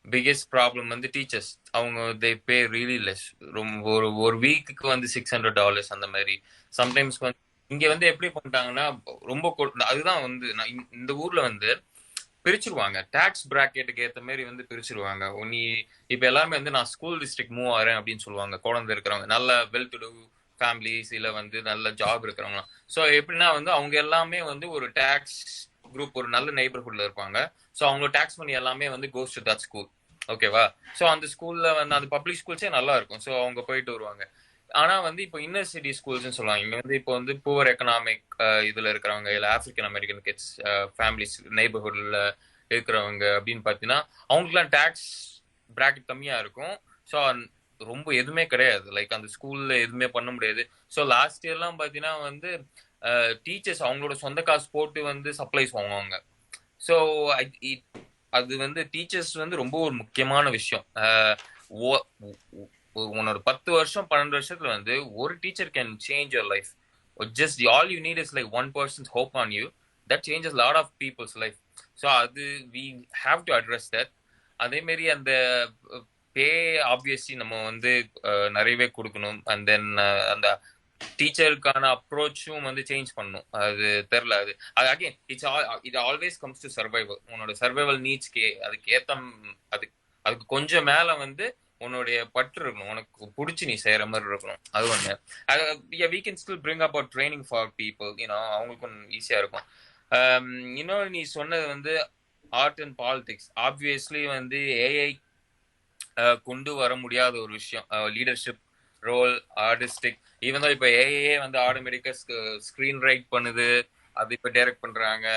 பிகெஸ்ட் ப்ராப்ளம் வந்து டீச்சர்ஸ். அவங்க தே பே ரியலி லெஸ். ரொம்ப ஒரு வீக்குக்கு வந்து $600 அந்த மாதிரி. சம்டைம்ஸ் வந்து இங்க வந்து எப்படி பண்ணிட்டாங்கன்னா ரொம்ப அதுதான் வந்து இந்த ஊர்ல வந்து பிரிச்சிருவாங்க. டாக்ஸ் பிராக்கெட்டுக்கு ஏற்ற மாதிரி வந்து பிரிச்சிருவாங்க. நீ இப்ப எல்லாமே வந்து நான் ஸ்கூல் டிஸ்ட்ரிக்ட் மூவ் ஆறேன் அப்படின்னு சொல்லுவாங்க. குழந்தை இருக்கிறவங்க, நல்ல வெல் டு டூ ஃபேமிலிஸ், இல்ல வந்து நல்ல ஜாப் இருக்கிறவங்க. ஸோ எப்படின்னா வந்து அவங்க எல்லாமே வந்து ஒரு டாக்ஸ் குரூப், ஒரு நல்ல நெய்பர்ஹுட்ல இருப்பாங்க. ஸோ அவங்க டாக்ஸ் மணி எல்லாமே வந்து கோஸ் டு தட் ஸ்கூல். ஓகேவா? ஸோ அந்த ஸ்கூல்ல வந்து அந்த பப்ளிக் ஸ்கூல்ஸே நல்லா இருக்கும். ஸோ அவங்க போயிட்டு வருவாங்க. ஆனா வந்து இப்போ இன்னர் சிட்டி ஸ்கூல்ஸ்ன்னு சொல்லுவாங்க. இங்க வந்து இப்போ வந்து புவர் எக்கனாமிக் இதுல இருக்கிறவங்க, இல்ல ஆப்பிரிக்கன் அமெரிக்கன் கிட்ஸ் ஃபேமிலிஸ் நெய்பர்ஹுட்ல இருக்கிறவங்க அப்படின்னு பாத்தீங்கன்னா அவங்களுக்குலாம் டாக்ஸ் பிராக்கெட் கம்மியா இருக்கும். ஸோ ரொம்ப எதுவுமே கிடையாது. லைக் அந்த ஸ்கூல்ல எதுவுமே பண்ண முடியாது. ஸோ லாஸ்ட் இயர்லாம் பாத்தீங்கன்னா வந்து டீச்சர்ஸ் அவங்களோட சொந்த காசு போட்டு வந்து சப்ளைஸ் வாங்குவாங்க. ஸோ அது வந்து டீச்சர்ஸ் வந்து ரொம்ப ஒரு முக்கியமான விஷயம். உன்னோட 10 வருஷம் 12 வருஷத்துல வந்து ஒரு teacher can change your life. Just all you need is like one person's hope on you. That changes lot of people's life. So அது we have to address that. அதே மாதிரி அந்த பே ஆப்வியஸ்லி நம்ம வந்து நிறையவே கொடுக்கணும். அண்ட் தென் அந்த டீச்சருக்கான அப்ரோச்சும் வந்து சேஞ்ச் பண்ணணும். அது தெரியல. அது again it always comes to survival. உன்னோட சர்வைவல் நீட்ஸ்க்கு அதுக்கு கொஞ்சம் மேல வந்து உன்னுடைய பற்று இருக்கணும். உனக்கு பிடிச்சி நீ செய்யற மாதிரி இருக்கணும். அது ஒண்ணு. we can still bring about training for people, அவங்களுக்கும் ஈஸியா இருக்கும். இன்னொன்று நீ சொன்னது வந்து ஆர்ட் அண்ட் பாலிடிக்ஸ். ஆப்வியஸ்லி வந்து ஏஐ கொண்டு வர முடியாத ஒரு விஷயம். லீடர்ஷிப் ரோல், ஆர்டிஸ்டிக், ஈவன் தான் இப்போ ஏஐ வந்து ஆட்டோமேட்டிக்கா ஸ்கிரீன் ரைட் பண்ணுது. அது இப்போ டைரக்ட் பண்றாங்க.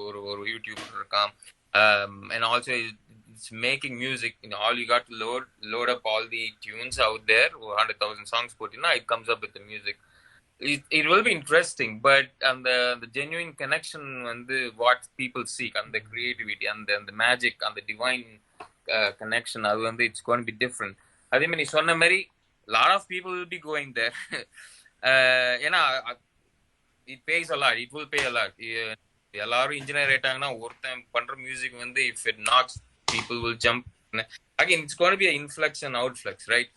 ஒரு யூடியூபர் இருக்கான். and also it's making music. All you got to load up all the tunes out there. 100,000 songs put in, it comes up with the music. It will be interesting, but and the genuine connection and what people seek and the creativity and the magic and the divine connection, it's going to be different. அதே மாதிரி சொன்ன மாதிரி lot of people will be going there. ஏன்னா it pays a lot. It will pay a lot. எல்லாரும் இன்ஜினியர் ஆயிட்டாங்கன்னா ஒருத்தன் பண்ற மியூசிக் வந்து if it knocks, people will jump. Again, it's going to be an influx and outflux, right?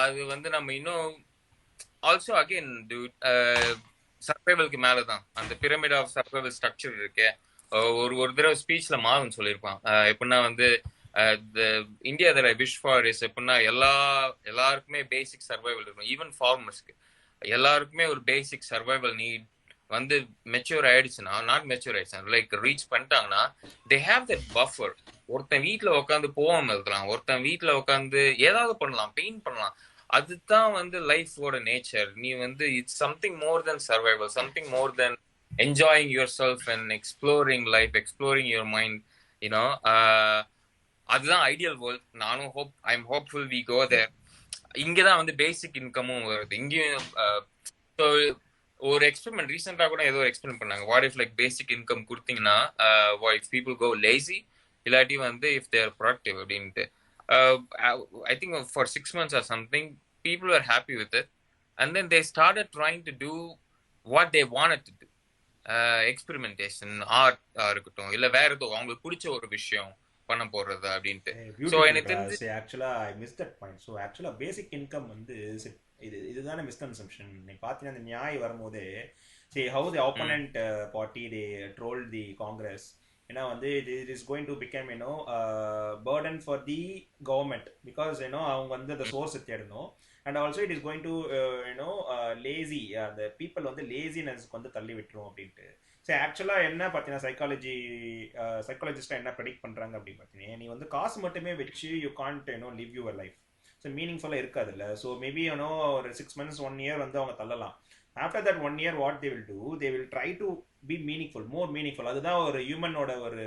அது வந்து நம்ம இன்னும் ஆல்சோ அகைன் சர்வைவலுக்கு மேலதான் அந்த பிரமிட் ஆஃப் சர்வைவல் ஸ்ட்ரக்சர் இருக்கு. ஒரு தடவை ஸ்பீச்ல மாதம் சொல்லியிருப்பான். எப்படின்னா வந்து India that I wish for is எப்படின்னா எல்லாருக்குமே பேசிக் சர்வைவல் இருக்கும். ஈவன் ஃபார்மர்ஸ்க்கு எல்லாருக்குமே ஒரு பேசிக் சர்வைவல் நீட் வந்து மெச்சூர் ஆயிடுச்சுன்னா, நாட் மெச்சூர் ஆயிடுச்சு, லைக் ரீச் பண்ணிட்டாங்கன்னா தே ஹேவ் தட் பஃபர். ஒருத்தன் வீட்டுல உட்காந்து போவாம இருக்கலாம், ஒருத்தன் வீட்டுல உட்காந்து ஏதாவது பண்ணலாம், பெயிண்ட் பண்ணலாம். அதுதான் வந்து லைஃபோட நேச்சர். நீ வந்து it's something more than survival, something more than enjoying yourself and exploring life, exploring your mind. அதுதான் ஐடியல் வேர்ல்ட். நானும் I am hopeful we go there. இங்கதான் வந்து பேசிக் இன்கமும் வருது. இங்கேயும் ஒரு எக்ஸ்பெரிமெண்ட் ரீசெண்டா கூட ஏதோ எக்ஸ்பெரிமெண்ட் பண்ணாங்க. What if like basic income கொடுத்தீங்கன்னா இஃப் பீப்புள் கோ லேசி, இல்லாட்டி வந்து இஃப் தேர் ப்ரொடக்டிவ் அப்படின்ட்டு. I think for 6 months or something, people were happy with it, and then they started trying to do what they wanted to do. Experimentation, art இருக்கட்டும், இல்ல வேற ஏதோ அவங்களுக்கு பிடிச்ச ஒரு விஷயம் பண்ண போறது அப்படின்ட்டு. So எனக்கு தெரிஞ்சு actually I missed that point. So actually basic income வந்து இதுதானே மிஸ்கன்செப்ஷன். நீ பார்த்தீங்கன்னா இந்த நியாய் வரும்போது see how the opponent party they trolled the Congress. ஏன்னா வந்து it is going to become burden for the government because அவங்க வந்து the source தேடணும். And also it is going to lazy the people வந்து லேசினஸ்க்கு வந்து தள்ளி விட்டுரும் அப்படின்ட்டு. சரி ஆக்சுவலாக என்ன பார்த்தீங்கன்னா சைக்காலஜிஸ்டாக என்ன ப்ரெடிக்ட் பண்ணுறாங்க அப்படின்னு பார்த்தீங்கன்னா, நீ வந்து காசு மட்டுமே வச்சு you can't live your life. So மீனிங்ஃபுல்லாக இருக்காதுல்ல. ஸோ மேபி ஒரு 6 months 1 year வந்து அவங்க தள்ளலாம். After that 1 year what they will do, they will try to be meaningful, more meaningful. அதுதான் ஒரு ஹியூமனோட ஒரு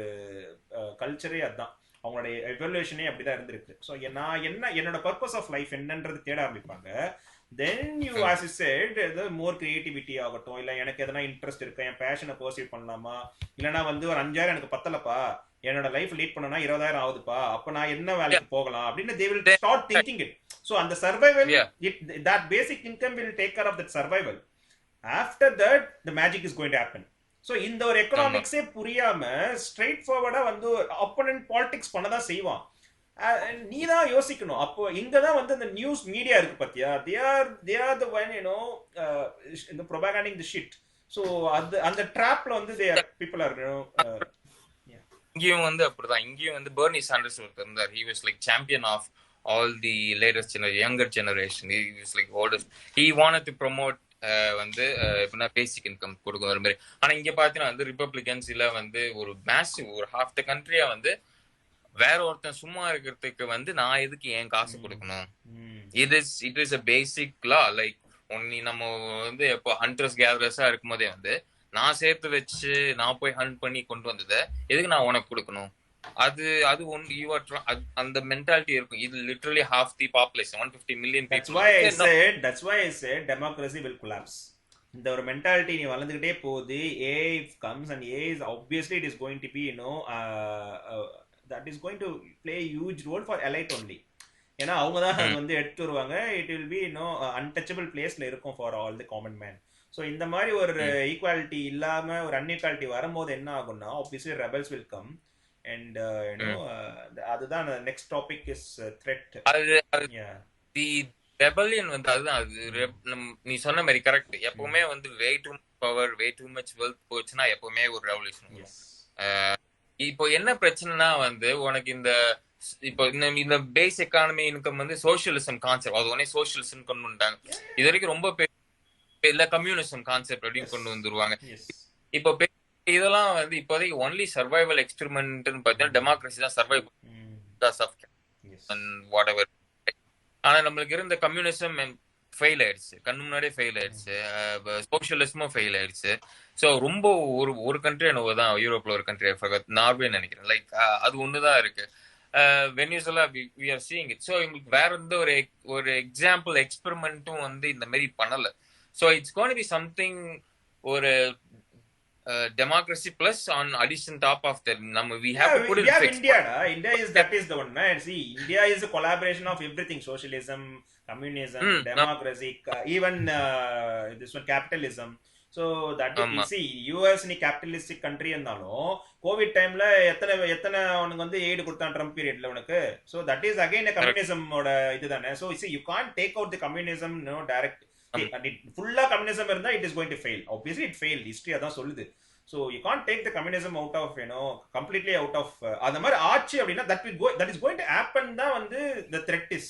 கல்ச்சரே, அதுதான் அவங்களோட எவல்யூஷனே அப்படிதான் இருந்திருக்கு. ஸோ நான் என்னோட பர்பஸ் ஆஃப் லைஃப் என்னன்றது தேட ஆரம்பிப்பாங்க. Then you as E set more creativity ஆகட்டும், இல்லை எனக்கு எதனா இன்ட்ரெஸ்ட் இருக்கு, என் பேஷனை பர்சீவ் பண்ணலாமா, இல்லைனா வந்து ஒரு 5000 எனக்கு பத்தலப்பா, என்னோட லைஃப் லீட் பண்ணனா 20,000 ஆகுதுப்பா, அப்ப நான் என்ன வேலைக்கு போகலாம் அப்படின்னு they will start thinking it. So அந்த survival, that basic income will take care of that survival. After that the magic is going to happen. So இந்த ஒரு எக்கனாமிக்ஸே புரியாம ஸ்ட்ரெயிட் ஃபார்வர்டா வந்து opponent politics பண்ணதான் செய்வான். நீ தான் யோசிக்கணும். அப்போ இங்கதான் வந்து இந்த நியூஸ் மீடியா இருக்கு பாத்தியா, they are the one the propagating the shit. So அந்த ட்ராப்ல வந்து people are இங்கேயும் வந்து அப்படிதான். இங்கேயும் வந்து பெர்னி சாண்டர்ஸ் ஒருத்தர் இருந்தார். he was like champion of all the latest younger generation. he was like oldest. he wanted to promote வந்து எப்படின்னா பேசிக் இன்கம் கொடுக்குற மாதிரி. ஆனா இங்க பாத்தீங்கன்னா வந்து ரிப்பப்ளிகன்ஸ் இல்ல வந்து ஒரு மேசிவ் ஒரு half the country வந்து வேற ஒருத்தன் சும்மா இருக்கிறதுக்கு வந்து நான் எதுக்கு என் காசு கொடுக்கணும். It is a basic law. like ஒன்னி நம்ம வந்து எப்போ ஹண்டர்ஸ் கேதரர்ஸா இருக்கும் போதே வந்து நான் சேர்த்து வச்சு நான் போய் ஹண்ட் பண்ணி கொண்டு வந்ததை எதுக்கு நான் உனக்கு கொடுக்கணும். அது ஒன்று அந்த மென்டாலிட்டி இருக்கும். இது literally half the population 150 million people. That's why I said democracy will collapse. இந்த ஒரு மென்டாலிட்டி நீ வளர்ந்துகிட்டே போகுது. AI comes and AI is obviously it is going to be that is going to play a huge role for elite only. ஏன்னா அவங்க தான் அது வந்து எடுத்து வருவாங்க. it will be untouchable placeல இருக்கும் for all the common man. So இந்த மாதிரி ஒரு ஈக்குவாலிட்டி இல்லாம ஒரு அன்இக்வாலிட்டி வரும்போது என்ன ஆகும்னா obviously rebels will come and அதுதான் next topic is threat. the rebellion வந்து அதுதான். அது நீ சொன்ன மாதிரி கரெக்ட். எப்பவுமே வந்து way too much power, way too much wealth போச்சுன்னா எப்பவுமே ஒரு ரெவல்யூஷன் வரும். இப்போ என்ன பிரச்சனைனா வந்து உனக்கு இப்போ இந்த பேஸ் எக்கானமி இன்கம் வந்து சோசியலிசம் கான்செப்ட், அது உடனே சோசியலிசம் கொண்டு வந்துட்டாங்க. இது வரைக்கும் ரொம்ப இல்ல கம்யூனிசம் கான்செப்ட் அப்படின்னு கொண்டு வந்துருவாங்க. இப்போ இதெல்லாம் வந்து இப்போதைக்கு ஒன்லி சர்வைவல் எக்ஸ்பெரிமெண்ட்னு பார்த்தீங்கன்னா டெமோக்ரஸி தான் சர்வைவ் வாட் எவர். ஆனா நம்மளுக்கு இருந்த கம்யூனிசம் ஃபெயில் ஆயிடுச்சு, கண்ணு முன்னாடியே ஃபெயில் ஆயிடுச்சு. சோசியலிசமும் ஃபெயில் ஆயிடுச்சு. ஸோ ரொம்ப ஒரு கண்ட்ரி என்னவோ தான் யூரோப்ல ஒரு கண்ட்ரி நார்வேன்னு நினைக்கிறேன். லைக் அது ஒண்ணுதான் இருக்கு. Venezuela we are seeing it. So எங்களுக்கு வேற எந்த ஒரு எக்ஸாம்பிள் எக்ஸ்பெரிமெண்ட்டும் வந்து இந்த மாதிரி பண்ணல. So it's going to be something or democracy plus on addition top of that. We have to put it in India. India is that is the one, man. See, India is a collaboration of everything: socialism, communism, democracy, even this one capitalism. So that you see, US ni capitalistic country இருந்தாலும் கோவிட் டைம்ல எத்தனை உனக்கு வந்து எய்டு கொடுத்தான் ட்ரம்ப் பீரியட்ல உனக்கு. So that is again a communism ஓட இதுதானே. So see, you can't take out the communism direct. ஃபுல்லா கம்யூனிசம் இருந்தா it is going to fail. Obviously it failed. History அதான் சொல்லுது. So you can't take the communism out of completely out of அந்த மாதிரி ஆச்சு அப்படின்னா that is going to happen தான் வந்து the threat is.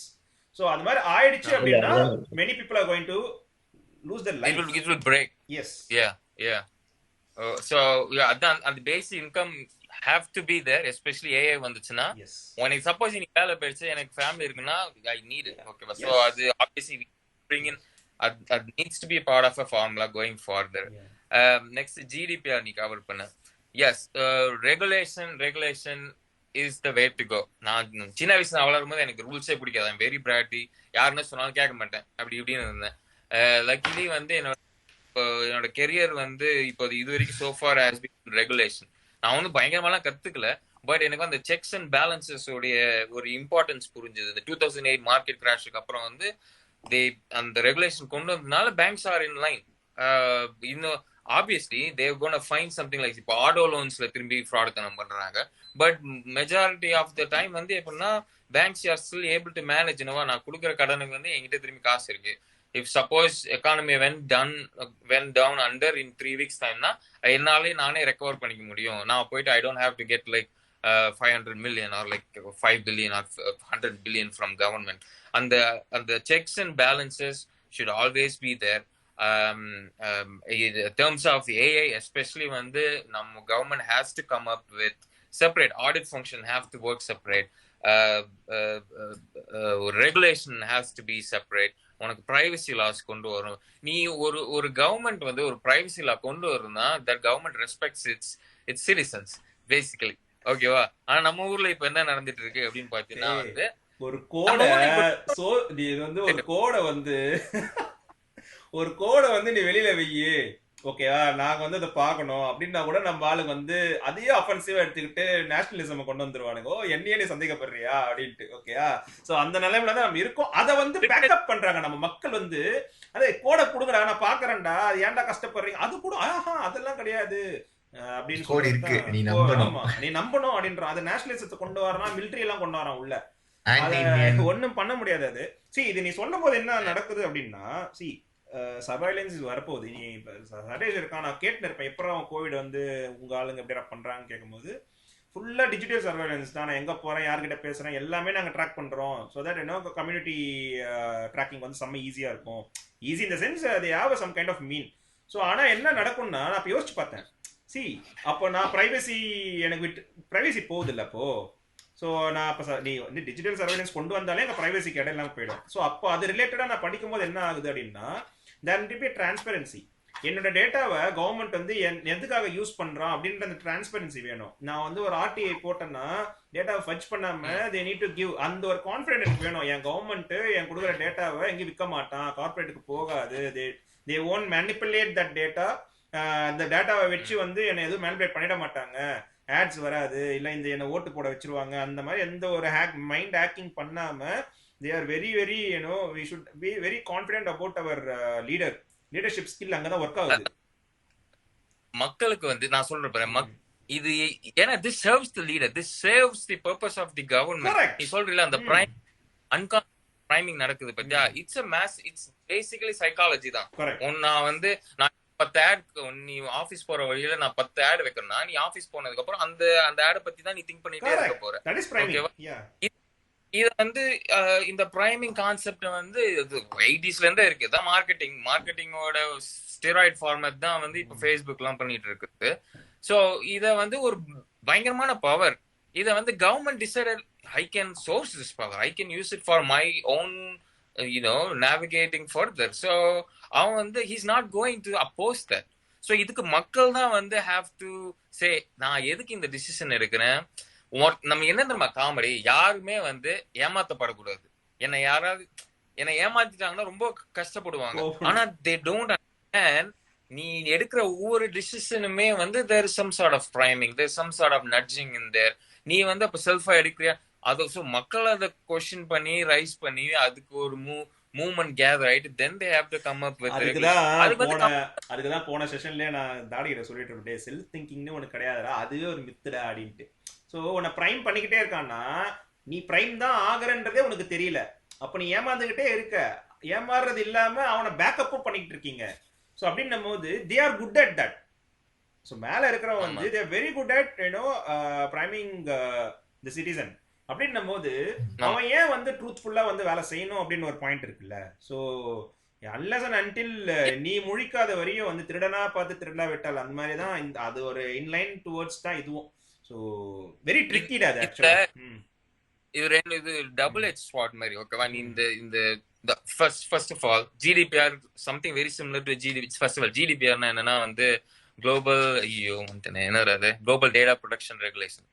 So அந்த மாதிரி ஆயிடுச்சு அப்படின்னா many people are going to lose their life. It will break. Yes. Yeah. So அதான் அந்த basic income have to be there, especially AI வந்துச்சுன்னா. உனக்கு சப்போஸ் நீ வேலை போயிடுச்சு, எனக்கு ஃபேமிலி இருக்குன்னா I need it. Okay. So அது obviously bring in that needs to be a part of a formula going further. Next GDPR நீ கவர் பண்ண. Yes, regulation is the way to go. நான் சின்ன வயசுல வளரும்போது எனக்கு ரூல்ஸே பிடிக்காது. I'm very bratty. யாருன்னு சொன்னாலும் கேட்க மாட்டேன், அப்படி இப்படின்னு இருந்தேன். லக்கிலி வந்து என்னோட கெரியர் வந்து இப்போ இது வரைக்கும் so far has been regulation. நான் ஒன்றும் பயங்கரமாலாம் கத்துக்கல, பட் எனக்கு அந்த செக்ஸ் அண்ட் பேலன்சஸ் உடைய ஒரு இம்பார்ட்டன்ஸ் புரிஞ்சுது. இந்த 2008 மார்க்கெட் கிராஷுக்கு அப்புறம் வந்து அந்த ரெகுலேஷன் கொண்டு வந்ததுனால பேங்க்ஸ் ஆர் இன் லைன். இன்னும் obviously they gonna find something like இப்போ ஆட்டோ லோன்ஸ்ல திரும்பி ஃப்ராட் தனம் பண்றாங்க. But majority of the time வந்து எப்படின்னா banks are still able to manage. நான் கொடுக்குற கடனுக்கு வந்து என்கிட்ட திரும்பி காசு இருக்கு, if suppose economy went down under in 3 weeks டைம்னா என்னாலே நானே ரெக்கவர் பண்ணிக்க முடியும். நான் போயிட்டு I don't have to get like 500 million or like 5 billion or 100 billion from government. And the checks and balances should always be there. In terms of the AI especially வந்து நம்ம government has to come up with separate audit function, have to work separate. Regulation has to be separate. உனக்கு பிரைவசி லாஸ் கொண்டு வரும். நீ ஒரு கவர்மெண்ட் வந்து ஒரு பிரைவசி லா கொண்டு வரும்னா that government respects its citizens basically. ஓகேவா? ஆனா நம்ம ஊர்ல இப்ப என்ன நடந்துட்டு இருக்கு அப்படின்னு பாத்தீங்கன்னா வந்து ஒரு கோடை நீ வந்து ஒரு கோடை வந்து நீ வெளியில வெய்யு, ஓகேவா, நாங்க வந்து அதை பார்க்கணும் அப்படின்னா கூட நம்ம ஆளுங்க வந்து அதையே அஃபென்சிவா எடுத்துக்கிட்டு நேஷனலிசம் கொண்டு வந்துருவானுங்க. என்னையே நீ சந்தேகப்படுறியா அப்படின்ட்டு. ஓகேவா? சோ அந்த நிலைமையில தான் நம்ம இருக்கோம். அதை வந்து பேக்கப் பண்றாங்க நம்ம மக்கள் வந்து. அதே கோடை கொடுங்கடா, நான் பாக்குறேன்டா, அது ஏன்டா கஷ்டப்படுறீங்க, அது கூட அதெல்லாம் கிடையாது அப்படின்னு சொல்லி நீ நம்பணும் அப்படின்ற அது நேஷனலிசத்தை கொண்டு வரான், மிலிட்டரி எல்லாம் கொண்டு வரான் உள்ள. ஒன்னும் பண்ண முடியாது அது. இது நீ சொல்லும் போது என்ன நடக்குது அப்படின்னா, சர்வைலன்ஸ் வரப்போகுது. நீ சர்வேஜ் இருக்கான், நான் கேட்டு இருப்பேன் எப்பறம் கோவிட் வந்து உங்க ஆளுங்க எப்படி பண்றாங்கன்னு கேட்கும்போது ஃபுல்லா டிஜிட்டல் சர்வைலன்ஸ் தான். நான் எங்க போறேன், யார்கிட்ட பேசுறேன், எல்லாமே நாங்க ட்ராக் பண்றோம். ஸோ தட் என்ன கம்யூனிட்டி ட்ராக்கிங் வந்து செம்ம ஈஸியா இருக்கும். ஈஸி இந்த சென்ஸ் அது have some kind of mean. So ஆனா என்ன நடக்கும்னா, நான் இப்போ யோசிச்சு பார்த்தேன், அப்போ நான் பிரைவசி எனக்கு பிரைவசி போகுது இல்லை அப்போ. ஸோ நான் அப்போ நீ வந்து டிஜிட்டல் சர்வைலன்ஸ் கொண்டு வந்தாலே எங்கள் ப்ரைவசிக்கு இடம் இல்லாமல் போயிடும். ஸோ அப்போ அது ரிலேட்டடாக நான் படிக்கும் போது என்ன ஆகுது அப்படின்னா, தேர் வில் பி டிரான்ஸ்பரன்சி. என்னோட டேட்டாவை கவர்மெண்ட் வந்து எதுக்காக யூஸ் பண்றான் அப்படின்ற அந்த டிரான்ஸ்பரன்சி வேணும். நான் வந்து ஒரு ஆர்டிஐ போட்டேன்னா டேட்டாவை ஃபட்ச் பண்ணாம தே நீட் டு கிவ் அந்த ஒரு கான்ஃபிடென்ட் எனக்கு வேணும். என் கவர்மெண்ட் என் கொடுக்குற டேட்டாவை எங்கேயும் விற்க மாட்டான், கார்பரேட்டுக்கு போகாது. They won't manipulate that data. அந்த டேட்டாவை வச்சு வந்து என்னை எதுவும் மேனிபுலேட் பண்ணிட மாட்டாங்க, ஆட்ஸ் வராது, இல்லை இந்த என்ன ஓட்டு போட வச்சிருவாங்க, அந்த மாதிரி எந்த ஒரு மைண்ட் ஹேக்கிங் பண்ணாம they are very very we should be very confident about our leadership skill. அங்கதான் ஒர்க் ஆகுது. மக்களுக்கு வந்து நான் சொல்றேன், இது ஏன்னா this serves the leader, this serves the purpose of the government. நீ சொல்றீல அந்த priming நடக்குது பத்தியா, it's a mass, it's basically psychology தான். நான் வந்து நான் 10 ஆட், நீ ஆபீஸ் போற வழியில நான் 10 ஆட் வைக்கிறேன்னா நீ ஆபீஸ் போனதுக்கு அப்புறம் அந்த ஆட் பத்தி தான் நீ திங்க் பண்ணிட்டே இருக்க போற. இது வந்து இந்த பிரைமிங் கான்செப்ட் வந்து 80s இருந்தே இருக்கு. தான் மார்க்கெட்டிங்கோட ஸ்டெராய்ட் ஃபார்மேட் தான் வந்து இப்ப Facebook எல்லாம் பண்ணிட்டு இருக்குது. சோ இத வந்து ஒரு பயங்கரமான பவர். இத வந்து government decided I can source this power, I can use it for my own navigating further. So அவன் வந்து he's not going to oppose that. So இதுக்கு மக்கள் தான் வந்து have to say, நான் எதுக்கு இந்த டிசிஷன் எடுக்கிறேன். நம்ம என்ன தெரியுமா காமெடி, யாருமே வந்து ஏமாத்தப்படக்கூடாது. என்னை ஏமாத்திட்டாங்கன்னா ரொம்ப கஷ்டப்படுவாங்க. ஆனா they don't understand, நீ எடுக்கிற ஒவ்வொரு டிசிஷனுமே வந்து there is some sort of priming, there is some sort of nudging in there. நீ வந்து அப்ப செல்ஃபா எடுக்கிறியா, அது மக்கள் அதை கொஸ்டின் பண்ணி ரைஸ் பண்ணி அதுக்கு ஒரு மூவ்மெண்ட் கேதர் ஆயிட்டு then they have to come up with. அதுக்குதான் போன செஷன்லயே நான் தாடிகிட்ட சொல்லிட்டு இருப்பேன், செல்ஃப் திங்கிங்னு ஒண்ணு கிடையாதுடா, அதுவே ஒரு மித்துடா அப்படின்ட்டு. சோ உன்னை பிரைம் பண்ணிக்கிட்டே இருக்கான்னா நீ பிரைம் தான் ஆகுறன்றதே உனக்கு தெரியல. அப்ப நீ ஏமாந்துகிட்டே இருக்க, ஏமாறுறது இல்லாம அவனை பேக்கப்பும் பண்ணிக்கிட்டு இருக்கீங்க. சோ அப்படின்னும் போது they are good at that. So மேல இருக்கிறவன் வந்து they are very good at priming the citizen. அப்படின்னும் போது அவன் ஏன் வந்து ட்ரூத்ஃபுல்லா வந்து வேலை செய்யணும் அப்படின்னு ஒரு பாயிண்ட் இருக்குல்ல. ஸோ அன்லெஸ் அண்ட் அன்டில் நீ முழிக்காத வரையும் வந்து திருடனா பார்த்து திருடா விட்டால் அந்த மாதிரி தான் அது ஒரு இன்லைன் டுவர்ட்ஸ் தான் இதுவும். ஸோ வெரி ட்ரிக்கிடா அது ஆக்சுவலா. இது டபுள் எட்ஜ் ஸ்வாட் மாதிரி. ஓகேவா? நீ இந்த first of all GDPR something very similar to first of all ஜிடிபிஆர்னா என்னன்னா வந்து குளோபல் என்னது global data protection regulation,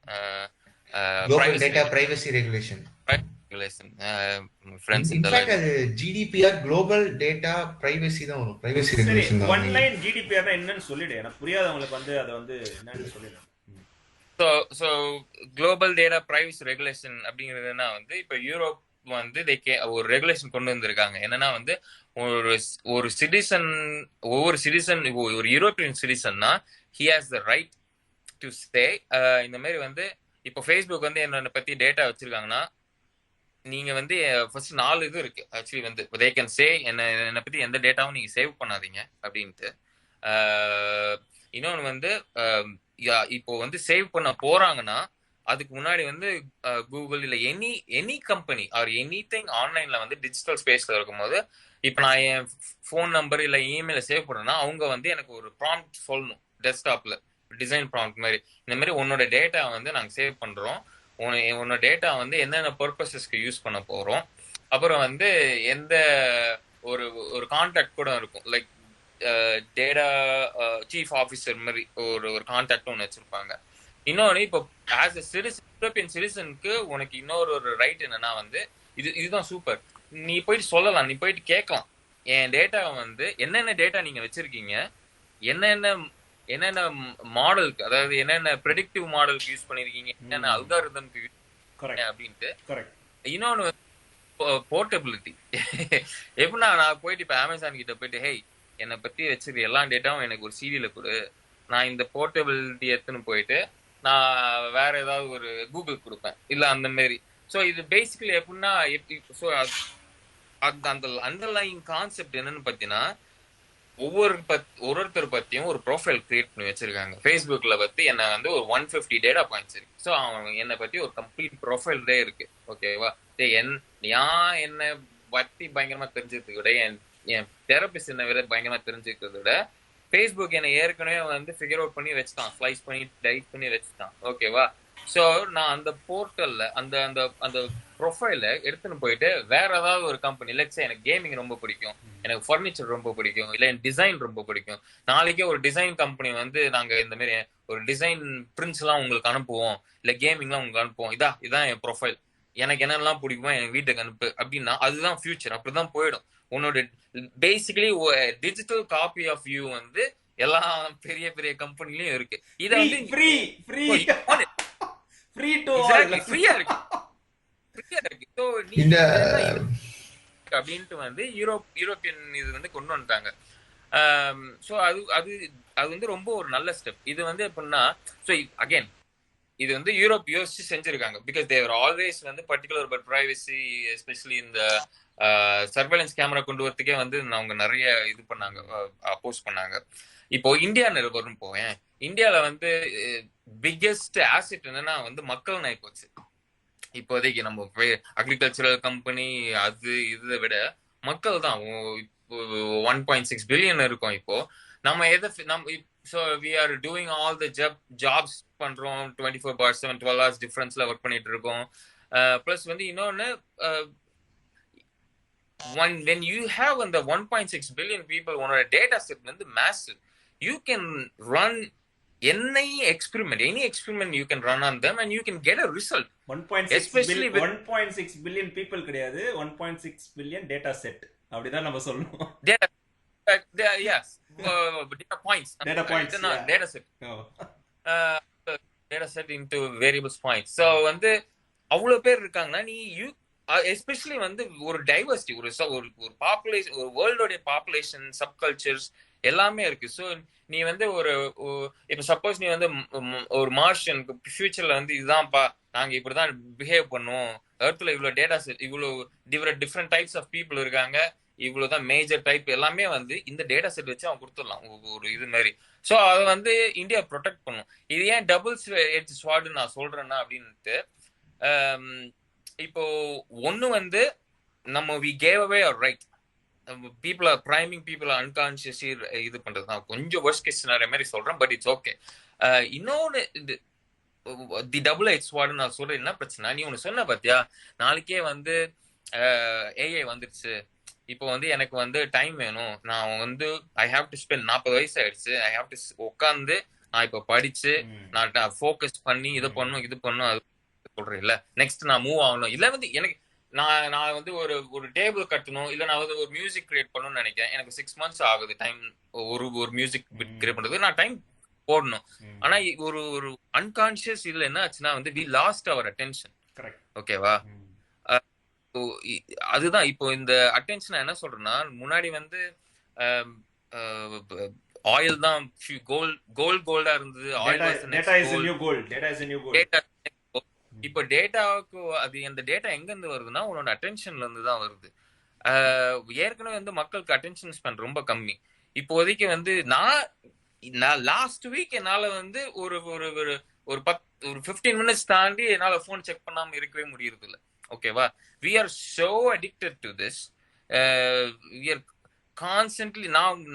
global data privacy regulation. friends in the அது GDPR global data privacy தான் வரும். privacy regulation தான். ஒன் லைன் GDPR னா என்னன்னு சொல்லிடு, எனக்கு புரியாதவங்களுக்கு வந்து அத வந்து என்னன்னு சொல்லிடு. so global data privacy regulation அப்படிங்கிறதுனா வந்து இப்ப யூரோப் வந்து ஒரு ரெகுலேஷன் கொண்டு வந்திருக்காங்க. என்னன்னா வந்து ஒரு சிட்டிசன், ஒவ்வொரு சிட்டிசன், ஒரு European சிட்டிசன்னா he has the right to stay இந்த மாதிரி வந்து இப்போ ஃபேஸ்புக் வந்து என்னை பத்தி டேட்டா வச்சிருக்காங்கன்னா நீங்க வந்து ஃபர்ஸ்ட் 4 இது இருக்கு ஆக்சுவலி வந்து தே கேன் சே என்னை பத்தி எந்த டேட்டாவும் நீங்க சேவ் பண்ணாதீங்க அப்படின்ட்டு. இன்னொன்று வந்து இப்போ வந்து சேவ் பண்ண போறாங்கன்னா அதுக்கு முன்னாடி வந்து கூகுள் இல்ல any company or any thing ஆன்லைன்ல வந்து டிஜிட்டல் ஸ்பேஸ்ல இருக்கும்போது இப்போ நான் என் ஃபோன் நம்பர் இல்ல இமெயில சேவ் பண்ணேன்னா அவங்க வந்து எனக்கு ஒரு ப்ராம்ப்ட் சொல்லணும் டெஸ்க்டாப்ல, டிசைன் ப்ராம்ப்ட் மாதிரி. இந்த மாதிரி உன்னோட டேட்டா வந்து நாங்கள் சேவ் பண்றோம், உன்னோட டேட்டா வந்து என்னென்ன பர்பஸஸ்க்கு யூஸ் பண்ண போறோம், அப்புறம் வந்து எந்த ஒரு ஒரு கான்டாக்ட் கூட இருக்கும், லைக் டேட்டா சீஃப் ஆஃபீஸர் மாதிரி ஒரு கான்டாக்ட் ஒன்று வச்சிருப்பாங்க. இன்னொன்று இப்போ ஆஸ் அ சிட்டிசன், யூரோப்பியன் சிட்டிசனுக்கு உனக்கு இன்னொரு ஒரு ரைட் என்னன்னா வந்து இதுதான் சூப்பர். நீ போயிட்டு சொல்லலாம், நீ போயிட்டு கேட்கலாம், என் டேட்டா வந்து என்னென்ன டேட்டா நீங்க வச்சிருக்கீங்க, என்னென்ன மாடலுக்கு, அதாவது என்னென்ன ப்ரெடிக்டிவ் மாடலுக்கு யூஸ் பண்ணிருக்கீங்க, என்னென்ன அல்காரிதம்க்கு யூஸ் அப்படின்ட்டு. இன்னொன்று போர்ட்டபிலிட்டி. எப்படின்னா நான் போயிட்டு இப்போ அமேசான் கிட்ட போயிட்டு ஹேய் என்னை பத்தி வச்சிருக்க எல்லா டேட்டாவும் எனக்கு ஒரு சிடியில கொடு, நான் இந்த போர்ட்டபிலிட்டி எடுத்துன்னு போயிட்டு நான் வேற ஏதாவது ஒரு கூகுள் கொடுப்பேன் இல்ல அந்த மாதிரி. ஸோ இது பேசிக்கலி எப்படின்னா அந்த அண்டர்லைங் கான்செப்ட் என்னன்னு பார்த்தீங்கன்னா ஒருத்தர் பத்தியும் ஒரு ப்ரொஃபைல் கிரியேட் பண்ணி வச்சிருக்காங்க. ஃபேஸ்புக்ல பத்தி என்ன வந்து ஒரு 150 டேட்டா பாயிண்ட்ஸ் இருக்கு. ஸோ அவங்க என்னை பத்தி ஒரு கம்ப்ளீட் ப்ரொஃபைல்டே இருக்கு. ஓகேவா? என்ன பத்தி பயங்கரமா தெரிஞ்சதுக்கு விட என் தெரபிஸ்ட் என்ன விட பயங்கரமா தெரிஞ்சுக்கிறத விட ஃபேஸ்புக் என்னை ஏற்கனவே வந்து ஃபிகர் அவுட் பண்ணி வச்சுட்டான், ஸ்லைஸ் பண்ணி டைப் பண்ணி வச்சுட்டான். ஓகேவா? ஸோ நான் அந்த போர்ட்டல்ல அந்த அந்த அந்த ப்ரொஃபைல எடுத்துன்னு போயிட்டு வேற ஏதாவது ஒரு கம்பெனி, லெட்ஸ் எனக்கு கேமிங் ரொம்ப பிடிக்கும், எனக்கு ஃபர்னிச்சர் ரொம்ப பிடிக்கும், இல்லை என் டிசைன் ரொம்ப பிடிக்கும், நாளைக்கே ஒரு டிசைன் கம்பெனி வந்து நாங்க இந்த மாதிரி ஒரு டிசைன் பிரிண்ட்ஸ் எல்லாம் உங்களுக்கு அனுப்புவோம், இல்லை கேமிங்லாம் உங்களுக்கு அனுப்புவோம், இதான் என் ப்ரொஃபைல், எனக்கு என்னெல்லாம் பிடிக்குமோ எனக்கு வீட்டுக்கு அனுப்பு அப்படின்னா அதுதான் ஃபியூச்சர். அப்படிதான் போயிடும். உன்னோட basically digital copy of you வந்து எல்லா பெரிய பெரிய கம்பெனிலயும் இருக்கு. இத வந்து ஃப்ரீயா இருக்கு அப்படின்ட்டு வந்து யூரோப்பியன் இது வந்து கொண்டு வந்துட்டாங்க. ஸோ அது வந்து ரொம்ப ஒரு நல்ல ஸ்டெப். இது வந்து எப்படின்னா அகைன் இது வந்து யூரோப் யோசிச்சு செஞ்சிருக்காங்க. பிகாஸ் தேர் ஆல்வேஸ் வந்து பர்டிகுலர் பட் பிரைவசி, எஸ்பெஷலி இந்த சர்வேலன்ஸ் கேமரா கொண்டு வரதுக்கே வந்து அவங்க நிறைய இது பண்ணாங்க, அப்போஸ் பண்ணாங்க. இப்போ இந்தியா வரும் போவேன், இந்தியால வந்து பிக்கெஸ்ட் ஆசெட் என்னன்னா வந்து மக்கள் நாய் போச்சு. இப்போதைக்கு நம்ம அக்ரிகல்ச்சரல் கம்பெனி அது இதை விட மக்கள் தான். 1.6 பில்லியன் இருக்கும். இப்போ நம்ம so we are doing all the jobs பண்றோம், 24/7 12 hours டிஃபரன்ஸ்ல ஒர்க் பண்ணிட்டு இருக்கோம். பிளஸ் வந்து இன்னொன்னு when you have the 1.6 billion people உன்னோட டேட்டா செட் வந்து massive, you can run any experiment you can run on them and you can get a result. 1.6 billion people கிடையாது, 1.6 billion data set அப்படிதான் நம்ம சொல்லணும். Yes, data points, data set. Data set into variables points. So வந்து அவ்வளவு பேர் இருக்காங்கன்னா நீ எஸ்பெஷலி வந்து ஒரு டைவர்சிட்டி, ஒரு பாப்புலேஷன், ஒரு வேர்ல்டோடைய பாப்புலேஷன், சப்கல்ச்சர்ஸ் எல்லாமே இருக்கு. ஸோ நீ வந்து இப்போ சப்போஸ் நீ வந்து ஒரு மார்ஷனுக்கு ஃபியூச்சர்ல வந்து இதுதான்ப்பா நாங்க இப்படிதான் பிஹேவ் பண்ணுவோம், எர்த்ல இவ்வளவு டேட்டா செட், இவ்வளவு டிஃப்ரெண்ட் டைப்ஸ் ஆஃப் பீப்புள் இருக்காங்க, இவ்வளவுதான் மேஜர் டைப் எல்லாமே வந்து இந்த டேட்டா செட் வச்சு அவன் கொடுத்துடலாம் ஒரு இது மாதிரி. ஸோ அதை வந்து இந்தியா ப்ரொடெக்ட் பண்ணும். இது ஏன் டபுள் எட்ஜ் ஸ்வார்டு நான் சொல்றேன்னா அப்படின்ட்டு, இப்போ ஒண்ணு வந்து நம்ம we gave away our right, people are priming people are unconsciously இது பண்றது தான் கொஞ்சம் worst case scenario மாதிரி சொல்றேன், பட் இட்ஸ் ஓகே. இன்னொன்னு தி டபுள் எட்ஜ் ஸ்வார்டு நான் சொல்றேன். என்ன பிரச்சனை, நீ ஒண்ணு சொன்ன பாத்தியா, நாளைக்கே வந்து ஏஐ வந்துருச்சு, இப்போ வந்து எனக்கு வந்து டைம் வேணும், நான் வந்து ஐ ஹாவ் டு ஸ்பெண்ட் 40 வயசு ஆயிடுச்சு, ஐ ஹாவ் டு உட்காந்து நான் இப்போ படிச்சு நான் ஃபோக்கஸ் பண்ணி இது பண்ணும் அது சொல்றேன் இல்ல, நெக்ஸ்ட் நான் மூவ் ஆகணும், இல்ல வந்து எனக்கு நான் வந்து ஒரு டேபிள் கட்டணும், இல்ல நான் வந்து ஒரு மியூசிக் கிரியேட் பண்ணணும்னு நினைக்கிறேன், எனக்கு 6 months ஆகுது டைம் ஒரு மியூசிக் கிரியேட் பண்றது, நான் டைம் போடணும். ஆனா ஒரு அன்கான்சியஸ் இதுல என்ன ஆச்சுன்னா வந்து we lost our attention. ஓகேவா? அதுதான் இப்போ இந்த அட்டென்ஷன் என்ன சொல்றேன்னா, முன்னாடி வந்து ஆயில் தான் கோல்டா இருந்தது, இப்போ டேட்டாவுக்கு அது அந்த டேட்டா எங்க இருந்து வருதுன்னா உன்னோட அட்டென்ஷன்ல இருந்து தான் வருது. ஏற்கனவே வந்து மக்களுக்கு அட்டென்ஷன் ஸ்பேன் ரொம்ப கம்மி. இப்போதைக்கு வந்து நான் லாஸ்ட் வீக் என்னால வந்து ஒரு ஒரு ஒரு ஒரு 15 மினிட்ஸ் தாண்டி என்னால போன் செக் பண்ணாம இருக்கவே முடியறது இல்ல. ஓகேவா? We are so addicted to this. We are constantly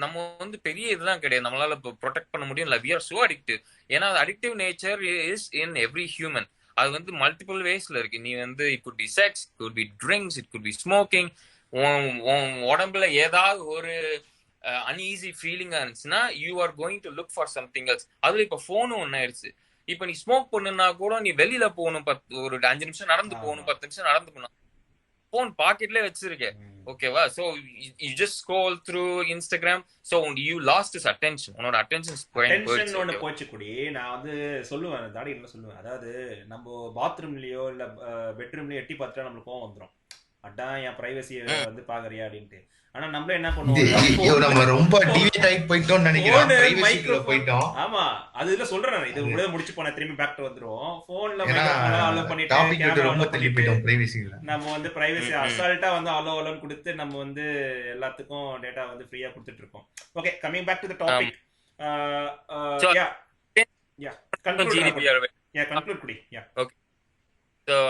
நம்ம வந்து பெரிய இதெல்லாம் கிடையாது, நம்மளால ப்ரொடெக்ட் பண்ண முடியும் இல்ல. We are so addictive. ஏன்னா addictive nature is in every human. அது வந்து மல்டிபிள் வேஸ்ல இருக்கு. நீ வந்து it could be sex, it could be drinks, it could be smoking. உடம்புல ஏதாவது ஒரு அன்ஈஸி ஃபீலிங்கா இருந்துச்சுன்னா you are going to look for something else. அதுல இப்ப போனும் ஒன்னு ஆயிடுச்சு. இப்ப நீ ஸ்மோக் பண்ணுனா கூட நீ வெளியில போகணும், ஒரு 5 நிமிஷம் நடந்து போகணும், 10 நிமிஷம் நடந்து போகணும், போன் பாக்கெட்லயே வச்சிருக்கேன். ஓகேவா? So you just scroll through Instagram. So you last this attention. உன்னோட அட்டென்ஷன் ஒன்னு போச்சு கூடி. நான் வந்து சொல்லுவேன், தாடி என்ன சொல்லுவேன், அதாவது நம்ம பாத்ரூம்லயோ இல்ல பெட்ரூம்லயோ எட்டி பார்த்துட்டா நம்மளுக்கு கோவம் வந்துடும். அதான் என் பிரைவசியை வந்து பாக்குறியா அப்படின்ட்டு. ஆனா நம்ம என்ன பண்ணுவோம், நம்ம ரொம்ப டிவியேட் ஆகி போயிட்டோம்னு நினைக்கிறேன், பிரைவசிக்குள்ள போயிட்டோம். ஆமா, அதுல சொல்றேன் நான், இது உள்ள முடிச்சு போன திரும்பி பேக் வந்துரும். போன்ல அலோ பண்ணிட்டு நம்ம வந்து பிரைவசி அசால்ட்டா வந்து அலோன்னு கொடுத்து நம்ம வந்து எல்லாத்துக்கும் டேட்டா வந்து ஃப்ரீயா கொடுத்துட்டு இருக்கோம். Okay, coming back to the topic. Conclude குடி. ஓகே,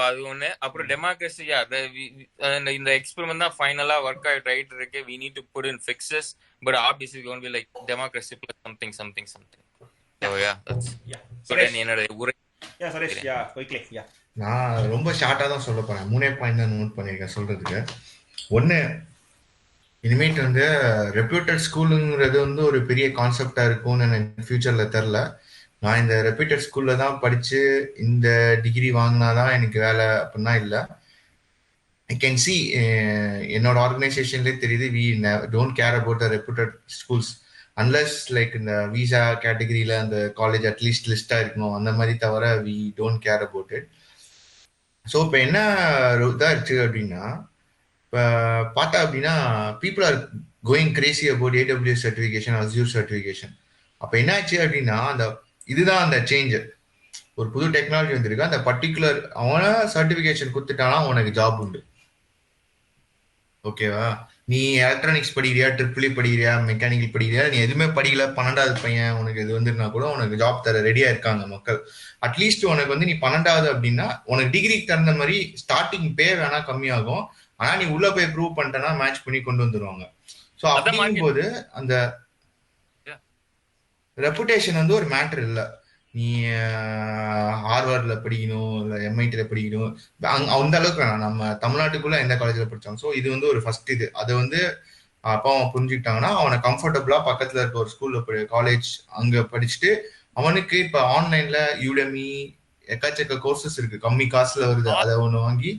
அது ஒண்ணு. அப்புறம் டெமோக்ரஸி, இந்த எக்ஸ்பெரிமெண்ட் தான் ஃபைனலா ஒர்க் ஆயிட்டு ரைட் இருக்கு. we need to put in fixes, but obviously it's going to be like democracy plus something. So yeah, that's என்னோட உரை. சுரேஷ், quickly. நான் ரொம்ப ஷார்ட்டா தான் சொல்ல போறேன். 3 பாயிண்ட் தான் நோட் பண்ணிருக்கேன் சொல்றதுக்கு. ஒன்னு, இனிமேட் வந்து ரெப்யூட்டட் ஸ்கூலுங்கிறது வந்து ஒரு பெரிய கான்செப்டா இருக்கும்னு எனக்கு ஃபியூச்சர்ல தெரியல. நான் இந்த ரெப்யூட்டட் ஸ்கூல்ல தான் படிச்சு இந்த டிகிரி வாங்கினாதான் எனக்கு வேலை அப்படின்னா இல்லை. ஐ கேன் சி என்னோட ஆர்கனைசேஷன்லேயே தெரியுது, we don't care about the reputed schools unless like இந்த விசா கேட்டகரியில அந்த காலேஜ் அட்லீஸ்ட் லிஸ்டா இருக்கணும், அந்த மாதிரி தவிர we don't care about it. So இப்போ என்ன இதாக இருக்கு அப்படின்னா, இப்போ பார்த்தா அப்படின்னா people are going crazy about AWS certification, Azure certification. அப்போ என்ன ஆச்சு அப்படின்னா, அந்த இதுதான் அந்த சேஞ்ச். ஒரு புது டெக்னாலஜி வந்திருக்கு, அந்த பர்டிகுலர் அவன சர்டிபிகேஷன் கொடுத்துட்டானா உனக்கு ஜாப் உண்டு. ஓகேவா? நீ எலக்ட்ரானிக்ஸ் படிக்கிறியா, ட்ரிபிள் படிக்கிறியா, மெக்கானிக்கல் படிக்கிறியா, நீ எதுவுமே படிக்கல, 12வது பையன், உனக்கு இது வந்துருந்தா கூட உனக்கு ஜாப் தர ரெடியா இருக்காங்க மக்கள். அட்லீஸ்ட் உனக்கு வந்து நீ 12வது அப்படின்னா உனக்கு டிகிரிக்கு தகுந்த மாதிரி ஸ்டார்டிங் பே வேணா கம்மியாகும், ஆனா நீ உள்ள போய் ப்ரூவ் பண்ணிட்டனா மேட்ச் பண்ணி கொண்டு வந்துருவாங்க. ஸோ அப்படிங்கும் போது அந்த ரெப்புடேஷன் வந்து ஒரு மேட்டர் இல்லை. நீ ஹார்வர்ட்ல படிக்கணும் இல்லை MIT படிக்கணும், அந்த அளவுக்கு வேணாம். நம்ம தமிழ்நாட்டுக்குள்ள எந்த காலேஜில் படித்தாங்க. ஸோ இது வந்து ஒரு ஃபர்ஸ்ட் இது. அதை வந்து அப்பா அவன் புரிஞ்சுக்கிட்டாங்கன்னா அவனை கம்ஃபர்டபுளா பக்கத்துல இருக்க ஒரு ஸ்கூல்ல காலேஜ் அங்க படிச்சுட்டு அவனுக்கு இப்ப ஆன்லைன்ல யூடெமி எக்கச்சக்க கோர்சஸ் இருக்கு, கம்மி காசுல வருது. அதை ஒண்ணு வாங்கி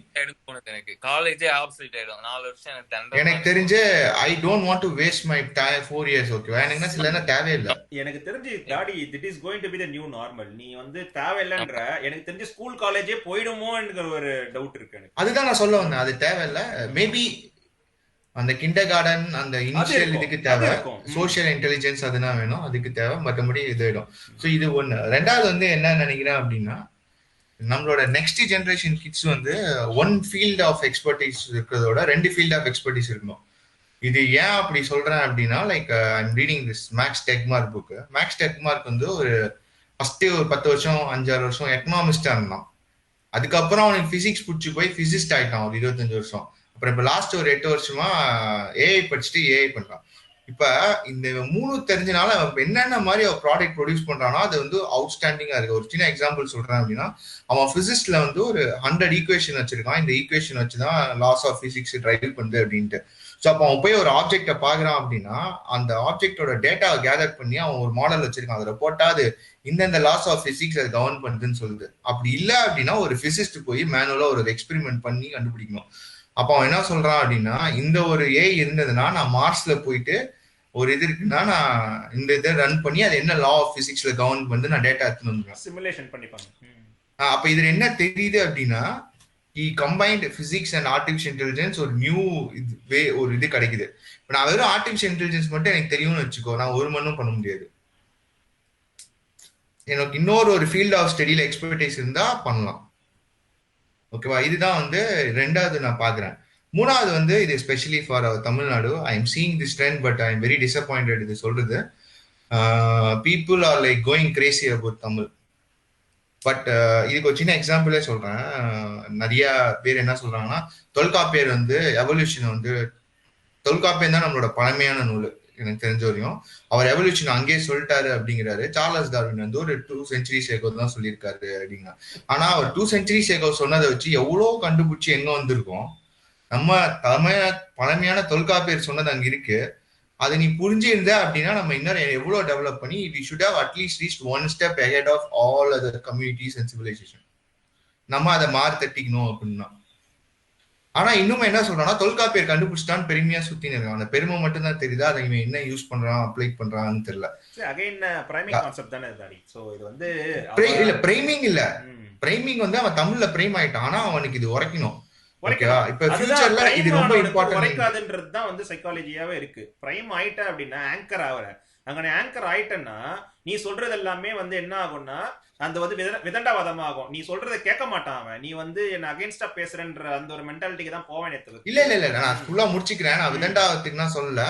எனக்கு காலேஜே ஆப்சைட் ஆயிடும். 4 வருஷம் எனக்கு தெரிஞ்சு I don't want to waste my 4 years. ஓகேவா? எனக்கு சில தேவையில்லை. எனக்கு தெரிஞ்சு daddy it is going to be the new normal. நீ வந்து தேவையில்லைன்ற எனக்கு தெரிஞ்சு ஸ்கூல் காலேஜே போயிடுமோங்கிற ஒரு டவுட் இருக்கு எனக்கு. அதுதான் நான் சொல்ல வந்தேன், அது தேவையில்லை. மேபி அந்த கிண்டர் கார்டன் அந்த இனிஷியல் இதுக்கு தேவை, சோசியல் இன்டெலிஜென்ஸ் அதுதான் வேணும், அதுக்கு தேவை. மற்றபடி இது ஆயிடும். ஸோ இது ஒண்ணு. ரெண்டாவது வந்து என்ன நினைக்கிறேன் அப்படின்னா, நம்மளோட நெக்ஸ்ட் ஜெனரேஷன் கிட்ஸ் வந்து 1 ஃபீல்ட் ஆஃப் எக்ஸ்பர்டீஸ் இருக்கிறதோட 2 ஃபீல்ட் ஆஃப் எக்ஸ்பர்டீஸ் இருக்கணும். இது ஏன் அப்படி சொல்றேன் அப்படின்னா, like I'm reading this Max Tegmark book. Max Tegmark வந்து ஒரு ஃபர்ஸ்ட் ஒரு 10 வருஷம் 5-6 வருஷம் எக்கனாமிஸ்டா இருந்தான். அதுக்கப்புறம் அவனுக்கு பிசிக்ஸ் பிடிச்சி போய் பிசிஸ்ட் ஆயிட்டான் ஒரு 25 வருஷம். அப்புறம் இப்ப லாஸ்ட் ஒரு 8 வருஷமா ஏஐ படிச்சுட்டு ஏஐ பண்றான். இப்ப இந்த 3 தெரிஞ்சனால என்னென்ன மாதிரி அவன் ப்ராடக்ட் ப்ரொடியூஸ் பண்றானோ அது வந்து அவுட்ஸ்டாண்டிங்கா இருக்கு. ஒரு சின்ன எக்ஸாம்பிள் சொல்றேன் அப்படின்னா, அவன் பிசிக்ஸ்ல வந்து ஒரு 100 ஈக்குவேஷன் வச்சிருக்கான். இந்த ஈக்குவேஷன் வச்சுதான் லாஸ் ஆஃப் பிசிக்ஸ் டிரைவ் பண்ணுது அப்படின்ட்டு. ஸோ அப்போ அவன் போய் ஒரு ஆப்ஜெக்டை பாக்குறான் அப்படின்னா, அந்த ஆப்ஜெக்டோட டேட்டாவை கேதர் பண்ணி அவன் ஒரு மாடல் வச்சிருக்கான். அதில் போட்டா அது இந்தந்த லாஸ் ஆஃப் பிசிக்ஸ் அது கவர்ன் பண்ணுதுன்னு சொல்லுது. அப்படி இல்லை அப்படின்னா ஒரு பிசிஸ்ட் போய் மேனுவலா ஒரு எக்ஸ்பெரிமெண்ட் பண்ணி கண்டுபிடிக்கணும். அப்போ அவன் என்ன சொல்றான் அப்படின்னா, இந்த ஒரு ஏஐ இருந்ததுன்னா நான் மார்ஸ்ல போயிட்டு ஒரு இது இருக்குன்னா நான் இந்த இதை ரன் பண்ணி அது என்ன லா ஆஃப் பிசிக்ஸ்ல கவர்ன் பண்ணி நான் டேட்டா எடுத்துன்னு வந்துருவேன், சிமுலேஷன் பண்ணிப்பாங்க. அப்ப இதுல என்ன தெரியுது அப்படின்னா, combined physics and artificial intelligence ஒரு நியூ வே ஒரு இது கிடைக்குது. இப்போ நான் வெறும் ஆர்டிபிஷியல் இன்டெலிஜென்ஸ் மட்டும் எனக்கு தெரியும்னு வச்சுக்கோ, நான் ஒரு மண்ணும் பண்ண முடியாது. எனக்கு இன்னொரு ஒரு ஃபீல்ட் ஆஃப் ஸ்டடியில எக்ஸ்பர்டைஸ் இருந்தா பண்ணலாம். ஓகேவா? இதுதான் வந்து ரெண்டாவது நான் பாக்குறேன். மூணாவது வந்து இது specially for Tamil Nadu. I am seeing this trend but I am very disappointed இது சொல்றது. People are like going crazy about Tamil. But இதுக்கு ஒரு சின்ன எக்ஸாம்பிளே சொல்றேன். நிறைய பேர் என்ன சொல்றாங்கன்னா, தொல்காப்பியர் வந்து எவல்யூஷன் வந்து தொல்காப்பியம் தான் நம்மளோட பழமையான நூல் எனக்கு தெரிஞ்ச வரையும். அவர் எவல்யூஷன் அங்கேயே சொல்லிட்டாரு அப்படிங்கிறாரு. சார்லஸ் டார்வின் வந்து ஒரு 2 centuries ago தான் சொல்லியிருக்காரு அப்படிங்க. ஆனா அவர் 2 centuries ago சொன்னதை வச்சு எவ்வளவு கண்டுபிடிச்சு எங்க வந்திருக்கோம். நம்ம பழமையான தொல்காப்பியர் சொன்னது அங்க இருக்கு. அதை நீ புரிஞ்சிருந்த அப்படின்னா நம்ம இன்னும் எவ்வளவு டெவலப் பண்ணி we should have at least reached one step ahead of all other communities and civilization. நம்ம அதை மாறு தட்டிக்கணும் அப்படின்னா. ஆனா இன்னும் என்ன சொல்றான்னா, தொல்காப்பியர் கண்டுபிடிச்சிட்டான்னு பெருமையா சுத்தி இருக்கான். அந்த பெருமை மட்டும் தான் தெரியுது. அதை இவன் என்ன யூஸ் பண்றான், அப்ளை பண்றான்னு தெரியல. அகைன் பிரைமிங் கான்செப்ட் தானே தாடி. சோ இது வந்து இல்ல பிரைமிங் இல்ல. பிரைமிங் வந்து அவன் தமிழ்ல பிரைம் ஆயிட்டான். ஆனா அவனுக்கு இது உரைக்கணும். ஓகேவா? இப்ப ஃபியூச்சர்ல இது ரொம்ப இம்பார்ட்டன்ட். உரைக்காதுன்றது தான் வந்து சைக்காலஜியாவே இருக்கு. பிரைம் ஆயிட்ட அப்படின்னா ஆங்கர் ஆவற. அங்க நீ ஆங்கர் ஆயிட்டன்னா நீ சொல்றது எல்லாமே வந்து என்ன ஆகும்னா அந்த வந்து விதண்டாவாதமா ஆகும். நீ சொல்றதை கேட்க மாட்டான் அவன். நீ வந்து என்ன அகைன்ஸ்டா பேசுறன்ற அந்த ஒரு மென்டாலிட்டிக்கு தான் போவேன். இல்ல இல்ல இல்ல நான் ஃபுல்லா முடிச்சுக்கிறேன். நான் விதண்டாவதுக்கு நான் சொல்லல.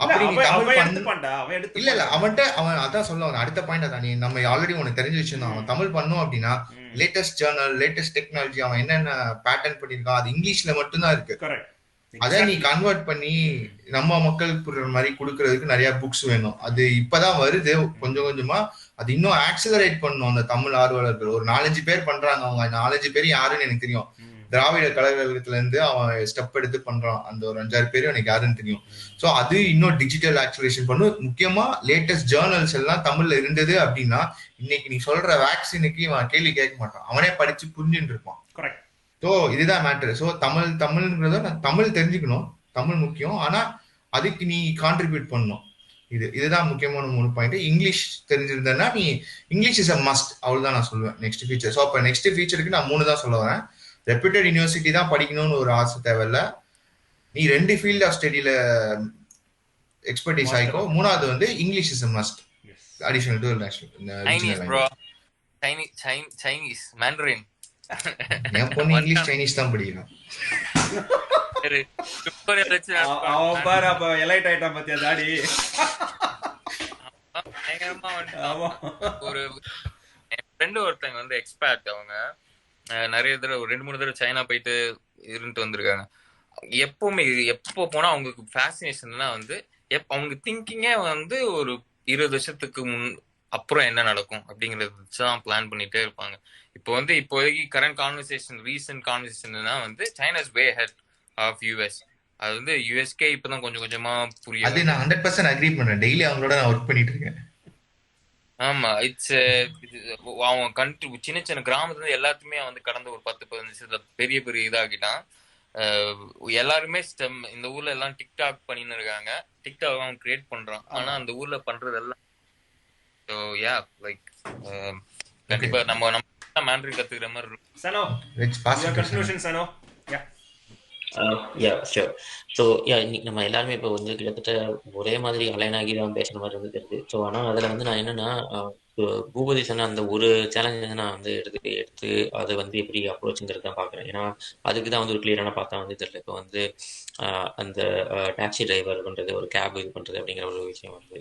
அப்படி நீ தமிழ் எடுத்துப்பான்டா. அவன் எடுத்து இல்ல இல்ல அவன்கிட்ட அவன் அதான் சொல்ல அடுத்த பாயிண்ட் அதான். நீ நம்ம ஆல்ரெடி உனக்கு தெரிஞ்ச விஷயம் தான். அவன் தமிழ் பண்ணும் அப்படின்னா லேட்டஸ்ட் ஜேர்னல், லேட்டஸ்ட் டெக்னாலஜி, அவன் என்னென்ன பேட்டர்ன் பண்ணிருக்கான் அது இங்கிலீஷ்ல மட்டும்தான் இருக்கு. அதை நீ கன்வெர்ட் பண்ணி நம்ம மக்களுக்கு புரியுற மாதிரி கொடுக்கறதுக்கு நிறைய புக்ஸ் வேணும். அது இப்பதான் வருது கொஞ்சம் கொஞ்சமா. அது இன்னும் ஆக்சிலரேட் பண்ணணும் அந்த தமிழ் ஆர்வலர்கள். ஒரு 4-5 பேர் பண்றாங்க. அவங்க 4-5 பேர் யாருன்னு எனக்கு தெரியும். திராவிட கழகத்துல இருந்து அவன் ஸ்டெப் எடுத்து பண்றான். அந்த ஒரு 5-6 பேரும் எனக்கு யாருன்னு தெரியும். சோ அது இன்னும் டிஜிட்டல் ஆக்சிலரேஷன் பண்ணும். முக்கியமா லேட்டஸ்ட் ஜேர்னல்ஸ் எல்லாம் தமிழ்ல இருந்தது அப்படின்னா இன்னைக்கு நீ சொல்ற வேக்சினுக்கு இவன் கேள்வி கேட்க மாட்டான். அவனே படிச்சு புரிஞ்சுட்டு இருப்பான். ஸோ இதுதான் மேட்டர். ஸோ தமிழ்ங்கிறத தமிழ் தெரிஞ்சுக்கணும். தமிழ் முக்கியம். ஆனா அதுக்கு நீ கான்ட்ரிபியூட் பண்ணணும். இதுதான் முக்கியமான 3 பாயிண்ட். இங்கிலீஷ் தெரிஞ்சிருந்தேன்னா நீ இங்கிலீஷ் இஸ் அ மஸ்ட். அவ்வளவுதான் நான் சொல்லுவேன் நெக்ஸ்ட் ஃபீச்சர். ஸோ அப்போ நெக்ஸ்ட் ஃபீச்சருக்கு நான் 3 தான் சொல்ல வரேன். ரெப்யூட்டட் யூனிவர்சிட்டி தான் படிக்கணும்னு ஒரு ஆசை தேவையில்ல. நீ 2 ஃபீல்ட் ஆஃப் ஸ்டடியில எக்ஸ்பர்டைஸ் ஆயிக்கோ. 3வது வந்து English is a must additional to national Chinese Mandarin. என் பொண்ணு இங்கிலீஷ் சைனீஸ் தான் படிக்கணும். அவன் பாரு அப்ப எலைட் ஆயிட்டான் பாத்தியா தாடி. ஒரு ஃப்ரெண்டு ஒருத்தங்க வந்து எக்ஸ்பேர்ட். அவங்க நிறைய தடவை 2-3 தடவை சைனா போயிட்டு இருந்துட்டு வந்திருக்காங்க. எப்பவுமே எப்போ போனா அவங்களுக்கு ஃபேசினேஷன்னா வந்து அவங்க திங்கிங்கே வந்து ஒரு 20 வருஷத்துக்கு அப்புறம் என்ன நடக்கும் அப்படிங்கறது தான் பிளான் பண்ணிட்டே இருப்பாங்க. இப்போ வந்து இப்போதைக்கு கரண்ட் கான்வர்சேஷன், ரீசெண்ட் கான்வர்சேஷன்னா வந்து China's way ahead of US. அது வந்து யூஎஸ்கே இப்பதான் கொஞ்சம் கொஞ்சமா புரியும். அது நான் 100% அக்ரி பண்றேன். டெய்லி அவங்களோட நான் ஒர்க் பண்ணிட்டு இருக்கேன். ஆமா, இட்ஸ் அவன் கண்ட்ரி சின்ன சின்ன கிராமத்துல எல்லாத்துமே வந்து கடந்த ஒரு 10-15 வருஷத்துல பெரிய பெரிய இதாகிட்டான். எல்லாருமே ஸ்டெம் இந்த ஊர்ல எல்லாம் டிக்டாக் பண்ணின்னு இருக்காங்க. டிக்டாக் அவன் கிரியேட் பண்றான். ஆனா அந்த ஊர்ல பண்றது எல்லாம் கண்டிப்பா நம்ம மேண்டரின் கத்துக்கிற மாதிரி இருக்கும். சனோ கன்க்ளூஷன் சனோ. ஸோ இன்னைக்கு நம்ம எல்லாருமே இப்போ வந்து கிட்டத்தட்ட ஒரே மாதிரி அலைன் ஆகி தான் பேசுற மாதிரி வந்து தெரியுது. ஸோ ஆனால் அதில் வந்து நான் என்னன்னா பூபதி சொன்ன அந்த ஒரு சேலஞ்ச் வந்து நான் வந்து எடுத்து அதை வந்து எப்படி அப்ரோச்சுங்கிறது தான் பார்க்குறேன். ஏன்னா அதுக்கு தான் வந்து ஒரு கிளியரான பார்த்தா வந்து தெரியல. இப்போ வந்து அந்த டாக்ஸி டிரைவர் பண்ணுறது, ஒரு கேப் இது பண்ணுறது அப்படிங்கிற ஒரு விஷயம் வந்து.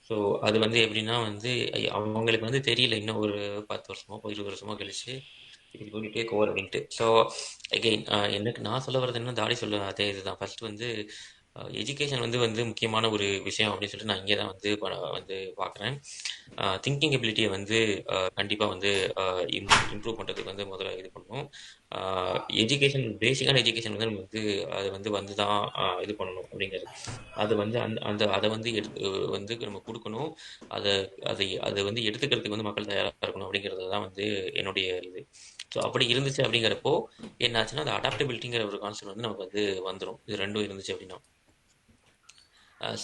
ஸோ அது வந்து எப்படின்னா வந்து அவங்களுக்கு வந்து தெரியல இன்னும் ஒரு 10 வருஷமோ 20 வருஷமோ கழிச்சு இது கோயிங் டு டேக் ஓவர் அப்படின்ட்டு. ஸோ அகெயின் எனக்கு நான் சொல்ல வர்றது என்ன தாடி சொல்ல அதே இதுதான். ஃபர்ஸ்ட் வந்து எஜுகேஷன் வந்து முக்கியமான ஒரு விஷயம் அப்படின்னு சொல்லிட்டு நான் இங்கே தான் வந்து பார்க்குறேன். திங்கிங் எபிலிட்டியை வந்து கண்டிப்பாக வந்து இம்ப்ரூவ் பண்ணுறதுக்கு வந்து முதல்ல இது பண்ணணும். எஜுகேஷன், பேசிக்கான எஜுகேஷன் வந்து நம்ம வந்து அது தான் இது பண்ணணும் அப்படிங்கிறது. அது வந்து அதை வந்து நம்ம கொடுக்கணும். அதை வந்து எடுத்துக்கிறதுக்கு வந்து மக்கள் தயாராக இருக்கணும் அப்படிங்கிறது தான் வந்து என்னுடைய இது. ஸோ அப்படி இருந்துச்சு அப்படிங்கிறப்போ என்னாச்சுன்னா அந்த அடாப்டபிலிட்டிங்கிற ஒரு கான்செப்ட் வந்து நமக்கு வந்து வந்துடும். இது ரெண்டும் இருந்துச்சு அப்படின்னா.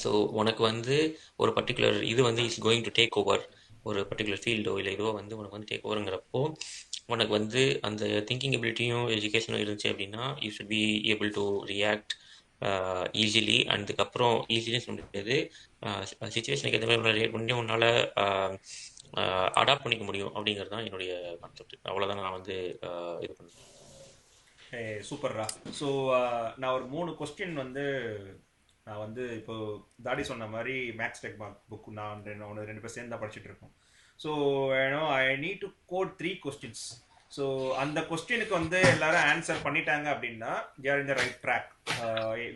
ஸோ உனக்கு வந்து ஒரு பர்டிகுலர் இது வந்து is going to take over, ஒரு பர்டிகுலர் ஃபீல்டோ இல்லை இதுவோ வந்து உனக்கு வந்து டேக் ஓவருங்கிறப்போ உனக்கு வந்து அந்த திங்கிங் எபிலிட்டியும் எஜுகேஷனும் இருந்துச்சு அப்படின்னா you should be able to react easily. அதுக்கப்புறம் ஈஸிலி சொல்ல முடியாது, சிச்சுவேஷனுக்கு எந்த மாதிரி ரியாக்ட் பண்ணி உன்னால் அடாப்ட் பண்ணிக்க முடியும் அப்படிங்கிறது தான் என்னுடைய கான்செப்ட். அவ்வளோதான் நான் வந்து இது பண்ணுறேன். சூப்பர்ரா. ஸோ நான் ஒரு 3 கொஸ்டின் வந்து நான் வந்து இப்போ தாடி சொன்ன மாதிரி மேக்ஸ் டெக் புக் நான் ரெண்டு பேர் சேர்ந்து தான் படிச்சுட்டு இருக்கோம். So I need to quote 3 questions. So அந்த கொஸ்டினுக்கு வந்து எல்லாரும் ஆன்சர் பண்ணிட்டாங்க அப்படின்னா they're in the right track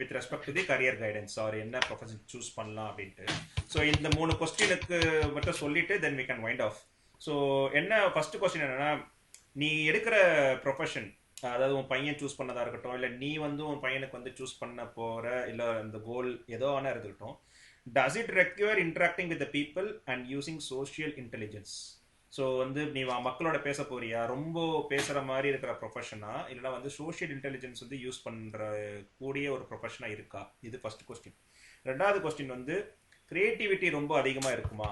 with respect to the career guidance or என்ன ப்ரொஃபஷன் சூஸ் பண்ணலாம் அப்படின்ட்டு. ஸோ இந்த 3 கொஸ்டினுக்கு மட்டும் சொல்லிட்டு then we can wind off. So என்ன ஃபர்ஸ்ட் கொஸ்டின் என்னன்னா, நீ எடுக்கிற ப்ரொஃபஷன், அதாவது உன் பையன் சூஸ் பண்ணதா இருக்கட்டும், இல்லை நீ வந்து உன் பையனுக்கு வந்து சூஸ் பண்ண போற, இல்லை அந்த கோல் ஏதோ ஆனால் இருக்கட்டும், does it require interacting with the people and using social intelligence? So வந்து நீ மக்களோட பேச போறியா, ரொம்ப பேசுகிற மாதிரி இருக்கிற ப்ரொஃபஷனா, இல்லைனா வந்து சோஷியல் இன்டெலிஜென்ஸ் வந்து யூஸ் பண்ணுற கூடிய ஒரு ப்ரொஃபஷனாக இருக்கா? இது ஃபர்ஸ்ட் கொஸ்டின். ரெண்டாவது கொஸ்டின் வந்து கிரியேட்டிவிட்டி ரொம்ப அதிகமாக இருக்குமா,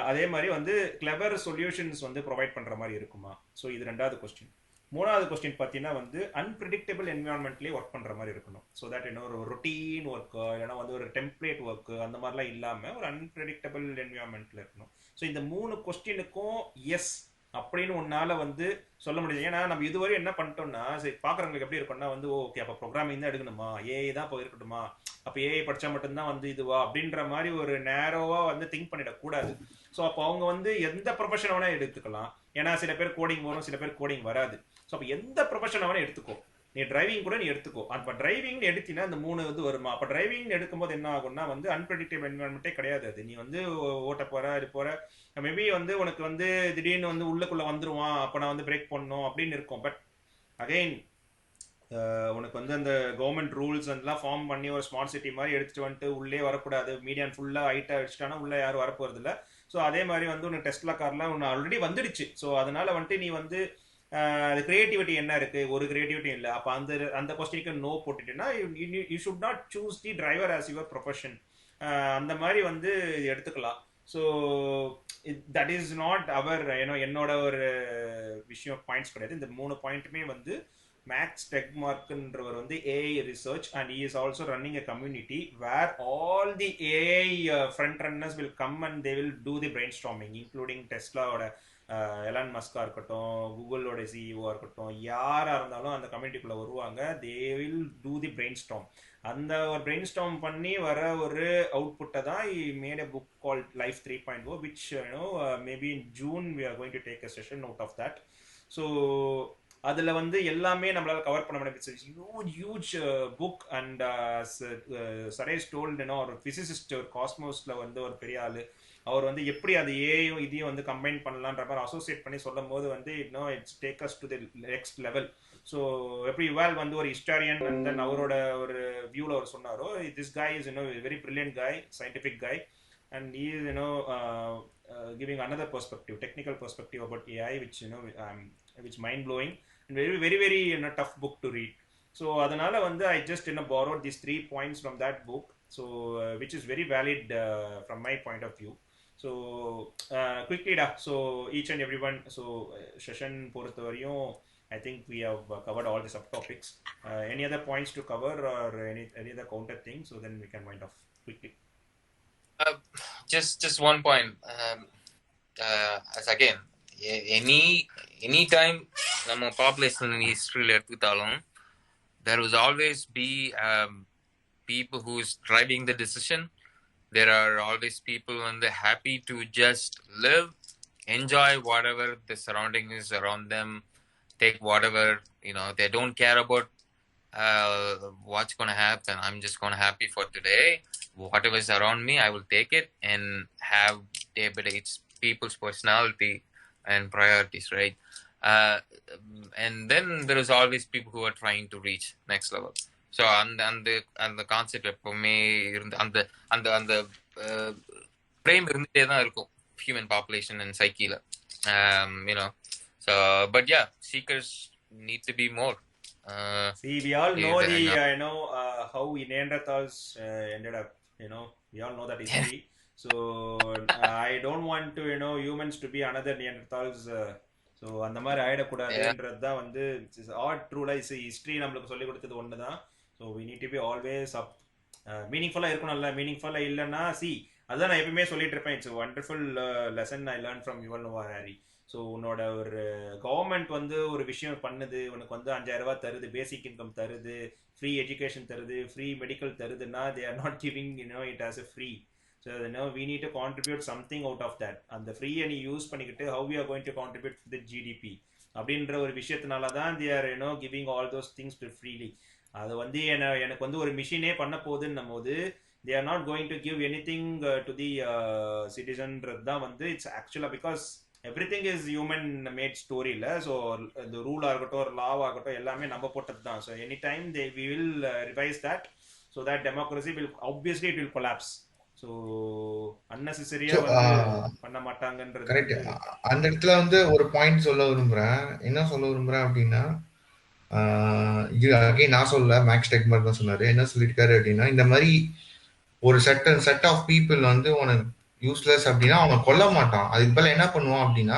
அதே மாதிரி வந்து கிளவர் சொல்யூஷன்ஸ் வந்து ப்ரொவைட் பண்ணுற மாதிரி இருக்குமா? ஸோ இது ரெண்டாவது கொஸ்டின். மூணாவது கொஸ்டின் பார்த்தீங்கன்னா வந்து அன்பிரிடிக்டபிள் என்விரான்மெண்ட்லேயே ஒர்க் பண்ணுற மாதிரி இருக்கணும். ஸோ தட் என்ன ஒரு ரொட்டீன் ஒர்க்கு, இல்லைனா வந்து ஒரு டெம்ப்ளேட் ஒர்க்கு அந்த மாதிரிலாம் இல்லாமல் ஒரு அன்பிரிடிக்டபிள் என்விரான்மெண்ட்டில் இருக்கணும். ஸோ இந்த 3 கொஸ்டினுக்கும் எஸ் அப்படின்னு உன்னால வந்து சொல்ல முடியாது. ஏன்னா நம்ம இதுவரை என்ன பண்ணிட்டோம்னா, சரி பார்க்குறவங்களுக்கு எப்படி இருக்கும்னா வந்து ஓகே அப்போ ப்ரோக்ராமிங் தான் எடுக்கணுமா, ஏஐ தான் இப்போ இருக்கட்டுமா, அப்போ ஏஐ படித்தா மட்டும்தான் வந்து இதுவா அப்படின்ற மாதிரி ஒரு நேரோவாக வந்து திங்க் பண்ணிடக்கூடாது. ஸோ அப்போ அவங்க வந்து எந்த ப்ரொஃபஷன் வேணால் எடுத்துக்கலாம். ஏன்னா சில பேர் கோடிங் வரும், சில பேர் கோடிங் வராது. ஸோ அப்போ எந்த ப்ரொஃபஷனை வேணால் எடுத்துக்கோ. நீ டிரைவிங் கூட நீ எடுத்துக்கோ. அப்போ டிரைவிங் எடுத்தினா அந்த 3 இது வருமா? அப்போ டிரைவிங் எடுக்கும்போது என்ன ஆகும்னா வந்து அன்பிரடிக்டபிள் என்விரான்மெண்ட்டே கிடையாது. அது நீ வந்து ஓட்ட போற இது போற, மேபி வந்து உனக்கு வந்து திடீர்னு வந்து உள்ளுக்குள்ள வந்துருவான், அப்போ நான் வந்து பிரேக் பண்ணணும் அப்படின்னு இருக்கும். பட் அகைன் உனக்கு வந்து அந்த கவர்மெண்ட் ரூல்ஸ் அதெல்லாம் ஃபார்ம் பண்ணி ஒரு ஸ்மார்ட் சிட்டி மாதிரி எடுத்துட்டு வந்துட்டு உள்ளே வரக்கூடாது, மீடியான் ஃபுல்லாக ஹைட்டாக வச்சுட்டானா உள்ளே யாரும் வரப்போறது இல்லை. ஸோ அதே மாதிரி வந்து உனக்கு டெஸ்லா கார்லாம் ஒன்று ஆல்ரெடி வந்துடுச்சு. ஸோ அதனால வந்துட்டு நீ வந்து அது கிரியேட்டிவிட்டி என்ன இருக்கு, ஒரு கிரியேட்டிவிட்டி இல்லை. அப்போ அந்த அந்த கொஸ்டினுக்கு நோ போட்டுட்டேன்னா you should not choose the driver as your profession. அந்த மாதிரி வந்து எடுத்துக்கலாம். ஸோ தட் இஸ் நாட் அவர் என்னோட ஒரு விஷயம் பாயிண்ட்ஸ் கிடையாது. இந்த 3 பாயிண்ட்டுமே வந்து மேக்ஸ் டெக்மார்க்ன்றவர் வந்து AI research and he is also running a community where all the AI front runners will come and they will do the brainstorming, including டெஸ்லாவோட எலான் மஸ்கா இருக்கட்டும், கூகுளோட சிஇஓ இருக்கட்டும், யாராக இருந்தாலும் அந்த கம்யூனிட்டிக்குள்ளே வருவாங்க. They will do the brainstorm. அந்த ஒரு பிரெயின் ஸ்டார்ம் பண்ணி வர ஒரு அவுட்புட்டை தான் made a book called Life 3.0 which maybe in June we are going to take a session out of that. So அதில் வந்து எல்லாமே நம்மளால கவர் பண்ண முடியும். It's huge book and Suresh told ஒரு ஃபிசிசிஸ்ட், ஒரு காஸ்மோஸில் வந்து ஒரு பெரிய ஆள், அவர் வந்து எப்படி அது ஏயும் இதையும் வந்து கம்பைன் பண்ணலான்ற மாதிரி அசோசியேட் பண்ணி சொல்லும் போது வந்து it's take us to the next level. So எப்படி யுவால் வந்து ஒரு ஹிஸ்டாரியன் அண்ட் தென் அவரோட ஒரு வியூவில் அவர் சொன்னாரோ, திஸ் காய் இஸ் வெரி பிரில்லியன்ட் காய், சயின்டிஃபிக் காய், and he is giving another perspective, technical perspective about AI, which mind blowing and very very very tough book to read. So adanala vandu I just borrowed these 3 points from that book, so which is very valid from my point of view. So quickly so each and everyone, so session porthavariyum I think we have covered all the subtopics. Any other points to cover or any other counter thing, so then we can wind off quickly. Just one point. As again, any time நம்ம population history எடுத்துட்டாலும் there will always be people who is driving the decision. There are always people when they're happy to just live, enjoy whatever the surrounding is around them, take whatever, they don't care about what's going to happen. I'm just going to happy for today. Whatever is around me, I will take it and have day by day. It's people's personality and priorities, right? And then there is always people who are trying to reach next level. So அந்த கான்செப்ட் எப்பவுமே இருந்து அந்த ஃப்ரேம் இருந்துட்டே தான் இருக்கும் ஹியூமன் பாப்புலேஷன் அண்ட் சைக்கில, so but yeah, seekers need to be more. See, we all know how Neanderthals ended up, we all know that history. So I don't want to humans to be another Neanderthals. So அந்த மாதிரி ஆகிடக்கூடாதுன்றது தான் வந்து ட்ரூலாக ஹிஸ்ட்ரி நம்மளுக்கு சொல்லிக் கொடுத்தது ஒன்று தான். So we need to be always up. மீனிங்ஃபுல்லாக இருக்கணும்ல, மீனிங்ஃபுல்லாக இல்லைன்னா அதுதான் நான் எப்பவுமே சொல்லிட்டு இருப்பேன். It's wonderful lesson I learn from Yuval Noah Harari. So உன்னோட ஒரு கவர்மெண்ட் வந்து ஒரு விஷயம் பண்ணுது, உனக்கு வந்து 5,000 ரூபாய் தருது, பேசிக் இன்கம் தருது, ஃப்ரீ எஜுகேஷன் தருது, ஃப்ரீ மெடிக்கல் தருதுன்னா they are not giving it as a free. So we need to contribute something out of that. அந்த ஃப்ரீயை நீ யூஸ் பண்ணிக்கிட்டு how you are going to contribute the GDP அப்படின்ற ஒரு விஷயத்தினால தான் they are giving all those things to freely. அது வந்து எனக்கு வந்து ஒரு மிஷினே பண்ண போகுதுன்னும் போது they are not going to give anything to the citizenன்றது தான் வந்து இட்ஸ் ஆக்சுவலாக because everything is human mat story இல்லை. ஸோ இந்த ரூலாக இருக்கட்டும் ஒரு லாவாக இருக்கட்டும் எல்லாமே நம்ம போட்டது தான். So any time we will revise that so that democracy will obviously it will collapse. So அன்னெசரியா வந்து பண்ண மாட்டாங்கன்றது கரெக்ட். அந்த இடத்துல வந்து ஒரு பாயிண்ட் சொல்ல விரும்புறேன். என்ன சொல்ல விரும்புறேன் அப்படின்னா, இது அகைன் நான் சொல்ல மேக்ஸ் டெக்மார்க் தான் சொன்னாரு. என்ன சொல்லியிருக்காரு அப்படின்னா, இந்த மாதிரி ஒரு செட் ஆஃப் பீப்புள் வந்து உனக்கு யூஸ்லெஸ் அப்படின்னா அவனை கொல்ல மாட்டான். அதுக்கு பதில் என்ன பண்ணுவான் அப்படின்னா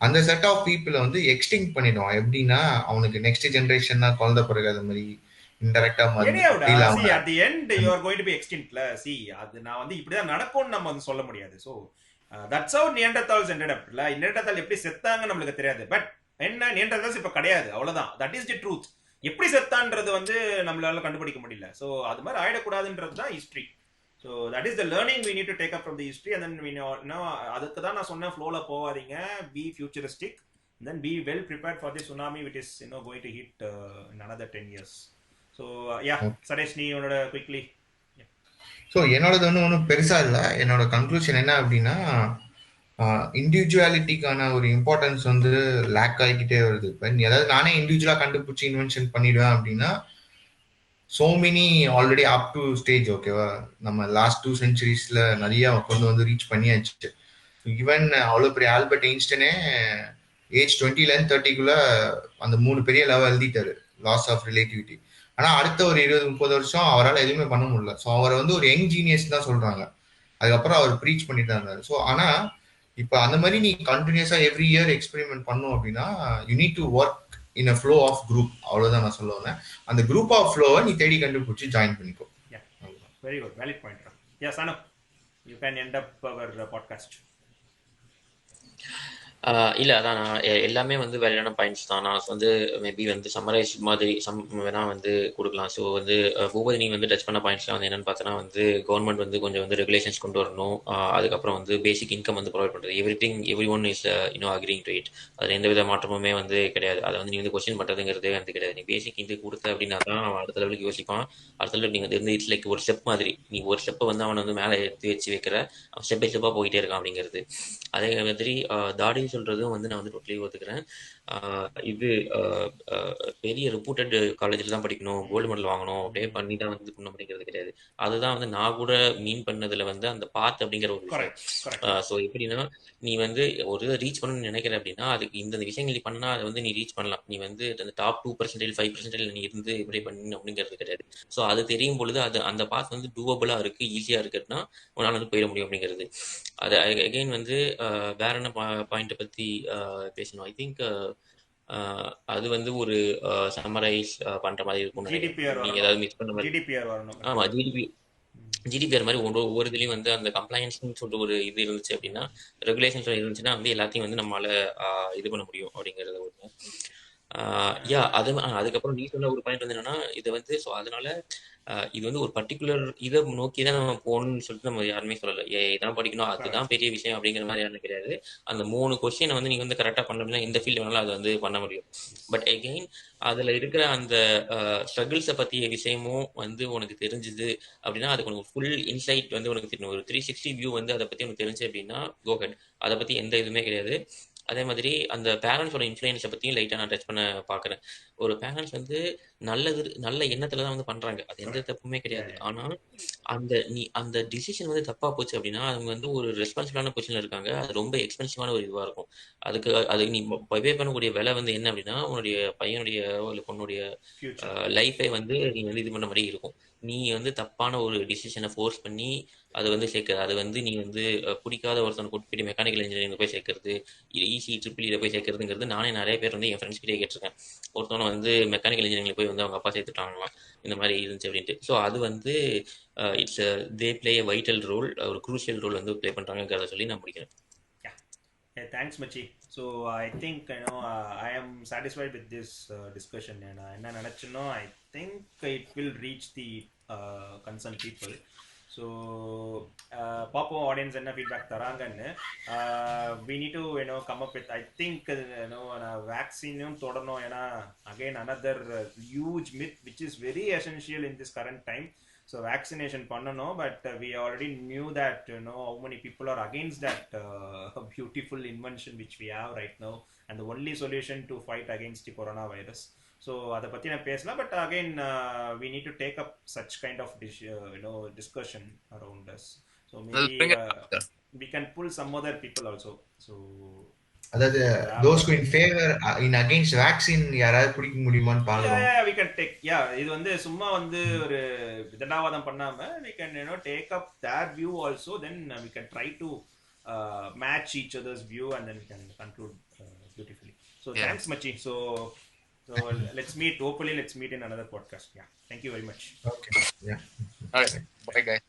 அந்த செட் ஆஃப் பீப்புளை வந்து எக்ஸ்டிங் பண்ணிடுவான். எப்படின்னா அவனுக்கு நெக்ஸ்ட் ஜென்ரேஷன் தான் குழந்தை பிறகு அது மாதிரி இன்டெரக்டா at the end you are going to be extinct la. See அது நான் வந்து இப்படிதான் நடக்கும்னு நம்ம வந்து சொல்ல முடியாது. So that's how Neanderthals ended up. Neanderthal எப்படி செத்தாங்க நம்மளுக்கு தெரியாது, பட் என்ன Neanderthals இப்ப கிடையாது, அவ்வளவுதான். That is the truth. எப்படி செத்தான்றது வந்து நம்மளால கண்டுபிடிக்க முடியல. ஸோ அது மாதிரி ஆயிடக்கூடாதுன்றது தான் history. So that is the learning we need to take up from the history. And then we know அதுக்கு தான் நான் சொன்னேன் ஃப்ளோல போகாதீங்க, be futuristic, then be well prepared for the tsunami which is going to hit in another 10 years. So Suresh நீ உன்னோட குவிக்லி. ஸோ என்னோடது ஒன்றும் பெருசா இல்லை. என்னோட கன்க்ளூஷன் என்ன அப்படின்னா, இண்டிவிஜுவாலிட்டிக்கான ஒரு இம்பார்ட்டன்ஸ் வந்து லேக் ஆகிக்கிட்டே வருது. இப்போ ஏதாவது நானே இண்டிவிஜுவலாக கண்டுபிடிச்சி இன்வென்ஷன் பண்ணிடுவேன் அப்படின்னா so many already up to stage, ஓகேவா, நம்ம லாஸ்ட் 2 centuries நிறைய கொண்டு வந்து ரீச் பண்ணியாச்சு. ஈவன் அவ்வளோ பெரிய ஆல்பர்ட் ஐன்ஸ்டைனே ஏஜ் 20லேருந்து 30க்குள்ள அந்த 3 பெரிய லெவல் எழுதிட்டாரு, லாஸ் ஆஃப் ரிலேட்டிவிட்டி. ஆனால் அடுத்த ஒரு 20-30 வருஷம் அவரால் எதுவுமே பண்ண முடியல. ஸோ அவரை வந்து ஒரு யங் ஜீனியஸ் தான் சொல்றாங்க. அதுக்கப்புறம் அவர் ப்ரீச் பண்ணிட்டு தான் இருந்தாரு. ஸோ ஆனால் இப்போ அந்த மாதிரி நீ கண்டினியூஸா எவ்ரி இயர் எக்ஸ்பெரிமெண்ட் பண்ணும் அப்படின்னா you need to work in a flow of group. அவ்வளவுதான் நான் சொல்ல வந்தேன். அந்த குரூப் ஆஃப் ஃப்ளோவை நீ தேடி கண்டுபிடிச்சி ஜாயின் பண்ணிக்கோ. Very good, valid point. Yes Anu, you can end up our podcast. இல்லை அதான் நான் எல்லாமே வந்து வேலையான பாயிண்ட்ஸ் தான். நான் வந்து மேபி வந்து சம்மரைஸ் மாதிரி வேணா வந்து கொடுக்கலாம். ஸோ வந்து ஒவ்வொரு நீங்கள் வந்து டச் பண்ண பாயிண்ட்ஸ்லாம் வந்து என்னென்னு பார்த்தோன்னா வந்து கவர்மெண்ட் வந்து கொஞ்சம் வந்து ரெகுலேஷன்ஸ் கொண்டு வரணும். அதுக்கப்புறம் வந்து பேசிக் இன்கம் வந்து ப்ரொவைட் பண்ணுறது. Every one is அக்ரிங் to it. அதில் எந்த வித மாற்றமுமே வந்து கிடையாது. அதை வந்து நீ வந்து கொஸ்டின் பண்ணுறதுங்கிறதே வந்து கிடையாது. நீ பேசிக் இது கொடுத்த அப்படின்னா தான் அவன் அடுத்த லெவலுக்கு யோசிப்பான். அடுத்த லெவலுக்கு நீங்கள் வந்து இட்ஸ் லைக் ஒரு ஸ்டெப் மாதிரி. நீ ஒரு ஸ்டெப்பை வந்து அவனை வந்து மேலே எடுத்து வச்சு வைக்கிற, அவன் ஸ்டெப் பை ஸ்டெப்பாக போயிட்டே இருக்கான் அப்படிங்கிறது. அதே மாதிரி தாடி சொல்றதும் வந்து நான் வந்து டோட்டலி ஒத்துக்கிறேன். இது பெரிய ரெப்யூட்டட் காலேஜில் தான் படிக்கணும், கோல்டு மெடல் வாங்கணும், அப்படியே பண்ணி தான் வந்து பண்ண அப்படிங்கிறது கிடையாது. அதுதான் வந்து நான் கூட மீன் பண்ணதுல வந்து அந்த பாத் அப்படிங்கிற ஒரு விஷயம். ஸோ எப்படின்னா நீ வந்து ஒரு ரீச் பண்ணணும்னு நினைக்கிற அப்படின்னா அதுக்கு இந்த விஷயங்கள் நீ பண்ணா அதை வந்து நீ ரீச் பண்ணலாம். நீ வந்து அந்த டாப் 2% 5% நீ இருந்து இப்படி பண்ணணும் அப்படிங்கிறது கிடையாது. ஸோ அது தெரியும் பொழுது அது அந்த பாத் வந்து டூவபிளா இருக்கு, ஈஸியா இருக்குன்னா உன்னால வந்து போயிட முடியும் அப்படிங்கிறது. அது அகைன் வந்து வேற என்ன பாயிண்ட்டை பத்தி பேசணும். ஐ திங்க் அது வந்து ஒரு சம்மரைஸ் பண்ற மாதிரி இருக்கும். நீங்க ஏதாவது மிஸ் பண்ண மாதிரி. ஆமா, ஜிடிபிஆர் மாதிரி ஒவ்வொரு இதுலயும் வந்து அந்த கம்ப்ளைன்ஸ்னு சொல்லிட்டு ஒரு இது இருந்துச்சு அப்படின்னா, ரெகுலேஷன்ஸ் இருந்துச்சுன்னா வந்து எல்லாத்தையும் வந்து நம்மளால இது பண்ண முடியும் அப்படிங்கறது ஒண்ணு. அதுக்கப்புறம் நீ சொன்ன ஒரு பாயிண்ட் வந்து என்னன்னா இது வந்து ஸோ அதனால இது வந்து ஒரு பர்டிகுலர் இதை நோக்கி தான் நம்ம போகணும்னு சொல்லிட்டு நம்ம யாருமே சொல்லலை. இதான் படிக்கணும் அதுதான் பெரிய விஷயம் அப்படிங்கிற மாதிரி யாரும் கிடையாது. அந்த 3 கொஸ்டினை வந்து நீங்க வந்து கரெக்டாக பண்ணணும்னா எந்த ஃபீல்டு வேணாலும் அது வந்து பண்ண முடியும். பட் எகெயின் அதுல இருக்கிற அந்த ஸ்ட்ரகிள்ஸை பற்றிய விஷயமும் வந்து உனக்கு தெரிஞ்சுது அப்படின்னா அதுக்கு உனக்கு ஃபுல் இன்சைட் வந்து உனக்கு தெரியும். ஒரு 360 வியூ வந்து அதை பற்றி உனக்கு தெரிஞ்சு அப்படின்னா கோஹெட், அதை பற்றி எந்த இதுவுமே கிடையாது. அதே மாதிரி அந்த பேரண்ட்ஸோட இன்ஃப்ளூயன்ஸை பற்றியும் லைட்டாக நான் டச் பண்ண பார்க்குறேன். ஒரு பேரண்ட்ஸ் வந்து நல்ல எண்ணத்துல தான் வந்து பண்றாங்க, அது எந்த தப்புமே கிடையாது. ஆனால் அந்த டிசிஷன் வந்து தப்பா போச்சு அப்படின்னா அவங்க வந்து ஒரு ரெஸ்பான்சிபிளான பொசிஷன்ல இருக்காங்க. அது ரொம்ப எக்ஸ்பென்சிவான ஒரு இதுவா இருக்கும். அதுக்கு நீ பே பண்ணக்கூடிய விலை வந்து என்ன அப்படின்னா உன்னுடைய பையனுடைய இல்லை பொண்ணுடைய லைஃபை வந்து நீ வந்து இது பண்ண மாதிரி இருக்கும். நீ வந்து தப்பான ஒரு டிசிஷனை ஃபோர்ஸ் பண்ணி அது வந்து சேர்க்கறது, அது வந்து நீ வந்து பிடிக்காத ஒருத்தனை கூட்டு போய் மெக்கானிக்கல் இன்ஜினியரிங் போய் சேர்க்கறது, ஈசி ட்ரிபிள் போய் சேர்க்கறதுங்கிறது நானே நிறைய பேர் வந்து என் ஃப்ரெண்ட்ஸ் கிட்டே கேட்டிருக்கேன். ஒருத்தவனை வந்து மெக்கானிக்கல் இன்ஜினியரிங் போய் வந்து அவங்க அப்பா சேர்த்துட்டாங்களாம் இந்த மாதிரி இருந்துச்சு அப்படின்ட்டு. ஸோ அது வந்து they play a vital role, ஒரு குரூஷியல் ரோல் வந்து பிளே பண்றாங்கிறத சொல்லி நான் முடிக்கிறேன். Hey, thanks, Machi. So I think I am satisfied with this discussion, and என்ன நினைச்சனோ I think it will reach the concerned people. So பாப்போம் ஆடியன்ஸ் என்ன ஃபீட்பேக் தராங்கன்னு. We need to come up with I think வேக்சினும் தொடரணும். ஏன்னா again another huge myth which is very essential in this current time. So vaccination பண்ணணும், but we already knew that how many people are against that beautiful invention which we have right now, and the only solution to fight against the coronavirus. So அதை பத்தி நான் பேசலாம், but again we need to take up such kind of discussion around us. So maybe we can pull some other people also. So அதாவது those who in favor in against vaccine யாராவது பிடிக்க முடியுமான்னு பார்க்கலாம். we can take இது வந்து சும்மா வந்து ஒரு விதண்டாவாதம் பண்ணாம we can take up their view also, then we can try to match each other's view and then we can conclude beautifully. So thanks Machi. So let's meet, hopefully let's meet in another podcast. Thank you very much. Okay. All right, bye guys.